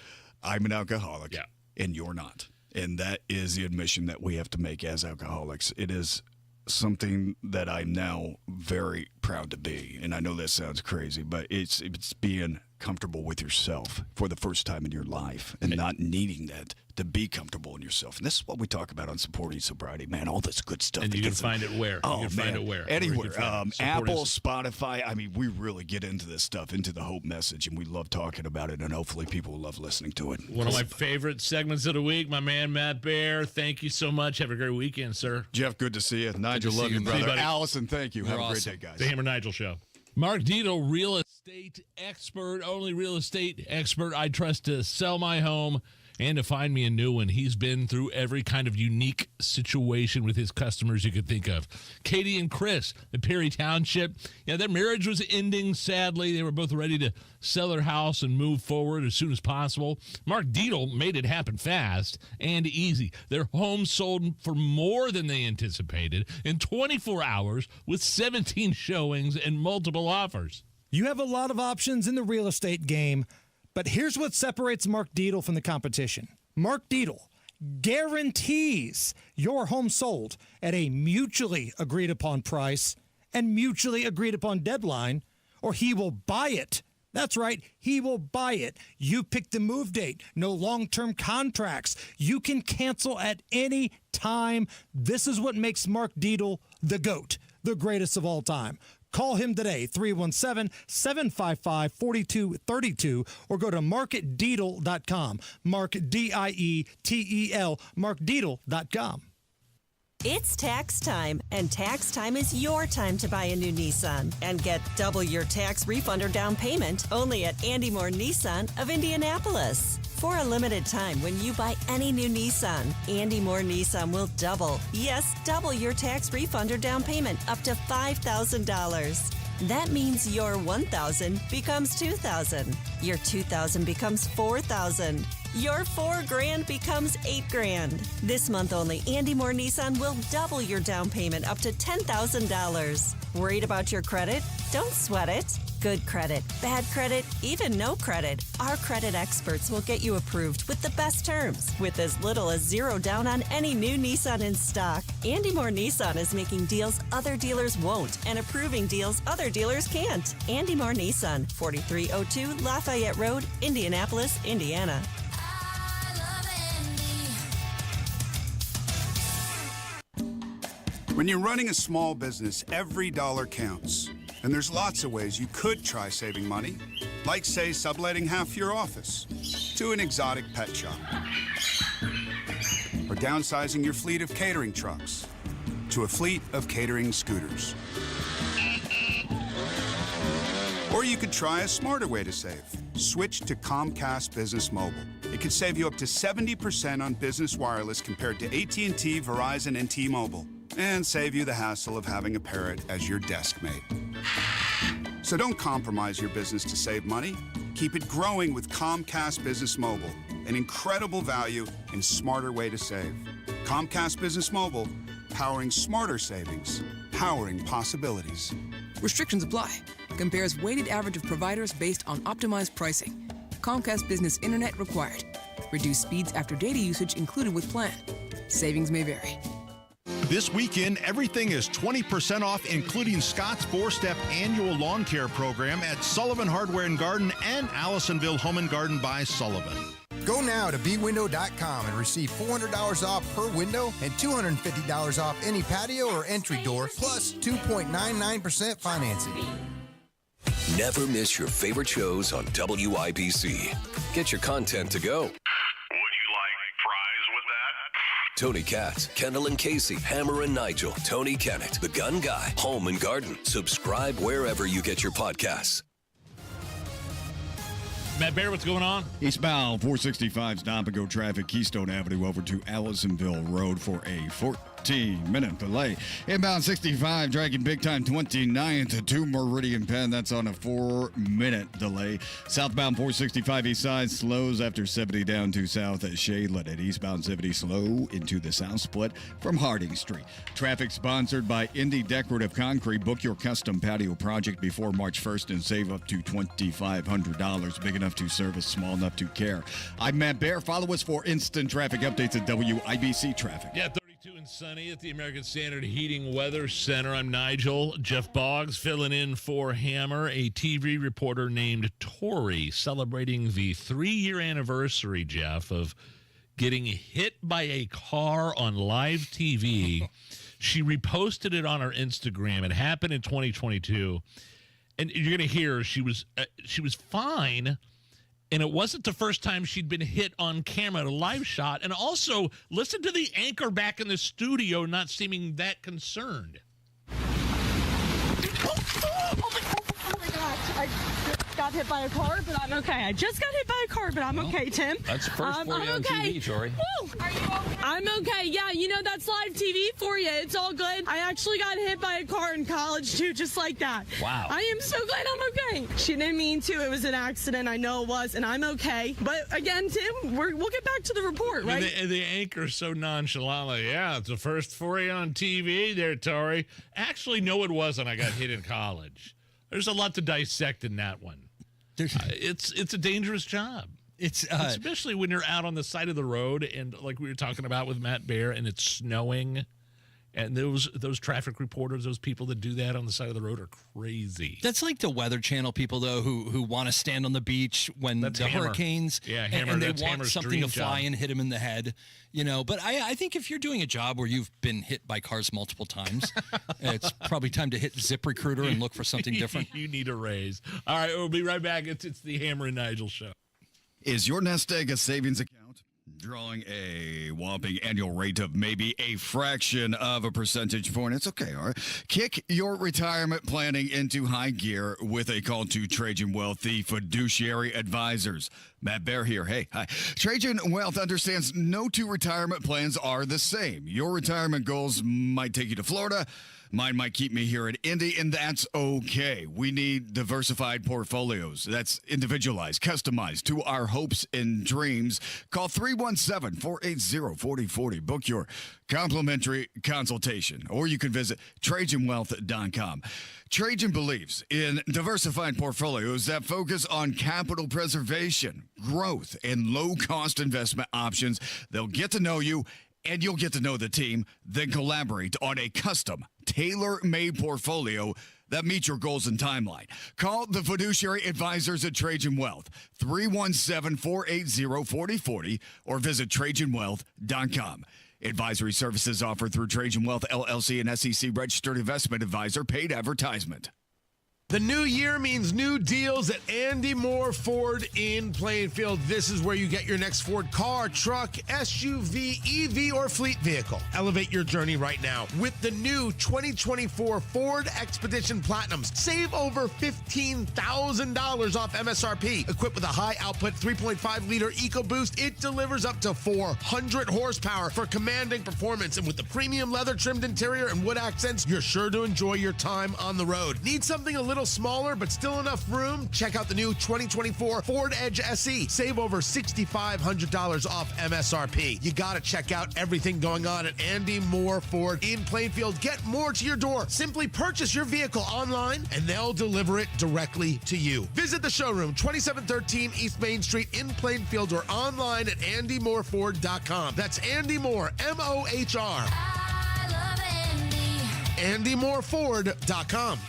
I'm an alcoholic, and you're not, and that is the admission that we have to make as alcoholics. It is something that I'm now very proud to be. And I know that sounds crazy, but it's being comfortable with yourself for the first time in your life and not needing that to be comfortable in yourself. And this is what we talk about on Supporting Sobriety, man, all this good stuff. And you can find it where? Oh, you can find it where? Anywhere. Apple, Spotify. I mean, we really get into this stuff, into the Hope message, and we love talking about it, and hopefully people will love listening to it. One of my favorite segments of the week, my man Matt Bear. Thank you so much. Have a great weekend, sir. Jeff, good to see you. Nigel, love you, brother. Allison, thank you. Have a awesome. great day, guys. The Hammer Nigel Show. Mark Dito, real estate expert, only real estate expert I trust to sell my home and to find me a new one. He's been through every kind of unique situation with his customers you could think of. Katie and Chris at Perry Township, their marriage was ending, sadly. They were both ready to sell their house and move forward as soon as possible. Mark Dito made it happen fast and easy. Their home sold for more than they anticipated in 24 hours with 17 showings and multiple offers. You have a lot of options in the real estate game, but here's what separates Mark Dietel from the competition. Mark Dietel guarantees your home sold at a mutually agreed upon price and mutually agreed upon deadline, or he will buy it. That's right, he will buy it. You pick the move date, no long-term contracts. You can cancel at any time. This is what makes Mark Dietel the GOAT, the greatest of all time. Call him today, 317-755-4232, or go to markdietel.com. Mark, D-I-E-T-E-L, markdietel.com. It's tax time, and tax time is your time to buy a new Nissan and get double your tax refund or down payment only at Andy Moore Nissan of Indianapolis. For a limited time, when you buy any new Nissan, Andy Moore Nissan will double your tax refund or down payment up to $5,000. That means your $1,000 becomes $2,000. Your $2,000 becomes $4,000. Your $4,000 becomes $8,000. This month only, Andy Moore Nissan will double your down payment up to $10,000. Worried about your credit? Don't sweat it. Good credit, bad credit, even no credit. Our credit experts will get you approved with the best terms, with as little as $0 down on any new Nissan in stock. Andy Moore Nissan is making deals other dealers won't and approving deals other dealers can't. Andy Moore Nissan, 4302 Lafayette Road, Indianapolis, Indiana. When you're running a small business, every dollar counts. And there's lots of ways you could try saving money, like, say, subletting half your office to an exotic pet shop, or downsizing your fleet of catering trucks to a fleet of catering scooters. Or you could try a smarter way to save. Switch to Comcast Business Mobile. It could save you up to 70% on business wireless compared to AT&T, Verizon, and T-Mobile, and save you the hassle of having a parrot as your desk mate. So don't compromise your business to save money. Keep it growing with Comcast Business Mobile, an incredible value and smarter way to save. Comcast Business Mobile, powering smarter savings, powering possibilities. Restrictions apply. Compares weighted average of providers based on optimized pricing. Comcast Business Internet required. Reduced speeds after data usage included with plan. Savings may vary. This weekend, everything is 20% off, including Scott's 4-step annual lawn care program at Sullivan Hardware and Garden and Allisonville Home and Garden by Sullivan. Go now to bwindow.com and receive $400 off per window and $250 off any patio or entry door, plus 2.99% financing. Never miss your favorite shows on WIBC. Get your content to go. Tony Katz, Kendall and Casey, Hammer and Nigel, Tony Kennett, The Gun Guy, Home and Garden. Subscribe wherever you get your podcasts. Matt Bear, what's going on? Eastbound 465 stop and go traffic, Keystone Avenue over to Allisonville Road for a 14-minute delay. Inbound 65 dragging big time 29th to Meridian Penn. That's on a 4-minute delay. Southbound 465 east side slows after 70 down to South Shadeland. At eastbound 70 slow into the south split from Harding Street. Traffic sponsored by Indy Decorative Concrete. Book your custom patio project before March 1st and save up to $2,500. Big enough to service, small enough to care. I'm Matt Bear. Follow us for instant traffic updates at WIBC Traffic. Yeah, 32 and sunny at the American Standard Heating Weather Center. I'm Nigel. Jeff Boggs filling in for Hammer. A TV reporter named Tori celebrating the 3-year anniversary, Jeff, of getting hit by a car on live TV. She reposted it on her Instagram. It happened in 2022. And you're going to hear she was fine. And it wasn't the first time she'd been hit on camera at a live shot. And also, listen to the anchor back in the studio not seeming that concerned. Oh my gosh. I just got hit by a car, but I'm okay. I just got hit by a car, but I'm okay, Tim. That's first for you on TV, Tori. Woo! Are you okay? I'm okay. Yeah, you know, that's live TV for you. It's all good. I actually got hit by a car in college, too, just like that. Wow. I am so glad I'm okay. She didn't mean to. It was an accident. I know it was, and I'm okay. But again, Tim, we'll get back to the report, right? The anchor's so nonchalant, like, yeah, it's the first for you on TV there, Tori. Actually, no, it wasn't. I got hit in college. There's a lot to dissect in that one. It's a dangerous job. It's especially when you're out on the side of the road and like we were talking about with Matt Bear and it's snowing, and those traffic reporters, those people that do that on the side of the road are crazy. That's like the Weather Channel people though who want to stand on the beach when the hurricanes and they want something to fly and hit them in the head, you know. But I think if you're doing a job where you've been hit by cars multiple times, it's probably time to hit ZipRecruiter and look for something different. You need a raise. All right, we'll be right back. It's the Hammer and Nigel show. Is your nest egg a savings account? Drawing a whopping annual rate of maybe a fraction of a percentage point. It's okay, all right? Kick your retirement planning into high gear with a call to Trajan Wealth, the fiduciary advisors. Matt Bear here. Hey, hi. Trajan Wealth understands no two retirement plans are the same. Your retirement goals might take you to Florida. Mine might keep me here at Indy, and that's okay. We need diversified portfolios. That's individualized, customized to our hopes and dreams. Call 317-480-4040. Book your complimentary consultation, or you can visit TrajanWealth.com. Trajan believes in diversified portfolios that focus on capital preservation, growth, and low-cost investment options. They'll get to know you, and you'll get to know the team, then collaborate on a custom, tailor-made portfolio that meets your goals and timeline. Call the fiduciary advisors at Trajan Wealth, 317-480-4040, or visit TrajanWealth.com. Advisory services offered through Trajan Wealth, LLC, and SEC-registered investment advisor. Paid advertisement. The new year means new deals at Andy Moore Ford in Plainfield. This is where you get your next Ford car, truck, SUV, EV, or fleet vehicle. Elevate your journey right now with the new 2024 Ford Expedition Platinums. Save over $15,000 off MSRP. Equipped with a high-output 3.5-liter EcoBoost, it delivers up to 400 horsepower for commanding performance. And with the premium leather-trimmed interior and wood accents, you're sure to enjoy your time on the road. Need something a little little smaller, but still enough room? Check out the new 2024 Ford Edge SE. Save over $6,500 off MSRP. You got to check out everything going on at Andy Moore Ford in Plainfield. Get more to your door. Simply purchase your vehicle online, and they'll deliver it directly to you. Visit the showroom, 2713 East Main Street in Plainfield, or online at andymoreford.com. That's Andy Moore, M-O-H-R. AndyMooreFord.com.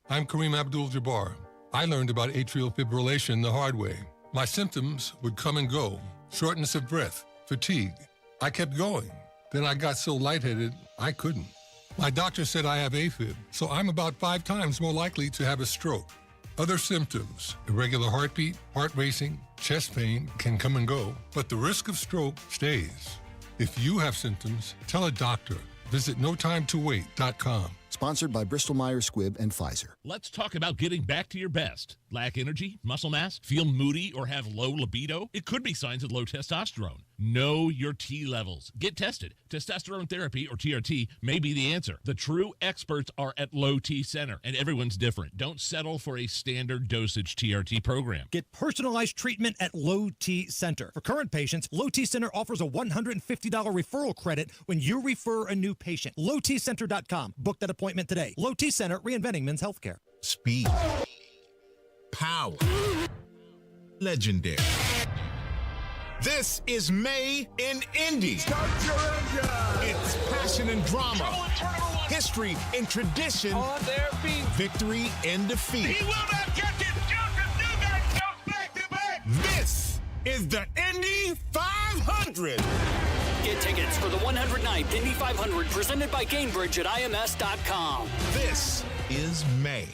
I'm Kareem Abdul-Jabbar. I learned about atrial fibrillation the hard way. My symptoms would come and go. Shortness of breath, fatigue. I kept going. Then I got so lightheaded, I couldn't. My doctor said I have AFib, so I'm about 5 times more likely to have a stroke. Other symptoms, irregular heartbeat, heart racing, chest pain can come and go, but the risk of stroke stays. If you have symptoms, tell a doctor. Visit notimetowait.com. Sponsored by Bristol-Myers Squibb and Pfizer. Let's talk about getting back to your best. Lack energy, muscle mass, feel moody, or have low libido? It could be signs of low testosterone. Know your T levels. Get tested. Testosterone therapy, or TRT, may be the answer. The true experts are at Low T Center, and everyone's different. Don't settle for a standard dosage TRT program. Get personalized treatment at Low T Center. For current patients, Low T Center offers a $150 referral credit when you refer a new patient. LowTCenter.com. Book that appointment today. Low T Center, reinventing men's healthcare. Speed. Power. Legendary. This is May in Indy. Start your engine. It's passion and drama. History and tradition. On their feet. Victory and defeat. He will not catch it. Joseph Newman goes back to back. This is the Indy 500. Get tickets for the 109th Indy 500 presented by Gainbridge at IMS.com. This is May.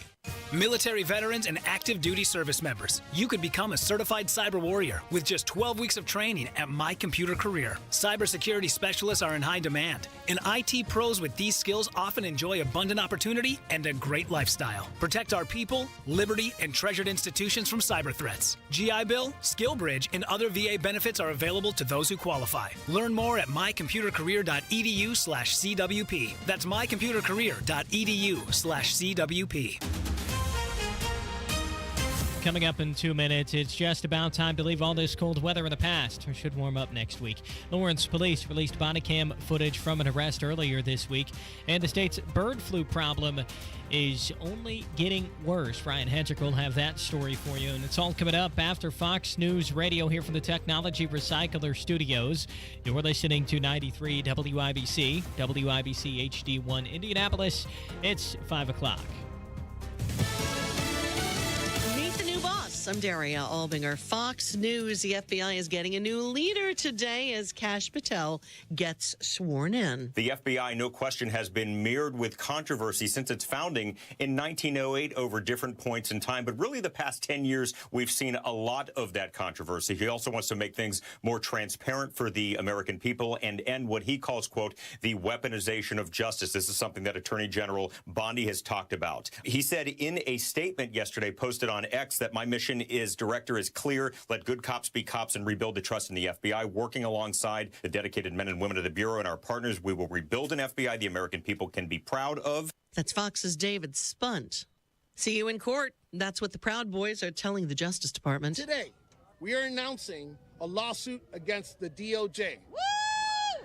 Military veterans and active duty service members, you could become a certified cyber warrior with just 12 weeks of training at My Computer Career. Cybersecurity specialists are in high demand, and IT pros with these skills often enjoy abundant opportunity and a great lifestyle. Protect our people, liberty, and treasured institutions from cyber threats. GI Bill, SkillBridge, and other VA benefits are available to those who qualify. Learn more at mycomputercareer.edu/CWP. That's mycomputercareer.edu/CWP. Coming up in 2 minutes, it's just about time to leave all this cold weather in the past. It should warm up next week. Lawrence police released body cam footage from an arrest earlier this week, and the state's bird flu problem is only getting worse. Ryan Hedrick will have that story for you, and it's all coming up after Fox News Radio here from the Technology Recycler Studios. You're listening to 93 WIBC, WIBC HD1 Indianapolis. It's 5 o'clock. I'm Daria Albinger. Fox News. The FBI is getting a new leader today as Kash Patel gets sworn in. The FBI, no question, has been mirrored with controversy since its founding in 1908 over different points in time. But really, the past 10 years, we've seen a lot of that controversy. He also wants to make things more transparent for the American people and end what he calls, quote, the weaponization of justice. This is something that Attorney General Bondi has talked about. He said in a statement yesterday posted on X that my mission director is clear. Let good cops be cops and rebuild the trust in the FBI. Working alongside the dedicated men and women of the Bureau and our partners, we will rebuild an FBI the American people can be proud of. That's Fox's David Spunt. See you in court. That's what the Proud Boys are telling the Justice Department. Today, we are announcing a lawsuit against the DOJ. Woo!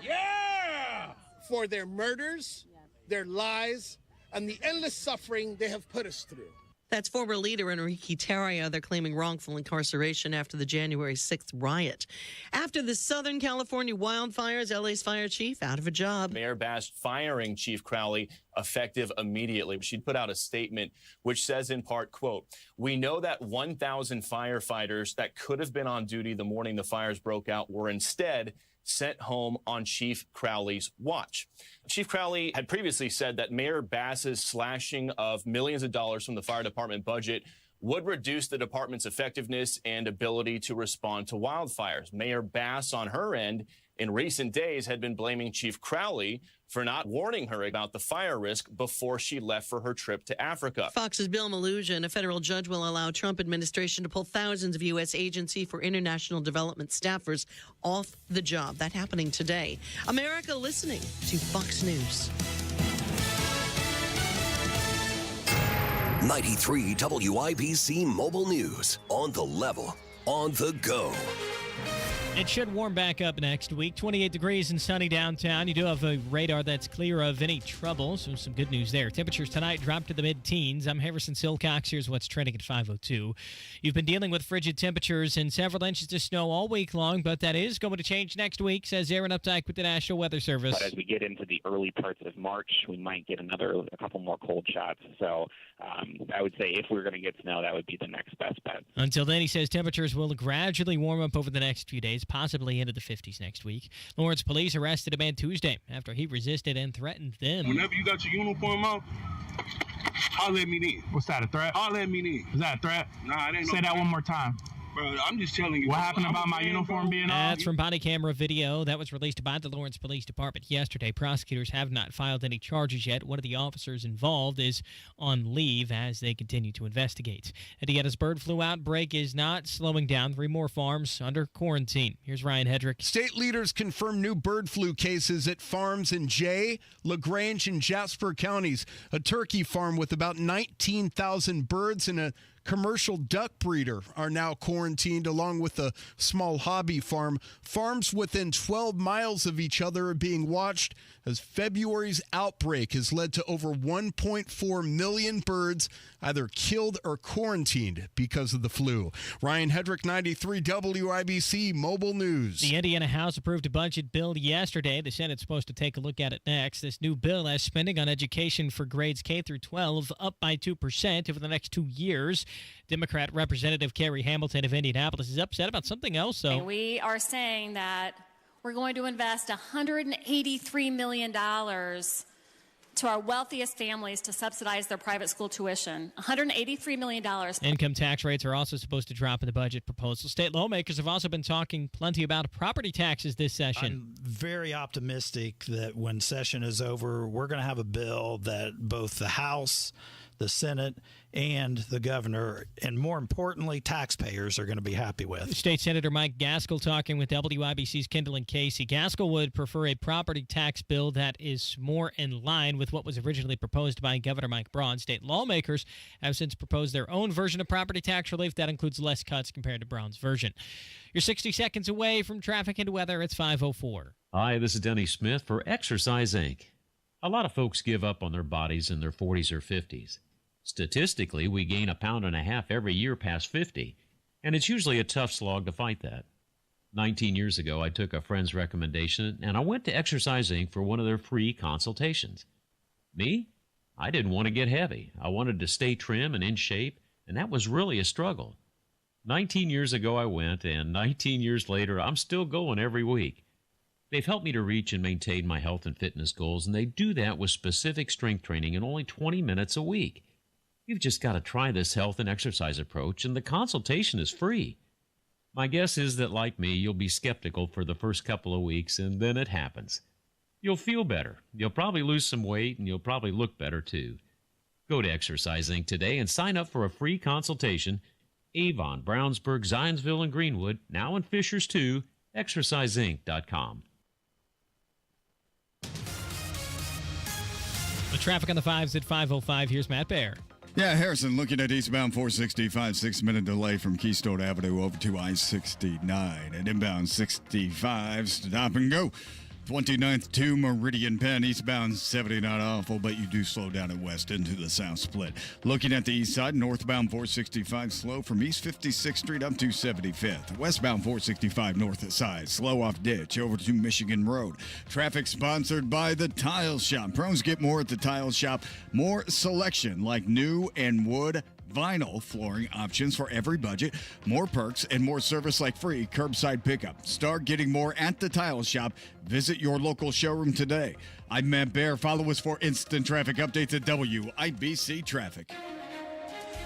Yeah! For their murders, their lies, and the endless suffering they have put us through. That's former leader Enrique Tarrio. They're claiming wrongful incarceration after the January 6th riot. After the Southern California wildfires, LA's fire chief out of a job. Mayor Bass firing Chief Crowley effective immediately. She put out a statement which says in part, quote, we know that 1,000 firefighters that could have been on duty the morning the fires broke out were instead sent home on Chief Crowley's watch. Chief Crowley had previously said that Mayor Bass's slashing of millions of dollars from the fire department budget would reduce the department's effectiveness and ability to respond to wildfires. Mayor Bass, on her end, in recent days had been blaming Chief Crowley for not warning her about the fire risk before she left for her trip to Africa. Fox's Bill Malusian, a federal judge will allow Trump administration to pull thousands of U.S. Agency for International Development staffers off the job. That happening today. America listening to Fox News. 93 WIBC Mobile News. On the level, on the go. It should warm back up next week. 28 degrees and sunny downtown. You do have a radar that's clear of any trouble, so some good news there. Temperatures tonight drop to the mid-teens. I'm Harrison Silcox. Here's what's trending at 5:02. You've been dealing with frigid temperatures and several inches of snow all week long, but that is going to change next week, says Aaron Updike with the National Weather Service. But as we get into the early parts of March, we might get a couple more cold shots. So I would say if we're going to get snow, that would be the next best bet. Until then, he says temperatures will gradually warm up over the next few days, possibly into the 50s next week. Lawrence police arrested a man Tuesday after he resisted and threatened them. Whenever you got your uniform on, holler at me then. What's that, a threat? Holler at me then. Is that a threat? Nah, it ain't Say no that threat. one more time. Bro, I'm just telling you. What happened about my uniform being on? That's from body camera video that was released by the Lawrence Police Department yesterday. Prosecutors have not filed any charges yet. One of the officers involved is on leave as they continue to investigate. Indiana's bird flu outbreak is not slowing down. 3 more farms under quarantine. Here's Ryan Hedrick. State leaders confirm new bird flu cases at farms in Jay, LaGrange, and Jasper counties. A turkey farm with about 19,000 birds and a commercial duck breeder are now quarantined, along with a small hobby farm. Farms within 12 miles of each other are being watched as February's outbreak has led to over 1.4 million birds either killed or quarantined because of the flu. Ryan Hedrick, 93 WIBC Mobile News. The Indiana House approved a budget bill yesterday. The Senate's supposed to take a look at it next. This new bill has spending on education for grades K through 12 up by 2% over the next 2 years. Democrat Representative Carrie Hamilton of Indianapolis is upset about something else, though. And we are saying that we're going to invest $183 million to our wealthiest families to subsidize their private school tuition. $183 million. Income tax rates are also supposed to drop in the budget proposal. State lawmakers have also been talking plenty about property taxes this session. I'm very optimistic that when session is over, we're going to have a bill that both the House, the Senate, and the governor, and more importantly, taxpayers are going to be happy with. State Senator Mike Gaskell talking with WIBC's Kendall and Casey. Gaskell would prefer a property tax bill that is more in line with what was originally proposed by Governor Mike Braun. State lawmakers have since proposed their own version of property tax relief that includes less cuts compared to Braun's version. You're 60 seconds away from traffic and weather. It's 5:04. Hi, this is Denny Smith for Exercise Inc. A lot of folks give up on their bodies in their 40s or 50s. Statistically, we gain 1.5 pounds every year past 50, and it's usually a tough slog to fight that. 19 years ago, I took a friend's recommendation, and I went to Exercise Inc. for one of their free consultations. Me? I didn't want to get heavy. I wanted to stay trim and in shape, and that was really a struggle. 19 years ago, I went, and 19 years later, I'm still going every week. They've helped me to reach and maintain my health and fitness goals, and they do that with specific strength training in only 20 minutes a week. You've just got to try this health and exercise approach, and the consultation is free. My guess is that, like me, you'll be skeptical for the first couple of weeks, and then it happens. You'll feel better. You'll probably lose some weight, and you'll probably look better, too. Go to Exercise Inc. today and sign up for a free consultation. Avon, Brownsburg, Zionsville, and Greenwood, now in Fishers, too. ExerciseInc.com. The traffic on the 5s at 5:05. Here's Matt Baer. Yeah, Harrison, looking at eastbound 465, 6-minute delay from Keystone Avenue over to I-69. And inbound 65, stop and go. 29th to Meridian Penn, eastbound 70, not awful, but you do slow down at west into the south split. Looking at the east side, northbound 465 slow from East 56th Street up to 75th. Westbound 465 north side, slow off ditch over to Michigan Road. Traffic sponsored by the Tile Shop. Pros get more at the Tile Shop. More selection like new and wood vinyl flooring options for every budget, more perks, and more service like free curbside pickup. Start getting more at the Tile Shop. Visit your local showroom today. I'm Matt Baer. Follow us for instant traffic updates at WIBC Traffic.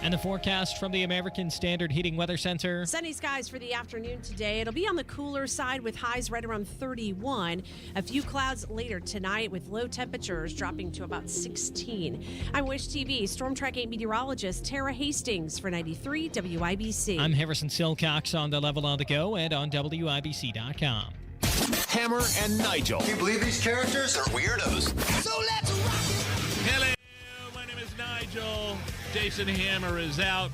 And the forecast from the American Standard Heating Weather Center. Sunny skies for the afternoon today. It'll be on the cooler side with highs right around 31. A few clouds later tonight with low temperatures dropping to about 16. I'm Wish TV Storm Track 8 meteorologist Tara Hastings for 93 WIBC. I'm Harrison Silcox on the level on the go and on WIBC.com. Hammer and Nigel. Can you believe these characters are weirdos? So let's rock it. Hello, my name is Nigel. Jason Hammer is out.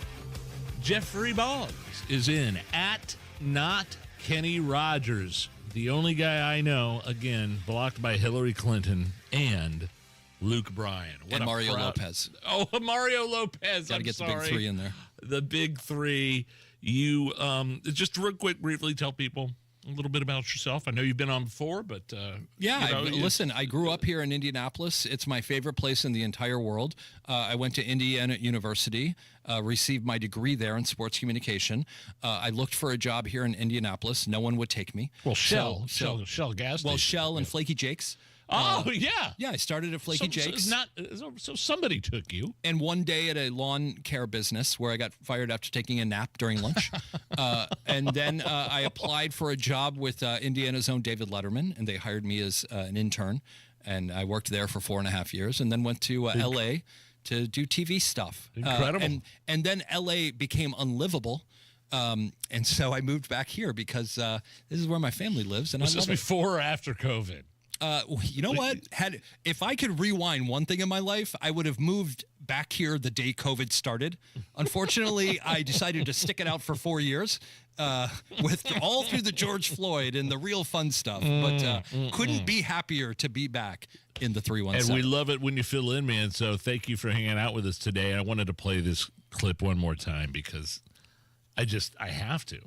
Jeffrey Boggs is in at not Kenny Rogers. The only guy I know, again, blocked by Hillary Clinton and Luke Bryan. And Mario Lopez. Oh, Mario Lopez. Got to get the big three in there. The big three. You just real quick, briefly tell people a little bit about yourself. I know you've been on before, but listen, I grew up here in Indianapolis. It's my favorite place in the entire world. I went to Indiana University, received my degree there in sports communication. I looked for a job here in Indianapolis. No one would take me. Well, Shell gas station. Well, Shell and Flaky Jake's. Yeah. Yeah, I started at Flaky Jake's. So somebody took you. And one day at a lawn care business where I got fired after taking a nap during lunch. And then I applied for a job with Indiana's own David Letterman, and they hired me as an intern. And I worked there for 4.5 years, and then went to L.A. to do TV stuff. Incredible. And then L.A. became unlivable. And so I moved back here because this is where my family lives. And Was this before or after COVID? You know what? If I could rewind one thing in my life, I would have moved back here the day COVID started. Unfortunately, I decided to stick it out for 4 years with all through the George Floyd and the real fun stuff. But couldn't be happier to be back in the 317. And we love it when you fill in, man. So thank you for hanging out with us today. I wanted to play this clip one more time because I have to.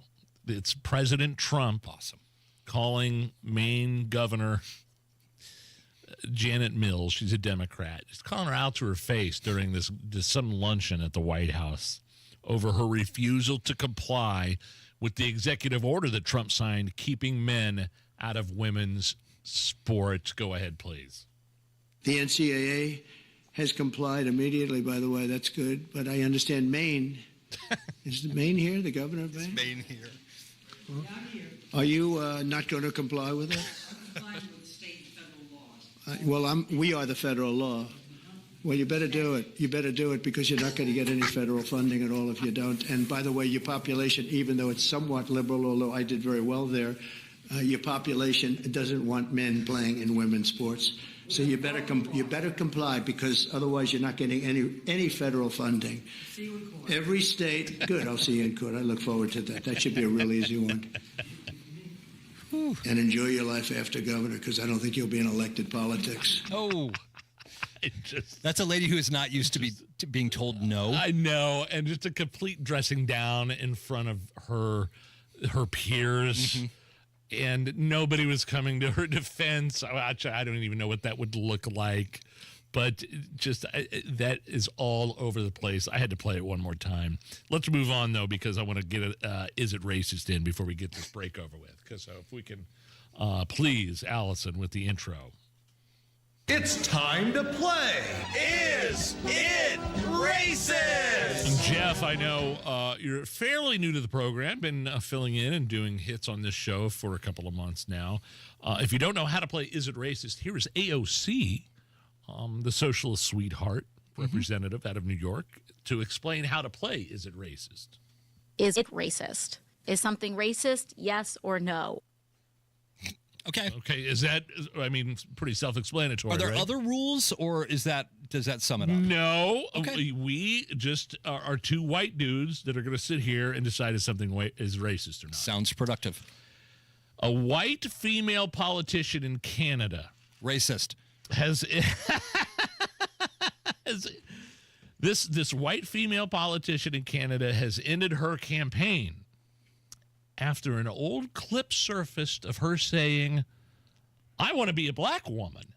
It's President Trump calling Maine Governor Janet Mills, she's a Democrat, just calling her out to her face during some luncheon at the White House over her refusal to comply with the executive order that Trump signed keeping men out of women's sports. Go ahead, please. The NCAA has complied immediately, by the way. That's good. But I understand Maine. Is Maine here, the governor of Maine? It's Maine here. Well, are you not going to comply with it? Well, we are the federal law. Well, you better do it. You better do it because you're not going to get any federal funding at all if you don't. And by the way, your population, even though it's somewhat liberal, although I did very well there, your population doesn't want men playing in women's sports. So you better comply because otherwise you're not getting any federal funding. See you in court. Every state, good. I'll see you in court. I look forward to that. That should be a real easy one. And enjoy your life after governor, because I don't think you'll be in elected politics. Oh, that's a lady who is not used to being told no. I know, and just a complete dressing down in front of her peers, and nobody was coming to her defense. I don't even know what that would look like, but just that is all over the place. I had to play it one more time. Let's move on, though, because I want to get Is It Racist in before we get this break over with. Because if we can, please, Allison, with the intro. It's time to play Is It Racist? And Jeff, I know you're fairly new to the program, been filling in and doing hits on this show for a couple of months now. If you don't know how to play Is It Racist, here is AOC, the socialist sweetheart representative out of New York, to explain how to play Is It Racist? Is it racist? Is something racist, yes or no? Okay. Is that, pretty self-explanatory, Are there right? other rules, or does that sum it up? No. Okay. We just are two white dudes that are going to sit here and decide if something is racist or not. Sounds productive. A white female politician in Canada. Racist. This white female politician in Canada has ended her campaign after an old clip surfaced of her saying, "I want to be a black woman."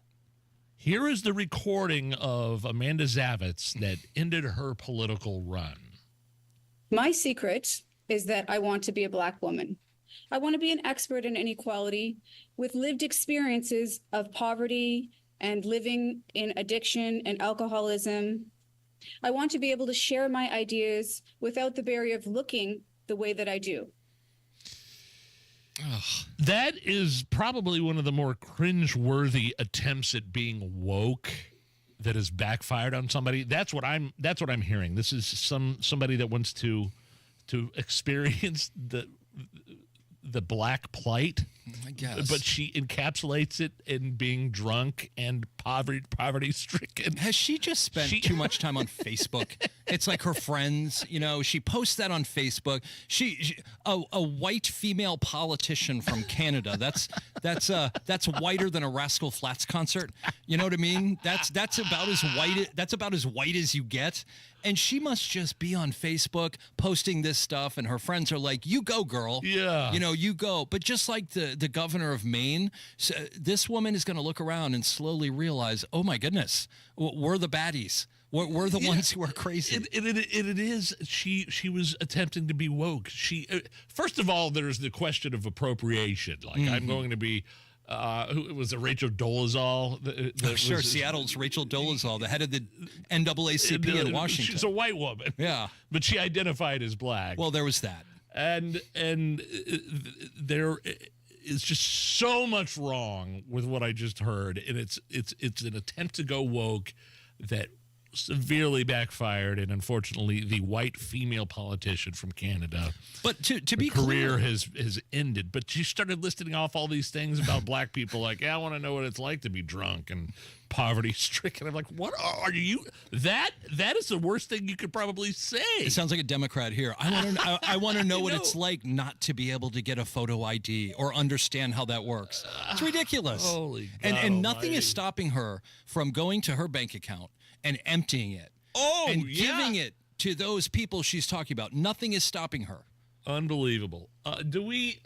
Here is the recording of Amanda Zavitz that ended her political run. My secret is that I want to be a black woman. I want to be an expert in inequality with lived experiences of poverty and living in addiction and alcoholism. I want to be able to share my ideas without the barrier of looking the way that I do. That is probably one of the more cringe-worthy attempts at being woke that has backfired on somebody. That's what I'm hearing. This is somebody that wants to experience the black plight I guess. But she encapsulates it in being drunk and poverty-stricken. Has she just spent too much time on Facebook? It's like her friends, she posts that on Facebook. She a white female politician from Canada. That's whiter than a Rascal Flatts concert. You know what I mean? That's about as white. That's about as white as you get. And she must just be on Facebook posting this stuff, and her friends are like, "You go, girl. Yeah, you go." But just like the governor of Maine, this woman is going to look around and slowly realize, "Oh my goodness, we're the baddies. We're the ones who are crazy." It is. She was attempting to be woke. First of all, there's the question of appropriation. Like, I'm going to be. Who was it? Rachel Dolezal. Sure, Seattle's Rachel Dolezal, the head of the NAACP in Washington. She's a white woman. Yeah, but she identified as black. Well, there was that, and there is just so much wrong with what I just heard, and it's an attempt to go woke that severely backfired, and unfortunately, the white female politician from Canada. But to be career clear, has ended. But she started listing off all these things about black people, like, I want to know what it's like to be drunk and poverty-stricken. I'm like, what are you? That is the worst thing you could probably say. It sounds like a Democrat here. I want to know what it's like not to be able to get a photo ID or understand how that works. It's ridiculous. Holy God and nothing almighty. is stopping her from going to her bank account and emptying it. And giving it to those people she's talking about. Nothing is stopping her. Unbelievable. We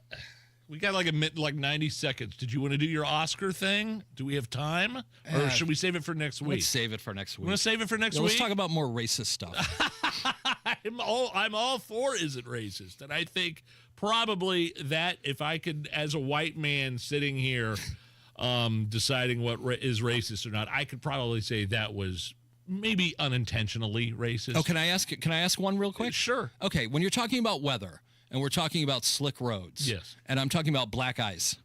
got like 90 seconds. Did you want to do your Oscar thing? Do we have time? Or should we save it for next week? Let's save it for next week. Want to save it for next week? Let's talk about more racist stuff. I'm all for is it racist? And I think probably that if I could, as a white man sitting here deciding what is racist or not, I could probably say that was maybe unintentionally racist. Oh, can I ask one real quick? Sure. Okay, when you're talking about weather and we're talking about slick roads, yes, and I'm talking about black ice,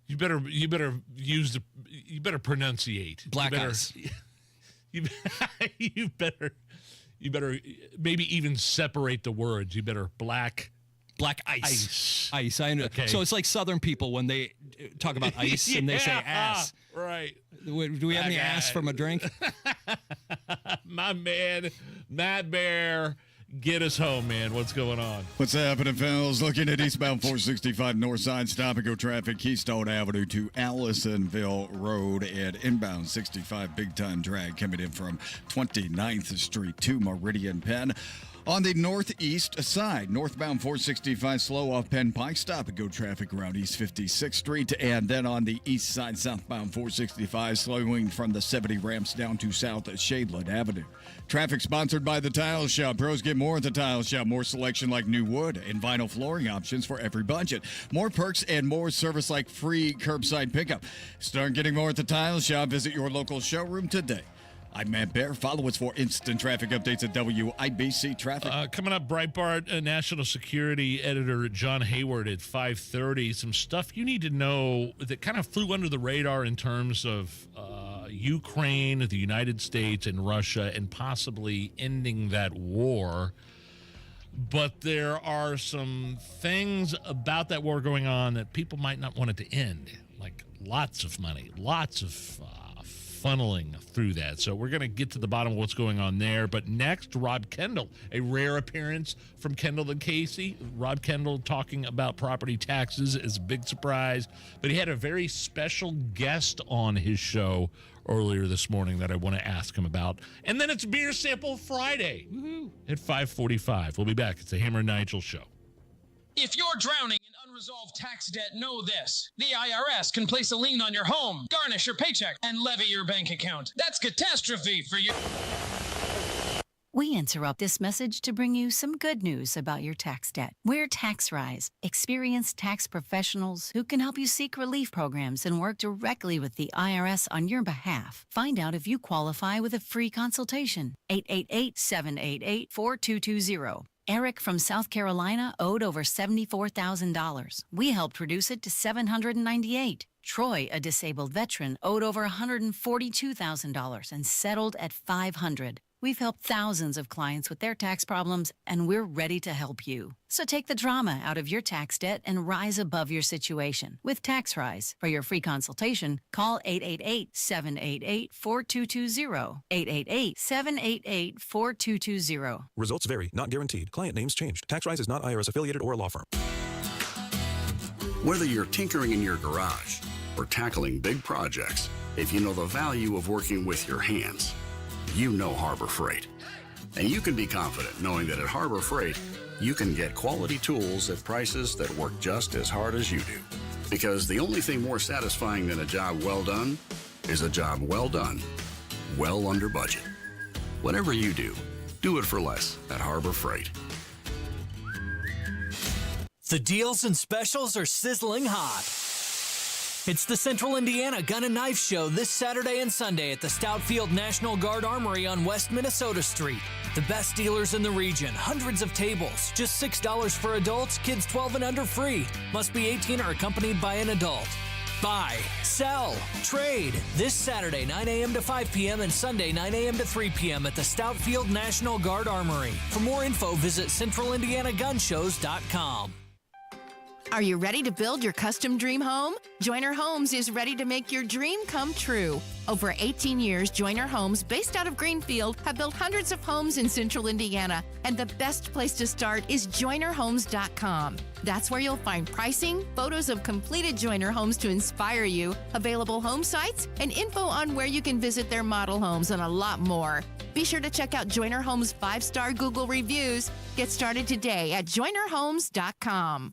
you better pronunciate black ice. You better maybe even separate the words. You better black ice. I know. Okay. So it's like Southern people when they talk about ice and they say ass. Right. Do we have any ass from a drink? My man, Matt Bear, get us home, man. What's going on? What's happening, fellas? Looking at eastbound 465 north side, stop and go traffic, Keystone Avenue to Allisonville Road, and inbound 65 big time drag coming in from 29th Street to Meridian Penn. On the northeast side, northbound 465 slow off Penn Pike, stop and go traffic around East 56th Street. And then on the east side, southbound 465 slowing from the 70 ramps down to South Shadeland Avenue. Traffic sponsored by the Tile Shop. Pros get more at the Tile Shop. More selection like new wood and vinyl flooring options for every budget. More perks and more service like free curbside pickup. Start getting more at the Tile Shop. Visit your local showroom today. I'm Matt Bear. Follow us for instant traffic updates at WIBC Traffic. Coming up, Breitbart National Security Editor John Hayward at 5:30. Some stuff you need to know that kind of flew under the radar in terms of Ukraine, the United States, and Russia, and possibly ending that war. But there are some things about that war going on that people might not want it to end, like lots of money, lots of funneling through that. So we're going to get to the bottom of what's going on there. But next, Rob Kendall, a rare appearance from Kendall and Casey. Rob Kendall talking about property taxes is a big surprise. But he had a very special guest on his show earlier this morning that I want to ask him about. And then it's Beer Sample Friday at 5:45. We'll be back. It's the Hammer and Nigel Show. If you're drowning in unresolved tax debt, know this. The IRS can place a lien on your home, garnish your paycheck, and levy your bank account. That's catastrophe for you. We interrupt this message to bring you some good news about your tax debt. We're TaxRise, experienced tax professionals who can help you seek relief programs and work directly with the IRS on your behalf. Find out if you qualify with a free consultation. 888-788-4220. Eric from South Carolina owed over $74,000. We helped reduce it to $798. Troy, a disabled veteran, owed over $142,000 and settled at $500. We've helped thousands of clients with their tax problems, and we're ready to help you. So take the drama out of your tax debt and rise above your situation with TaxRise. For your free consultation, call 888-788-4220. 888-788-4220. Results vary, not guaranteed. Client names changed. TaxRise is not IRS affiliated or a law firm. Whether you're tinkering in your garage or tackling big projects, if you know the value of working with your hands, you know Harbor Freight. And you can be confident knowing that at Harbor Freight, you can get quality tools at prices that work just as hard as you do. Because the only thing more satisfying than a job well done is a job well done, well under budget. Whatever you do it for less at Harbor Freight. The deals and specials are sizzling hot. It's the Central Indiana Gun and Knife Show this Saturday and Sunday at the Stoutfield National Guard Armory on West Minnesota Street. The best dealers in the region, hundreds of tables, just $6 for adults, kids 12 and under free. Must be 18 or accompanied by an adult. Buy, sell, trade. This Saturday, 9 a.m. to 5 p.m. and Sunday, 9 a.m. to 3 p.m. at the Stoutfield National Guard Armory. For more info, visit CentralIndianaGunShows.com. Are you ready to build your custom dream home? Joyner Homes is ready to make your dream come true. Over 18 years, Joyner Homes, based out of Greenfield, have built hundreds of homes in Central Indiana, and the best place to start is JoynerHomes.com. That's where you'll find pricing, photos of completed Joyner homes to inspire you, available home sites, and info on where you can visit their model homes, and a lot more. Be sure to check out Joyner Homes' 5-star Google reviews. Get started today at JoynerHomes.com.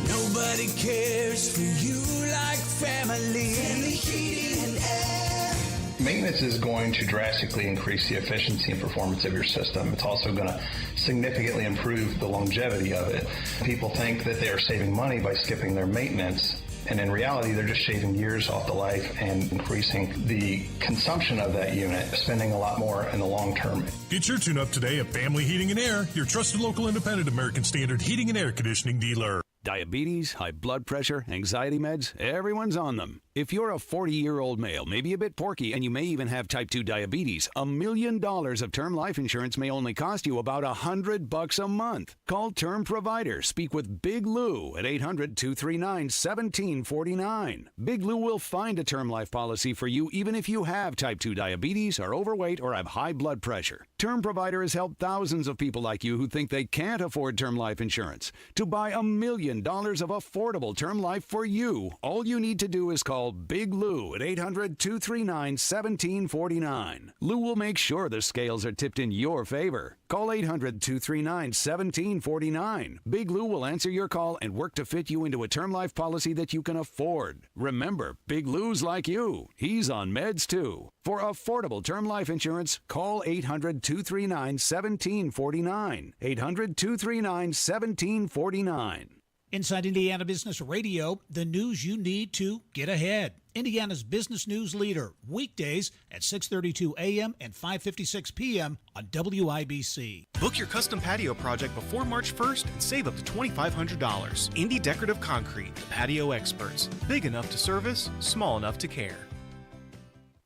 Nobody cares for you like family. Family Heating and Air. Maintenance is going to drastically increase the efficiency and performance of your system. It's also going to significantly improve the longevity of it. People think that they are saving money by skipping their maintenance, and in reality, they're just shaving years off the life and increasing the consumption of that unit, spending a lot more in the long term. Get your tune-up today at Family Heating and Air, your trusted local independent American Standard heating and air conditioning dealer. Diabetes, high blood pressure, anxiety meds, everyone's on them. If you're a 40-year-old male, maybe a bit porky, and you may even have type 2 diabetes, $1 million of term life insurance may only cost you about $100 a month. Call Term Provider. Speak with Big Lou at 800-239-1749. Big Lou will find a term life policy for you even if you have type 2 diabetes, are overweight, or have high blood pressure. Term Provider has helped thousands of people like you who think they can't afford term life insurance to buy $1 million of affordable term life for you. All you need to do is call Big Lou at 800-239-1749. Lou will make sure the scales are tipped in your favor. Call 800-239-1749. Big Lou will answer your call and work to fit you into a term life policy that you can afford. Remember, Big Lou's like you. He's on meds too. For affordable term life insurance, call 800-239-1749. 800-239-1749. Inside Indiana Business Radio, the news you need to get ahead. Indiana's business news leader, weekdays at 6:32 a.m. and 5:56 p.m. on WIBC. Book your custom patio project before March 1st and save up to $2,500. Indy Decorative Concrete, the patio experts. Big enough to service, small enough to care.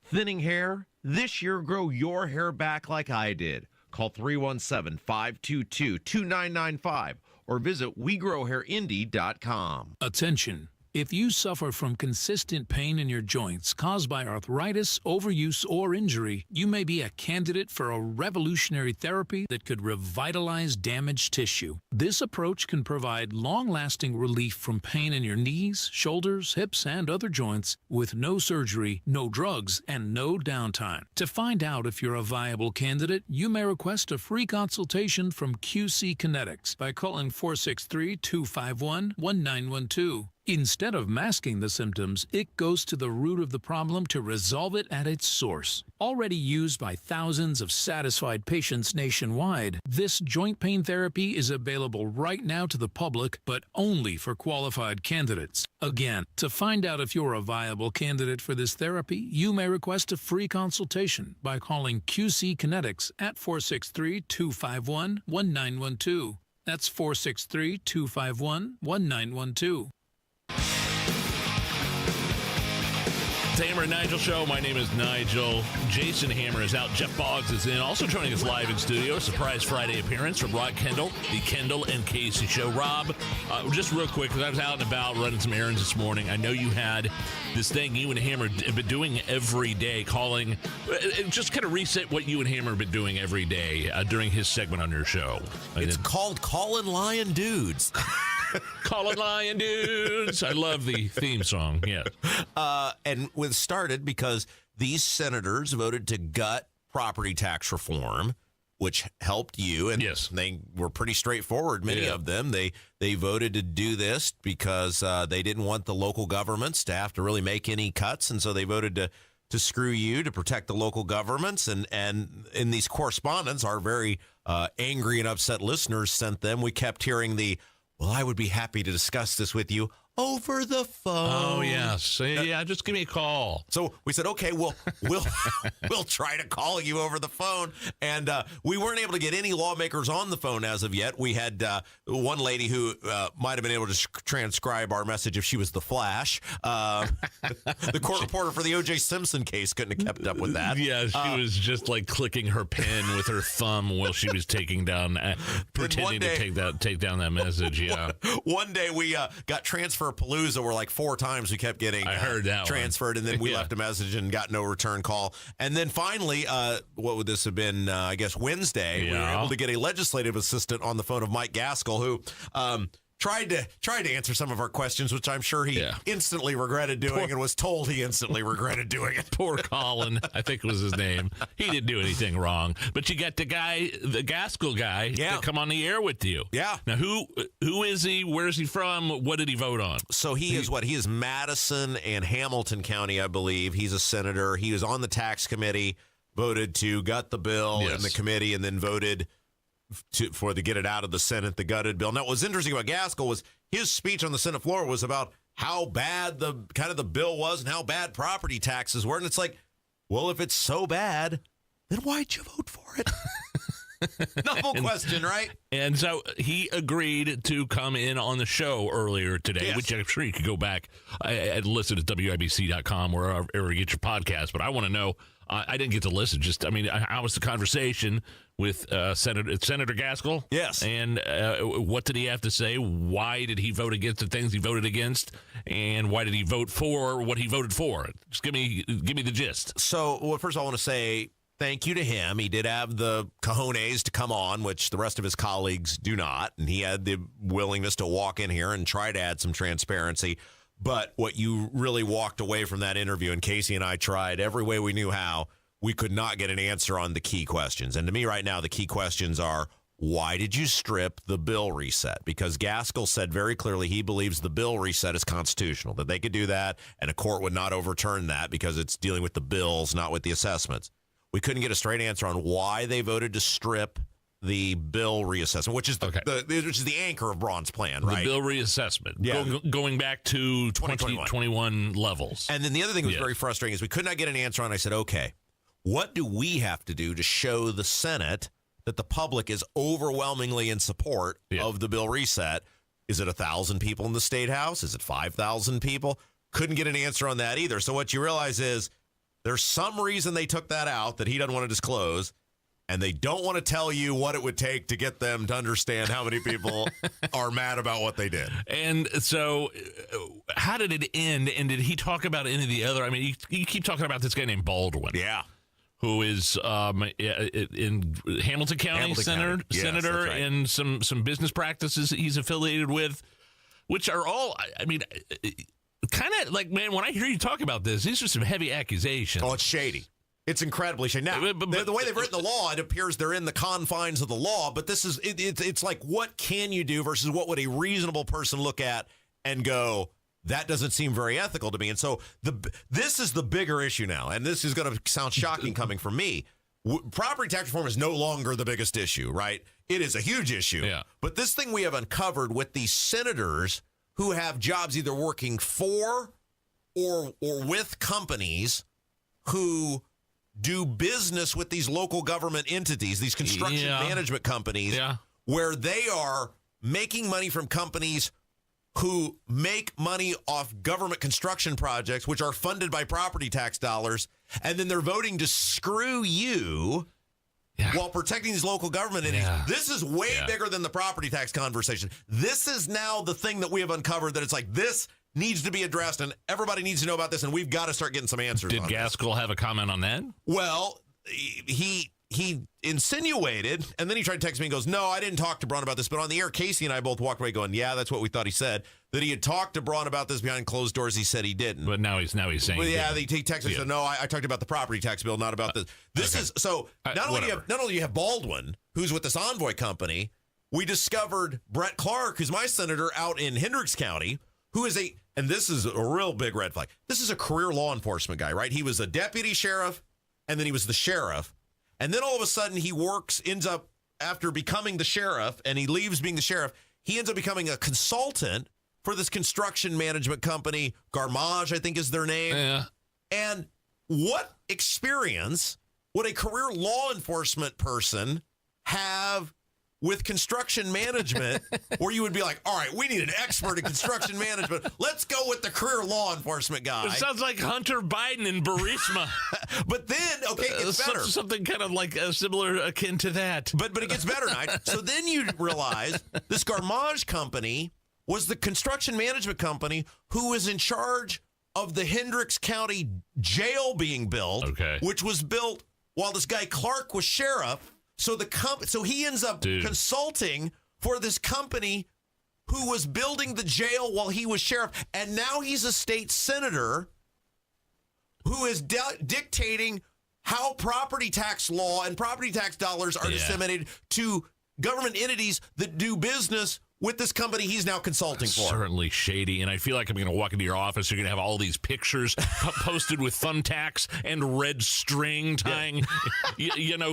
Thinning hair? This year, grow your hair back like I did. Call 317-522-2995 or visit WeGrowHairIndy.com. Attention. If you suffer from consistent pain in your joints caused by arthritis, overuse, or injury, you may be a candidate for a revolutionary therapy that could revitalize damaged tissue. This approach can provide long-lasting relief from pain in your knees, shoulders, hips, and other joints with no surgery, no drugs, and no downtime. To find out if you're a viable candidate, you may request a free consultation from QC Kinetics by calling 463-251-1912. Instead of masking the symptoms, it goes to the root of the problem to resolve it at its source. Already used by thousands of satisfied patients nationwide, this joint pain therapy is available right now to the public, but only for qualified candidates. Again, to find out if you're a viable candidate for this therapy, you may request a free consultation by calling QC Kinetics at 463-251-1912. That's 463-251-1912. The Hammer and Nigel Show. My name is Nigel. Jason Hammer is out. Jeff Boggs is in. Also joining us live in studio, a surprise Friday appearance from Rob Kendall, the Kendall and Casey Show. Rob, just real quick, because I was out and about running some errands this morning. I know you had this thing you and Hammer have been doing every day, calling. Just kind of reset what you and Hammer have been doing every day during his segment on your show. It's called Callin' Lion Dudes. Callin' Lion Dudes. I love the theme song, yes. And it started because these senators voted to gut property tax reform, which helped you. And yes, they were pretty straightforward, many of them. They voted to do this because they didn't want the local governments to have to really make any cuts. And so they voted to screw you, to protect the local governments. And in these correspondence, our very angry and upset listeners sent them. We kept hearing well, I would be happy to discuss this with you over the phone. Oh, yes. Yeah, just give me a call. So we said, okay, we'll try to call you over the phone. And we weren't able to get any lawmakers on the phone as of yet. We had one lady who might have been able to transcribe our message if she was the Flash. The court reporter for the O.J. Simpson case couldn't have kept up with that. Yeah, she was just like clicking her pen with her thumb while she was taking down, pretending to take down that message. Yeah. One day we got transfer Palooza where like 4 times we kept getting transferred, and then we left a message and got no return call. And then finally, what would this have been? I guess Wednesday, we were able to get a legislative assistant on the phone of Mike Gaskell, who tried to answer some of our questions, which I'm sure he instantly regretted doing and was told he instantly regretted doing it. Poor Colin, I think was his name. He didn't do anything wrong. But you got the Gaskell guy to come on the air with you. Yeah. Now, who is he? Where is he from? What did he vote on? So he is Madison and Hamilton County, I believe. He's a senator. He was on the tax committee, voted to gut the bill in the committee, and then voted to get it out of the Senate, the gutted bill. Now, what was interesting about Gaskell was his speech on the Senate floor was about how bad the bill was and how bad property taxes were. And it's like, well, if it's so bad, then why'd you vote for it? Novel question, right? And so he agreed to come in on the show earlier today, which I'm sure you could go back and listen at WIBC.com, wherever you get your podcast. But I want to know, I didn't get to listen. How was the conversation with Senator Gaskell? Yes. And what did he have to say? Why did he vote against the things he voted against? And why did he vote for what he voted for? Just give me the gist. So, well, first of all, I want to say thank you to him. He did have the cojones to come on, which the rest of his colleagues do not. And he had the willingness to walk in here and try to add some transparency. But what you really walked away from that interview, and Casey and I tried every way we knew how, we could not get an answer on the key questions. And to me right now, the key questions are, why did you strip the bill reset? Because Gaskell said very clearly he believes the bill reset is constitutional, that they could do that, and a court would not overturn that because it's dealing with the bills, not with the assessments. We couldn't get a straight answer on why they voted to strip the bill reassessment, which is the anchor of Braun's plan, right? The bill reassessment, going back to 2021 levels. And then the other thing that was very frustrating is we could not get an answer on. I said, okay, what do we have to do to show the Senate that the public is overwhelmingly in support of the bill reset? Is it 1,000 people in the State House? Is it 5,000 people? Couldn't get an answer on that either. So what you realize is there's some reason they took that out that he doesn't want to disclose. And they don't want to tell you what it would take to get them to understand how many people are mad about what they did. And so how did it end? And did he talk about any of the other? I mean, you keep talking about this guy named Baldwin. Yeah. Who is in Hamilton County senator, right. And some business practices that he's affiliated with, which are all, I mean, kind of like, man, when I hear you talk about this, these are some heavy accusations. Oh, it's shady. It's incredibly shady. Now, the way they've written the law, it appears they're in the confines of the law, but this is it's like, what can you do versus what would a reasonable person look at and go, that doesn't seem very ethical to me. And so this is the bigger issue now, and this is going to sound shocking coming from me. Property tax reform is no longer the biggest issue, right? It is a huge issue. Yeah. But this thing we have uncovered with these senators who have jobs either working for or with companies who do business with these local government entities, these construction management companies, where they are making money from companies who make money off government construction projects, which are funded by property tax dollars, and then they're voting to screw you while protecting these local government entities. Yeah. This is way bigger than the property tax conversation. This is now the thing that we have uncovered, that it's like this needs to be addressed, and everybody needs to know about this, and we've got to start getting some answers. Did Gaskell have a comment on that? Well, he insinuated, and then he tried to text me and goes, no, I didn't talk to Braun about this. But on the air, Casey and I both walked away going, yeah, that's what we thought he said. That he had talked to Braun about this behind closed doors. He said he didn't. But now he's saying, well, yeah, he texted and said, no, I talked about the property tax bill, not about this. This is so. Not only do you have Baldwin, who's with this Envoy company, we discovered Brett Clark, who's my senator out in Hendricks County, who is and this is a real big red flag. This is a career law enforcement guy, right? He was a deputy sheriff, and then he was the sheriff. And then all of a sudden he ends up, after becoming the sheriff, and he leaves being the sheriff, he ends up becoming a consultant for this construction management company. Garmage, I think is their name. Yeah. And what experience would a career law enforcement person have with construction management where you would be like, all right, we need an expert in construction management. Let's go with the career law enforcement guy. It sounds like Hunter Biden in Burisma. But then, okay, it gets better. Something kind of like similar, akin to that. But it gets better, Nigel. So then you realize this Garmage company was the construction management company who was in charge of the Hendricks County jail being built, which was built while this guy Clark was sheriff. So so he ends up consulting for this company who was building the jail while he was sheriff, and now he's a state senator who is dictating how property tax law and property tax dollars are disseminated to government entities that do business with this company he's now consulting for. Certainly shady, and I feel like I'm going to walk into your office. You're going to have all these pictures posted with thumbtacks and red string tying,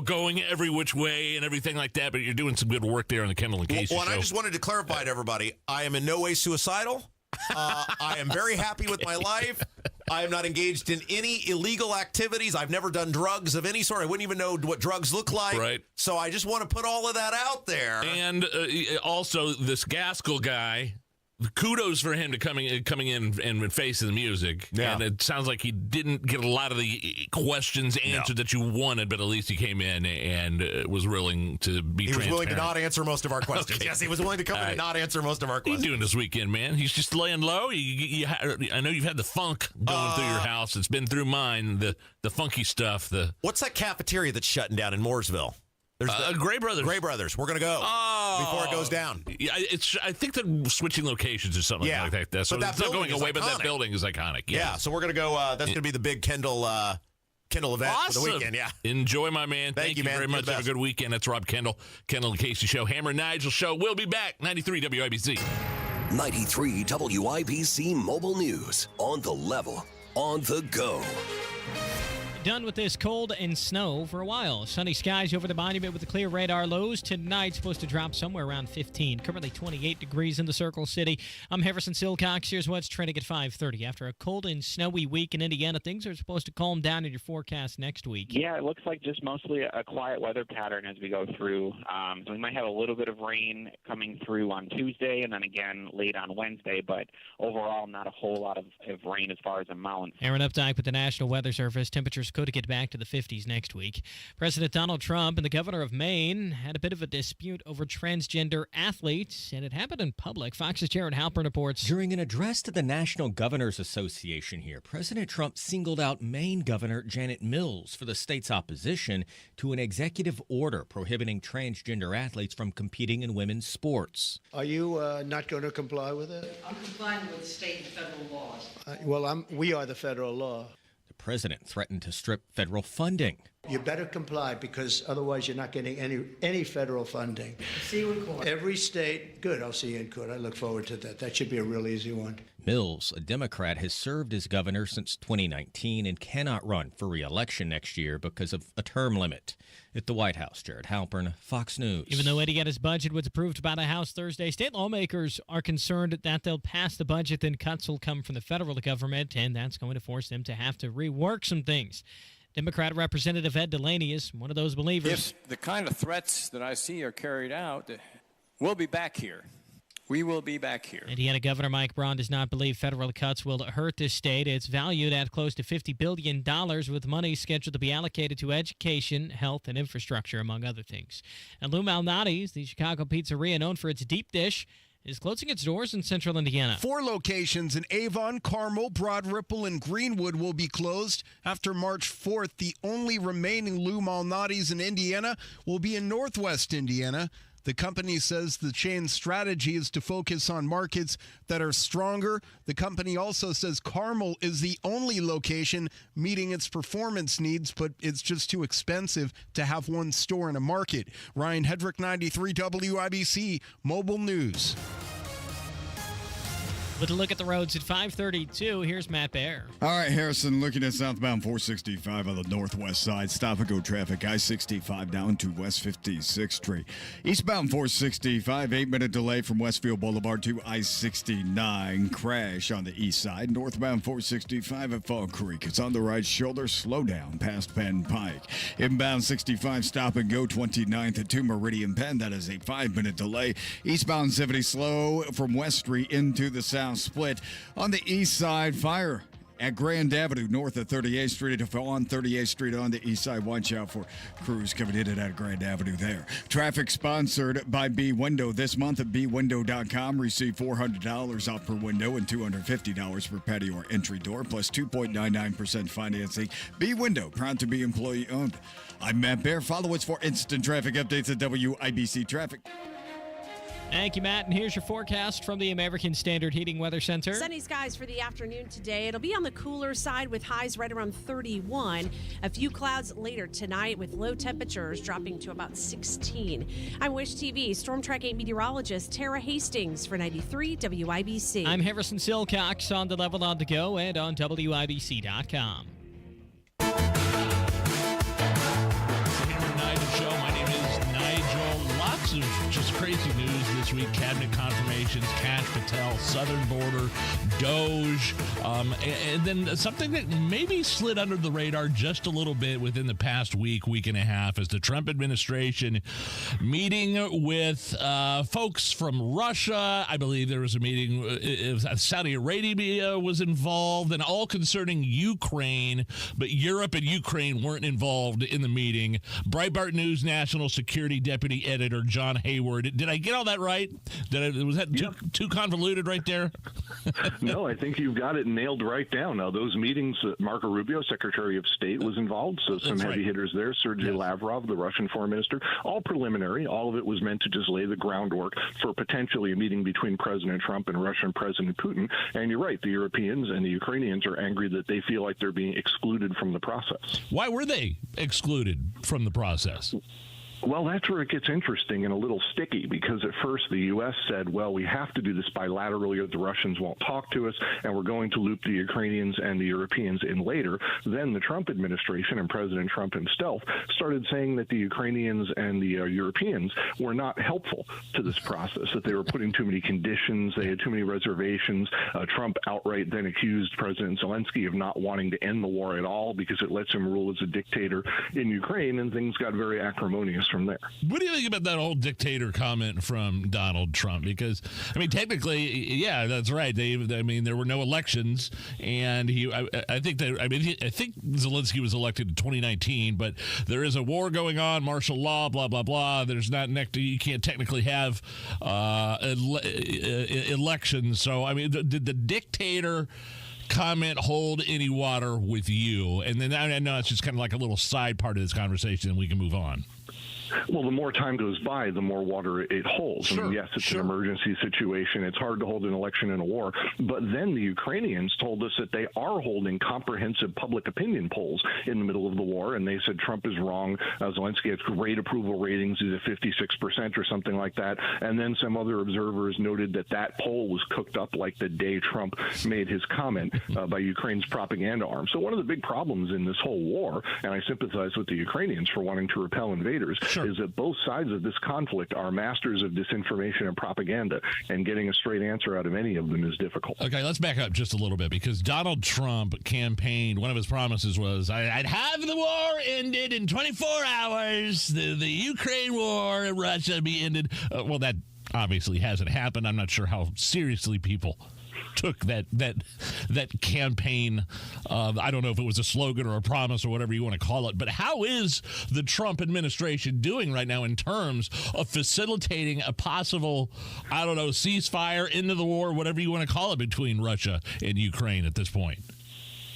going every which way and everything like that. But you're doing some good work there on the Kendall and Casey show. And I just wanted to clarify to everybody, I am in no way suicidal. I am very happy with my life. I am not engaged in any illegal activities. I've never done drugs of any sort. I wouldn't even know what drugs look like. Right. So I just want to put all of that out there. And also, this Gaskell guy, kudos for him to coming in and facing the music. Yeah. And it sounds like he didn't get a lot of the questions answered that you wanted, but at least he came in and was willing to be transparent. He was willing to not answer most of our questions. Okay. Yes, he was willing to come in and not answer most of our questions. What are you doing this weekend, man? He's just laying low? I know you've had the funk going through your house. It's been through mine, the funky stuff. What's that cafeteria that's shutting down in Mooresville? There's Gray Brothers. Gray Brothers. We're going to go before it goes down. Yeah, I think they're switching locations or something like that. So it's not going away, but that building is iconic. Yeah, so we're going to go. That's going to be the big Kendall event for the weekend. Yeah. Enjoy, my man. Thank you man. very much. Have a good weekend. That's Rob Kendall and Casey Show. Hammer and Nigel Show. We'll be back. 93 WIBC. 93 WIBC Mobile News. On the level. On the go. Done with this cold and snow for a while. Sunny skies over the monument with the clear radar lows. Tonight, supposed to drop somewhere around 15. Currently 28 degrees in the Circle City. I'm Harrison Silcox. Here's what's trending at 5:30. After a cold and snowy week in Indiana, things are supposed to calm down in your forecast next week. Yeah, it looks like just mostly a quiet weather pattern as we go through. So we might have a little bit of rain coming through on Tuesday and then again late on Wednesday, but overall not a whole lot of rain as far as amounts. Aaron Updike with the National Weather Service. Temperatures could get back to the 50s next week. President Donald Trump and the governor of Maine had a bit of a dispute over transgender athletes, and it happened in public. Fox's Jared Halpern reports. During an address to the National Governors Association here, President Trump singled out Maine Governor Janet Mills for the state's opposition to an executive order prohibiting transgender athletes from competing in women's sports. Are you not going to comply with it? I'm complying with state and federal laws. We are the federal law. The president threatened to strip federal funding. You better comply because otherwise you're not getting any federal funding. See you in court. Every state, good, I'll see you in court. I look forward to that. That should be a real easy one. Mills, a Democrat, has served as governor since 2019 and cannot run for re-election next year because of a term limit. At the White House, Jared Halpern, Fox News. Even though Indiana's budget was approved by the House Thursday, state lawmakers are concerned that they'll pass the budget, then cuts will come from the federal government, and that's going to force them to have to rework some things. Democrat Representative Ed Delaney is one of those believers. If the kind of threats that I see are carried out, we'll be back here we will be back here. Indiana Governor Mike Braun does not believe federal cuts will hurt the state. It's valued at close to $50 billion, with money scheduled to be allocated to education, health, and infrastructure, among other things. And Lou Malnati's, the Chicago pizzeria known for its deep dish, is closing its doors in central Indiana. 4 locations in Avon, Carmel, Broad Ripple, and Greenwood will be closed. After March 4th, the only remaining Lou Malnati's in Indiana will be in Northwest Indiana. The company says the chain's strategy is to focus on markets that are stronger. The company also says Carmel is the only location meeting its performance needs, but it's just too expensive to have one store in a market. Ryan Hedrick, 93 WIBC Mobile News. With a look at the roads at 5:32, here's Matt Baer. All right, Harrison, looking at southbound 465 on the northwest side. Stop-and-go traffic, I-65 down to West 56th Street. Eastbound 465, 8-minute delay from Westfield Boulevard to I-69. Crash on the east side. Northbound 465 at Fall Creek. It's on the right shoulder. Slow down past Penn Pike. Inbound 65, stop-and-go 29th at 2 Meridian Penn. That is a 5-minute delay. Eastbound 70 slow from West Street into the south split. On the east side, fire at Grand Avenue north of 38th Street. If on 38th Street on the east side, watch out for crews coming in and out of Grand Avenue there. Traffic sponsored by B Window. This month at bwindow.com, receive $400 off per window and $250 per patio or entry door, plus 2.99% financing. B Window, proud to be employee owned. I'm Matt Baer. Follow us for instant traffic updates at WIBC Traffic. Thank you, Matt. And here's your forecast from the American Standard Heating Weather Center. Sunny skies for the afternoon today. It'll be on the cooler side with highs right around 31. A few clouds later tonight with low temperatures dropping to about 16. I'm Wish TV Storm Track 8 meteorologist Tara Hastings for 93 WIBC. I'm Harrison Silcox on the Level on the Go and on WIBC.com. Of just crazy news this week. Cabinet confirmations, Kash Patel, Southern Border, Doge, and then something that maybe slid under the radar just a little bit within the past week and a half is the Trump administration meeting with folks from Russia. I believe there was a meeting, Saudi Arabia was involved, and all concerning Ukraine, but Europe and Ukraine weren't involved in the meeting. Breitbart News National Security Deputy Editor John Hayward. Did I get all that right? Was that too convoluted right there? No, I think you've got it nailed right down. Now, those meetings, Marco Rubio, Secretary of State, was involved, so some heavy hitters there. Sergei Lavrov, the Russian foreign minister, all preliminary. All of it was meant to just lay the groundwork for potentially a meeting between President Trump and Russian President Putin. And you're right, the Europeans and the Ukrainians are angry that they feel like they're being excluded from the process. Why were they excluded from the process? Well, that's where it gets interesting and a little sticky, because at first the U.S. said, well, we have to do this bilaterally or the Russians won't talk to us, and we're going to loop the Ukrainians and the Europeans in later. Then the Trump administration and President Trump himself started saying that the Ukrainians and the Europeans were not helpful to this process, that they were putting too many conditions, they had too many reservations. Trump outright then accused President Zelensky of not wanting to end the war at all because it lets him rule as a dictator in Ukraine, and things got very acrimonious from there. What do you think about that whole dictator comment from Donald Trump? Because, I mean, technically, yeah, that's right. There were no elections, and I think Zelensky was elected in 2019, but there is a war going on, martial law, blah, blah, blah. There's not, you can't technically have elections. So, I mean, did the dictator comment hold any water with you? And then I know it's just kind of like a little side part of this conversation, and we can move on. Well, the more time goes by, the more water it holds. Sure, I mean, yes, it's an emergency situation. It's hard to hold an election in a war. But then the Ukrainians told us that they are holding comprehensive public opinion polls in the middle of the war, and they said Trump is wrong. Zelensky has great approval ratings. He's at 56% or something like that. And then some other observers noted that that poll was cooked up like the day Trump made his comment by Ukraine's propaganda arm. So one of the big problems in this whole war, and I sympathize with the Ukrainians for wanting to repel invaders, is that both sides of this conflict are masters of disinformation and propaganda, and getting a straight answer out of any of them is difficult. Okay, let's back up just a little bit, because Donald Trump campaigned, one of his promises was, I'd have the war ended in 24 hours, the Ukraine war in Russia be ended. Well, that obviously hasn't happened. I'm not sure how seriously people took that campaign. I don't know if it was a slogan or a promise or whatever you want to call it, but how is the Trump administration doing right now in terms of facilitating a possible, I don't know, ceasefire, into the war, whatever you want to call it, between Russia and Ukraine at this point?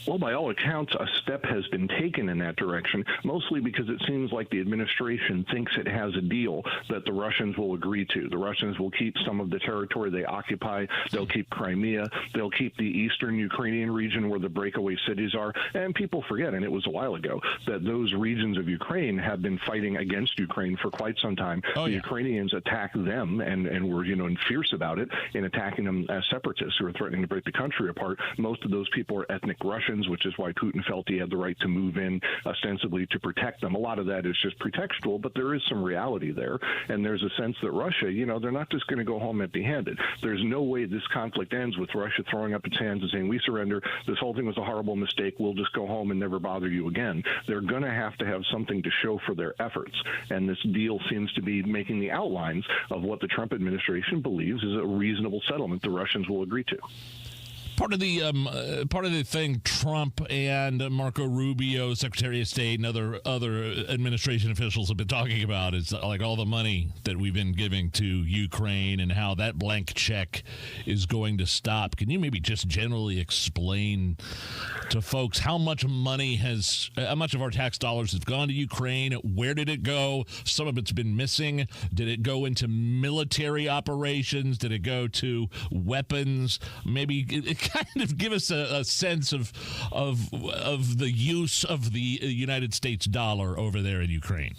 Well, by all accounts, a step has been taken in that direction, mostly because it seems like the administration thinks it has a deal that the Russians will agree to. The Russians will keep some of the territory they occupy. They'll keep Crimea. They'll keep the eastern Ukrainian region where the breakaway cities are. And people forget, and it was a while ago, that those regions of Ukraine have been fighting against Ukraine for quite some time. The Ukrainians attacked them and were, fierce about it in attacking them as separatists who were threatening to break the country apart. Most of those people are ethnic Russians, which is why Putin felt he had the right to move in ostensibly to protect them. A lot of that is just pretextual, but there is some reality there. And there's a sense that Russia, they're not just going to go home empty-handed. There's no way this conflict ends with Russia throwing up its hands and saying, we surrender. This whole thing was a horrible mistake. We'll just go home and never bother you again. They're going to have something to show for their efforts. And this deal seems to be making the outlines of what the Trump administration believes is a reasonable settlement the Russians will agree to. Part of the thing Trump and Marco Rubio, Secretary of State, and other administration officials have been talking about is like all the money that we've been giving to Ukraine and how that blank check is going to stop. Can you maybe just generally explain to folks how much of our tax dollars have gone to Ukraine? Where did it go? Some of it's been missing. Did it go into military operations? Did it go to weapons? Maybe kind of give us a sense of the use of the United States dollar over there in Ukraine.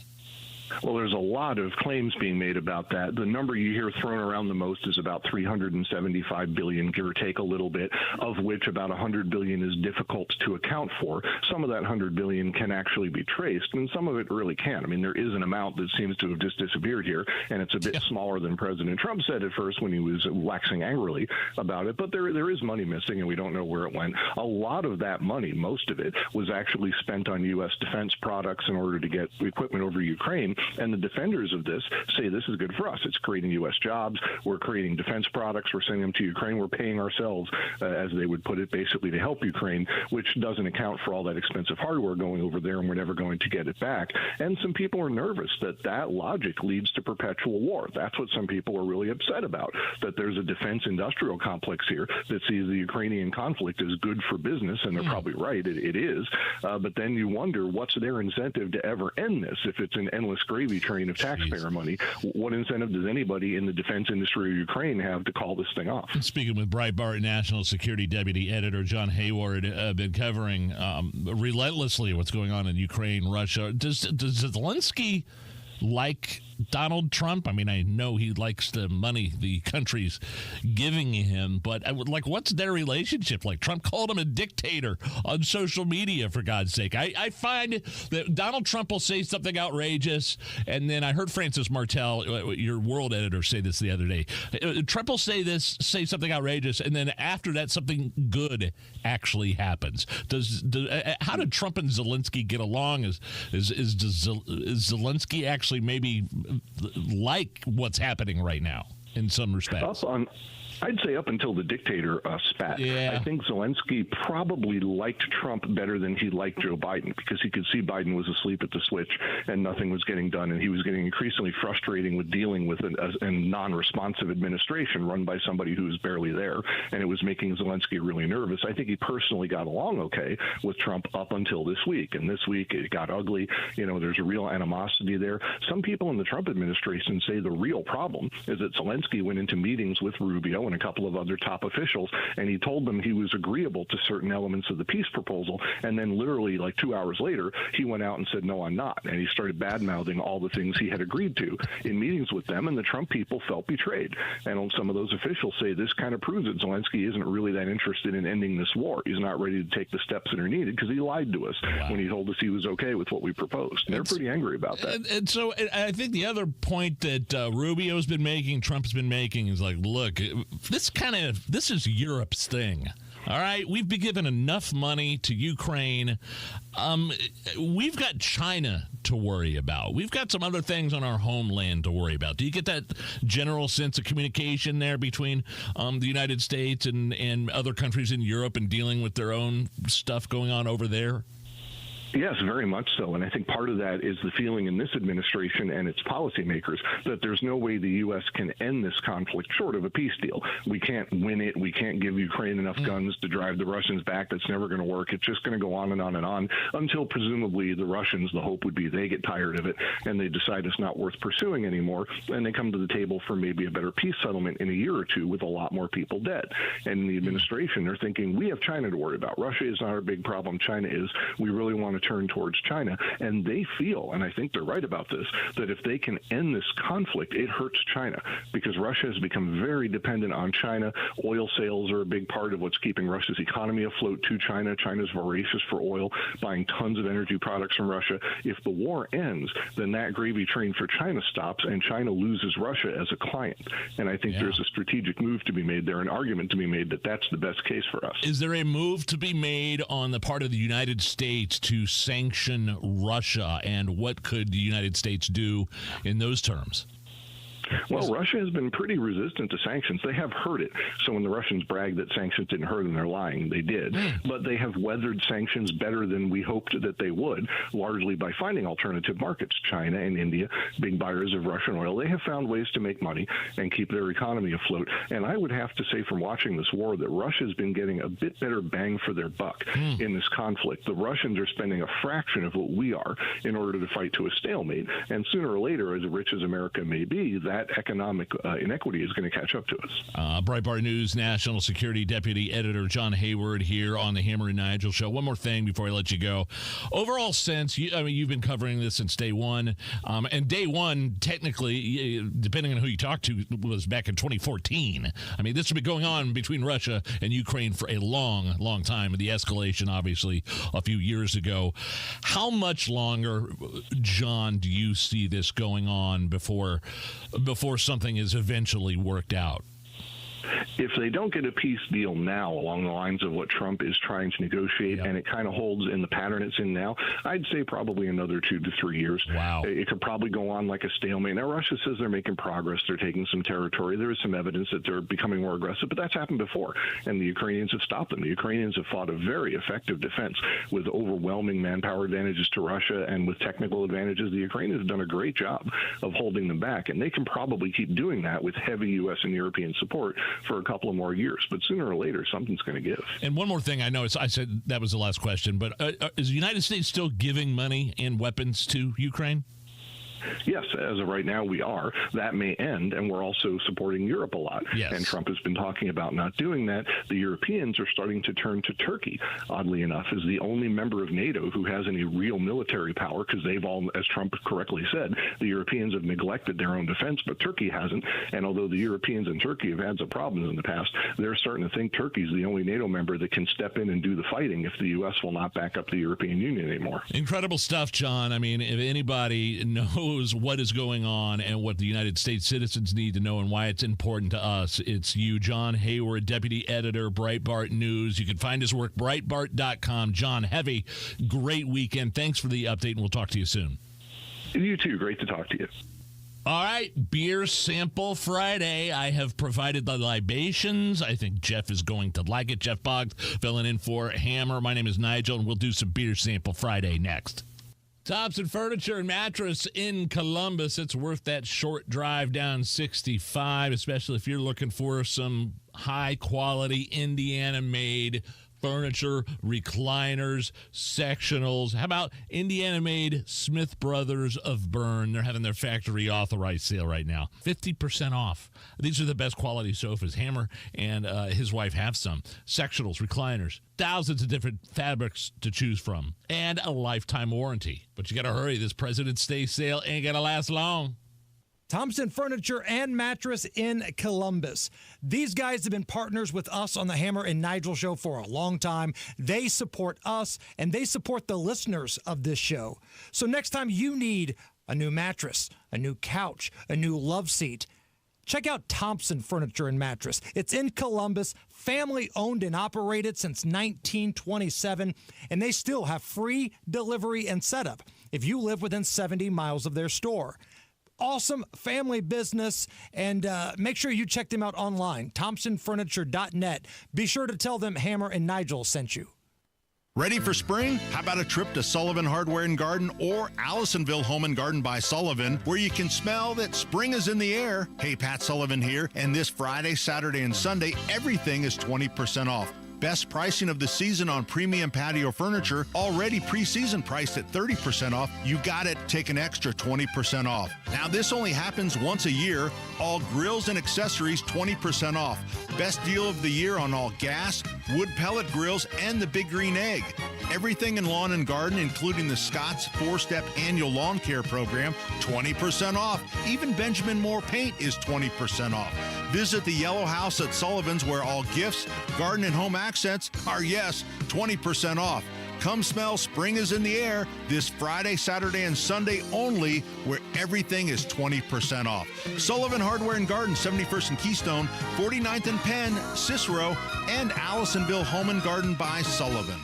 Well, there's a lot of claims being made about that. The number you hear thrown around the most is about $375 billion, give or take a little bit, of which about $100 billion is difficult to account for. Some of that $100 billion can actually be traced, and some of it really can't. I mean, there is an amount that seems to have just disappeared here, and it's a bit smaller than President Trump said at first when he was waxing angrily about it. But there is money missing, and we don't know where it went. A lot of that money, most of it, was actually spent on U.S. defense products in order to get equipment over Ukraine. And the defenders of this say this is good for us. It's creating U.S. jobs. We're creating defense products. We're sending them to Ukraine. We're paying ourselves, as they would put it, basically to help Ukraine, which doesn't account for all that expensive hardware going over there, and we're never going to get it back. And some people are nervous that logic leads to perpetual war. That's what some people are really upset about, that there's a defense industrial complex here that sees the Ukrainian conflict as good for business, and they're probably right. It is. But then you wonder, what's their incentive to ever end this if it's an endless gravy train of taxpayer money? What incentive does anybody in the defense industry of Ukraine have to call this thing off? Speaking with Breitbart National Security Deputy Editor John Hayward, been covering relentlessly what's going on in Ukraine, Russia. Does Zelensky like Donald Trump? I mean, I know he likes the money the country's giving him, but what's their relationship like? Trump called him a dictator on social media, for God's sake. I find that Donald Trump will say something outrageous, and then I heard Francis Martel, your world editor, say this the other day. Trump will say something outrageous, and then after that, something good actually happens. How did Trump and Zelensky get along? Is Zelensky actually maybe like what's happening right now in some respects? I'd say up until the dictator spat. Yeah. I think Zelensky probably liked Trump better than he liked Joe Biden, because he could see Biden was asleep at the switch and nothing was getting done, and he was getting increasingly frustrating with dealing with a non-responsive administration run by somebody who was barely there, and it was making Zelensky really nervous. I think he personally got along okay with Trump up until this week, and this week it got ugly. There's a real animosity there. Some people in the Trump administration say the real problem is that Zelensky went into meetings with Rubio and a couple of other top officials, and he told them he was agreeable to certain elements of the peace proposal, and then literally like 2 hours later, he went out and said, no, I'm not, and he started bad-mouthing all the things he had agreed to in meetings with them, and the Trump people felt betrayed. And some of those officials say this kind of proves that Zelensky isn't really that interested in ending this war. He's not ready to take the steps that are needed because he lied to us when he told us he was okay with what we proposed. And they're pretty angry about that. And so I think the other point that Rubio's been making, Trump's been making, is like, look, this is Europe's thing. All right, we've been given enough money to Ukraine. We've got China to worry about. We've got some other things on our homeland to worry about. Do you get that general sense of communication there between the United States and other countries in Europe and dealing with their own stuff going on over there? Yes, very much so. And I think part of that is the feeling in this administration and its policymakers that there's no way the U.S. can end this conflict short of a peace deal. We can't win it. We can't give Ukraine enough guns to drive the Russians back. That's never going to work. It's just going to go on and on and on until presumably the Russians, the hope would be they get tired of it and they decide it's not worth pursuing anymore. And they come to the table for maybe a better peace settlement in a year or two with a lot more people dead. And in the administration, they're thinking, we have China to worry about. Russia is not our big problem. China is. We really want to turn towards China, and they feel, and I think they're right about this, that if they can end this conflict, it hurts China because Russia has become very dependent on China. Oil sales are a big part of what's keeping Russia's economy afloat to China. China's voracious for oil, buying tons of energy products from Russia. If the war ends, then that gravy train for China stops, and China loses Russia as a client. And I think there's a strategic move to be made there, an argument to be made that that's the best case for us. Is there a move to be made on the part of the United States to sanction Russia, and what could the United States do in those terms? Well, Russia has been pretty resistant to sanctions. They have heard it. So when the Russians brag that sanctions didn't hurt them, they're lying. They did. But they have weathered sanctions better than we hoped that they would, largely by finding alternative markets. China and India, big buyers of Russian oil, they have found ways to make money and keep their economy afloat. And I would have to say from watching this war that Russia's been getting a bit better bang for their buck in this conflict. The Russians are spending a fraction of what we are in order to fight to a stalemate. And sooner or later, as rich as America may be, that economic inequity is going to catch up to us. Breitbart News National Security Deputy Editor John Hayward here on the Hammer and Nigel Show. One more thing before I let you go. Overall sense, you've been covering this since day one. And day one, technically, depending on who you talk to, was back in 2014. I mean, this has been going on between Russia and Ukraine for a long, long time. The escalation, obviously, a few years ago. How much longer, John, do you see this going on before something is eventually worked out? If they don't get a peace deal now along the lines of what Trump is trying to negotiate, and it kind of holds in the pattern it's in now, I'd say probably another 2 to 3 years. Wow. It could probably go on like a stalemate. Now, Russia says they're making progress. They're taking some territory. There is some evidence that they're becoming more aggressive, but that's happened before, and the Ukrainians have stopped them. The Ukrainians have fought a very effective defense with overwhelming manpower advantages to Russia and with technical advantages. The Ukrainians have done a great job of holding them back, and they can probably keep doing that with heavy U.S. and European support for a couple of more years, but sooner or later something's going to give. And one more thing, I know I said that was the last question, but is the United States still giving money and weapons to Ukraine? Yes, as of right now, we are. That may end, and we're also supporting Europe a lot. Yes. And Trump has been talking about not doing that. The Europeans are starting to turn to Turkey, oddly enough, as the only member of NATO who has any real military power, because they've all, as Trump correctly said, the Europeans have neglected their own defense, but Turkey hasn't. And although the Europeans and Turkey have had some problems in the past, they're starting to think Turkey's the only NATO member that can step in and do the fighting if the U.S. will not back up the European Union anymore. Incredible stuff, John. I mean, if anybody knows what is going on and what the United States citizens need to know and why it's important to us, it's you, John Hayward, Deputy Editor, Breitbart News. You can find his work, Breitbart.com. John, heavy, great weekend. Thanks for the update, and we'll talk to you soon. You too. Great to talk to you. All right, Beer Sample Friday. I have provided the libations. I think Jeff is going to like it. Jeff Boggs filling in for Hammer. My name is Nigel, and we'll do some Beer Sample Friday next. Thompson Furniture and Mattress in Columbus. It's worth that short drive down 65, especially if you're looking for some high-quality Indiana-made furniture, recliners, sectionals. How about Indiana-made Smith Brothers of Bern? They're having their factory authorized sale right now. 50% off. These are the best quality sofas. Hammer and his wife have some. Sectionals, recliners, thousands of different fabrics to choose from, and a lifetime warranty. But you got to hurry. This President's Day sale ain't going to last long. Thompson Furniture and Mattress in Columbus. These guys have been partners with us on the Hammer and Nigel show for a long time. They support us, and they support the listeners of this show. So next time you need a new mattress, a new couch, a new love seat, check out Thompson Furniture and Mattress. It's in Columbus, family owned and operated since 1927, and they still have free delivery and setup if you live within 70 miles of their store. Awesome family business, and make sure you check them out online, thompsonfurniture.net. Be sure to tell them Hammer and Nigel sent you. Ready for spring? How about a trip to Sullivan Hardware and Garden or Allisonville Home and Garden by Sullivan, where you can smell that spring is in the air? Hey, Pat Sullivan here, and this Friday, Saturday, and Sunday, everything is 20% off. Best pricing of the season on premium patio furniture, already pre-season priced at 30% off. You got it, take an extra 20% off. Now, this only happens once a year. All grills and accessories, 20% off. Best deal of the year on all gas, wood pellet grills, and the Big Green Egg. Everything in lawn and garden, including the Scott's 4-step annual lawn care program, 20% off. Even Benjamin Moore paint is 20% off. Visit the Yellow House at Sullivan's, where all gifts, garden, and home accents are, yes, 20% off. Come smell spring is in the air this Friday, Saturday, and Sunday only, where everything is 20% off. Sullivan Hardware and Garden, 71st and Keystone, 49th and Penn, Cicero, and Allisonville Home and Garden by Sullivan.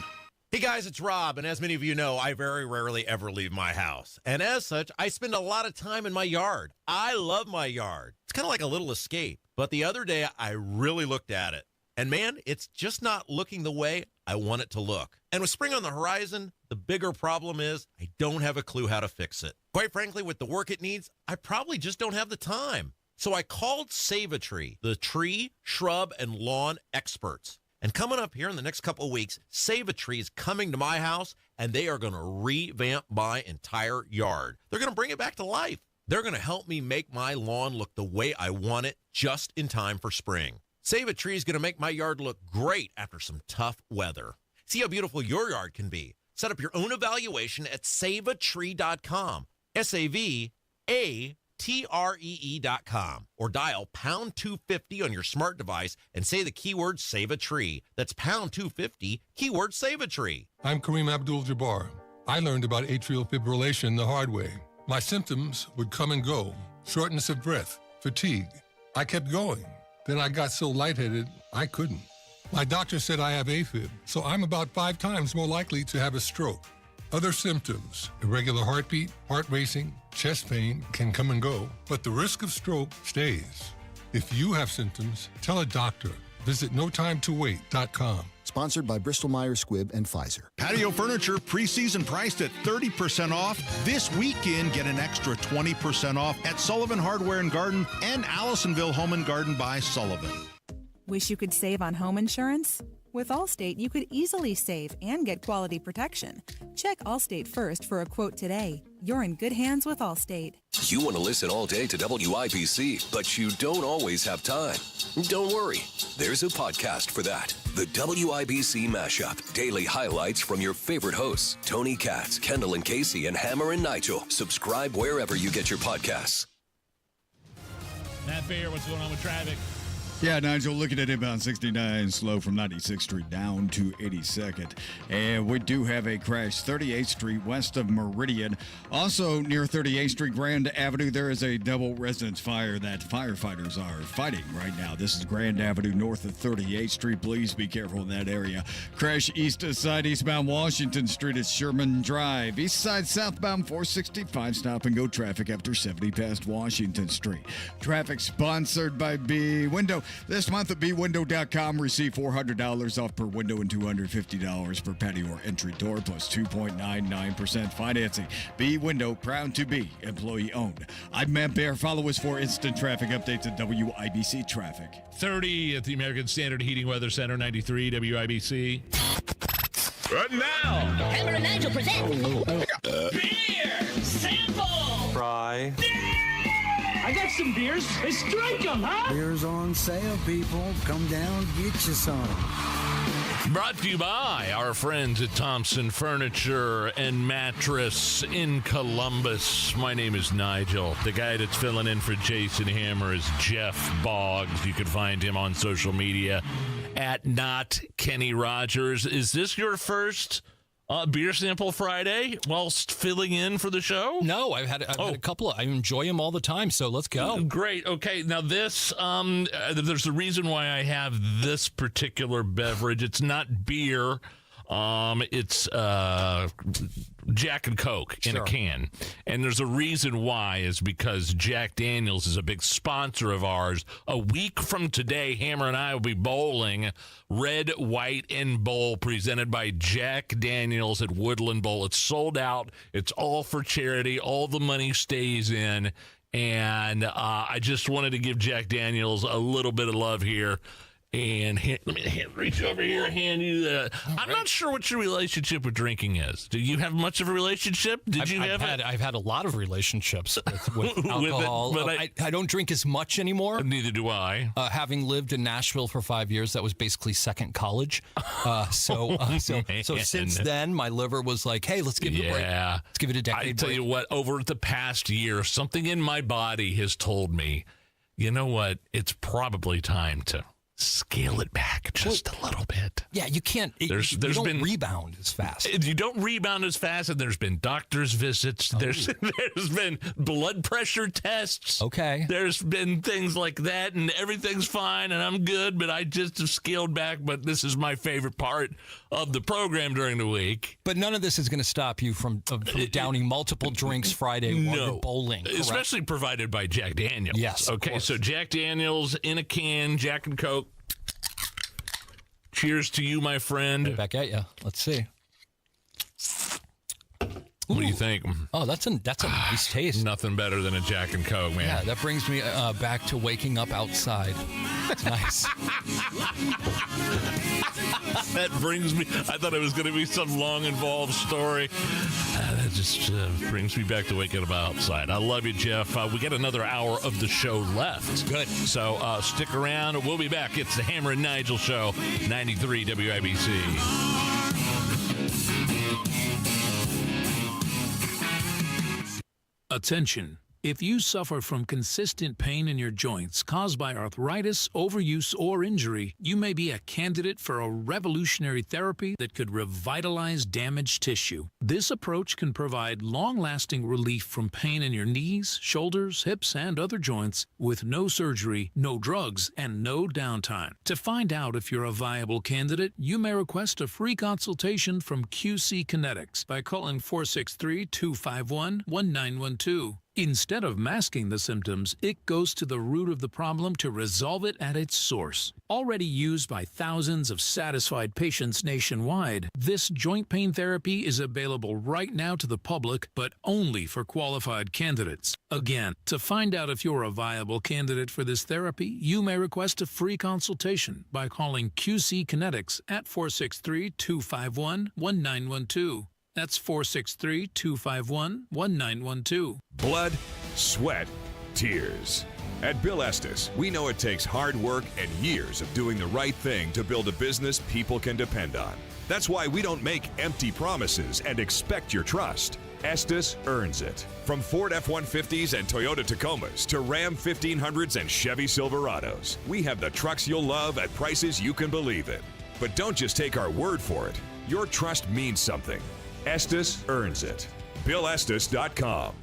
Hey guys, it's Rob, and as many of you know, I very rarely ever leave my house. And as such, I spend a lot of time in my yard. I love my yard. It's kind of like a little escape. But the other day, I really looked at it. And man, it's just not looking the way I want it to look. And with spring on the horizon, the bigger problem is I don't have a clue how to fix it. Quite frankly, with the work it needs, I probably just don't have the time. So I called Save-A-Tree, the tree, shrub, and lawn experts. And coming up here in the next couple of weeks, Save-A-Tree is coming to my house, and they are going to revamp my entire yard. They're going to bring it back to life. They're going to help me make my lawn look the way I want it just in time for spring. Save-A-Tree is going to make my yard look great after some tough weather. See how beautiful your yard can be. Set up your own evaluation at saveatree.com. SAVATREE.com, or dial pound 250 on your smart device and say the keyword Save-A-Tree. That's pound 250, keyword Save-A-Tree. I'm Kareem Abdul-Jabbar. I learned about atrial fibrillation the hard way. My symptoms would come and go: shortness of breath, fatigue. I kept going. Then I got so lightheaded, I couldn't. My doctor said I have AFib, so I'm about 5 times more likely to have a stroke. Other symptoms: irregular heartbeat, heart racing, chest pain can come and go, but the risk of stroke stays. If you have symptoms, tell a doctor. Visit notimetowait.com. Sponsored by Bristol-Myers Squibb and Pfizer. Patio furniture pre-season priced at 30% off. This weekend, get an extra 20% off at Sullivan Hardware and Garden and Allisonville Home and Garden by Sullivan. Wish you could save on home insurance? With Allstate, you could easily save and get quality protection. Check Allstate first for a quote today. You're in good hands with Allstate. You want to listen all day to WIBC, but you don't always have time. Don't worry. There's a podcast for that. The WIBC Mashup. Daily highlights from your favorite hosts, Tony Katz, Kendall and Casey, and Hammer and Nigel. Subscribe wherever you get your podcasts. Matt Bayer, what's going on with traffic? Yeah, Nigel, looking at inbound 69, slow from 96th Street down to 82nd. And we do have a crash, 38th Street west of Meridian. Also near 38th Street, Grand Avenue, there is a double residence fire that firefighters are fighting right now. This is Grand Avenue north of 38th Street. Please be careful in that area. Crash east side, eastbound Washington Street at Sherman Drive. East side, southbound 465, stop and go traffic after 70 past Washington Street. Traffic sponsored by B Window. This month at bwindow.com, receive $400 off per window and $250 for patio or entry door, plus 2.99% financing. B Window, proud to be employee owned. I'm Matt Baer. Follow us for instant traffic updates at WIBC Traffic. 30 at the American Standard Heating Weather Center, 93 WIBC. Right now, Hammer and Nigel present Beer Sample. Fry. I got some beers. Let's drink them, huh? Beers on sale, people. Come down, get you some. Brought to you by our friends at Thompson Furniture and Mattress in Columbus. My name is Nigel. The guy that's filling in for Jason Hammer is Jeff Boggs. You can find him on social media at Not Kenny Rogers. Is this your first Beer sample Friday whilst filling in for the show? No, I've had a couple. I enjoy them all the time, so let's go. Great. Okay, now this, there's a reason why I have this particular beverage. It's not beer. It's Jack and Coke in a can. And there's a reason why, is because Jack Daniels is a big sponsor of ours. A week from today, Hammer and I will be bowling Red, White, and Bowl, presented by Jack Daniels at Woodland Bowl. It's sold out. It's all for charity. All the money stays in. And I just wanted to give Jack Daniels a little bit of love here. And let me reach over here and hand you that. I'm not sure what your relationship with drinking is. Do you have much of a relationship? I've had a lot of relationships with alcohol. But I don't drink as much anymore. Neither do I. Having lived in Nashville for 5 years, that was basically second college. So since then, my liver was like, hey, let's give it a break. Let's give it a decade. I tell you what, over the past year, something in my body has told me, you know what, it's probably time to scale it back just a little bit. Yeah, you can't. You don't rebound as fast. You don't rebound as fast, and there's been doctor's visits. There's been blood pressure tests. Okay. There's been things like that, and everything's fine, and I'm good, but I just have scaled back. But this is my favorite part of the program during the week. But none of this is going to stop you from downing multiple drinks Friday while you're bowling. Correct? Especially provided by Jack Daniels. Yes. Okay, so Jack Daniels in a can, Jack and Coke. Cheers to you, my friend. Right back at you. Let's see. What do you think? Oh, that's a nice taste. Nothing better than a Jack and Coke, man. Yeah, that brings me back to waking up outside. It's nice. That brings me. I thought it was going to be some long, involved story. That just brings me back to waking up outside. I love you, Jeff. We got another hour of the show left. Good. So stick around. We'll be back. It's the Hammer and Nigel Show, 93 WIBC. Attention. If you suffer from consistent pain in your joints caused by arthritis, overuse, or injury, you may be a candidate for a revolutionary therapy that could revitalize damaged tissue. This approach can provide long-lasting relief from pain in your knees, shoulders, hips, and other joints with no surgery, no drugs, and no downtime. To find out if you're a viable candidate, you may request a free consultation from QC Kinetics by calling 463-251-1912. Instead of masking the symptoms, it goes to the root of the problem to resolve it at its source. Already used by thousands of satisfied patients nationwide, this joint pain therapy is available right now to the public, but only for qualified candidates. Again, to find out if you're a viable candidate for this therapy, you may request a free consultation by calling QC Kinetics at 463-251-1912. That's 463-251-1912. Blood, sweat, tears. At Bill Estes, we know it takes hard work and years of doing the right thing to build a business people can depend on. That's why we don't make empty promises and expect your trust. Estes earns it. From Ford F-150s and Toyota Tacomas to Ram 1500s and Chevy Silverados, we have the trucks you'll love at prices you can believe in. But don't just take our word for it. Your trust means something. Estes earns it. BillEstes.com.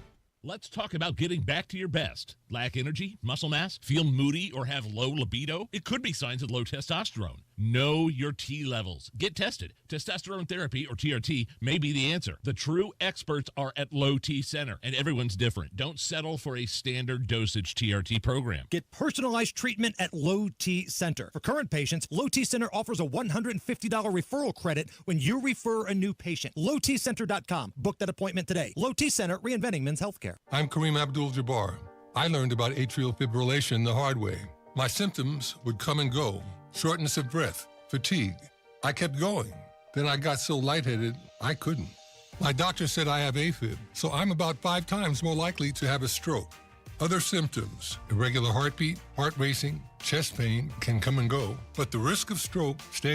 Let's talk about getting back to your best. Lack energy, muscle mass, feel moody, or have low libido? It could be signs of low testosterone. Know your T levels. Get tested. Testosterone therapy, or TRT, may be the answer. The true experts are at Low T Center, and everyone's different. Don't settle for a standard dosage TRT program. Get personalized treatment at Low T Center. For current patients, Low T Center offers a $150 referral credit when you refer a new patient. LowTCenter.com. Book that appointment today. Low T Center, reinventing men's healthcare. I'm Kareem Abdul-Jabbar. I learned about atrial fibrillation the hard way. My symptoms would come and go. Shortness of breath, fatigue. I kept going. Then I got so lightheaded, I couldn't. My doctor said I have AFib, so I'm about 5 times more likely to have a stroke. Other symptoms, irregular heartbeat, heart racing, chest pain can come and go, but the risk of stroke stays.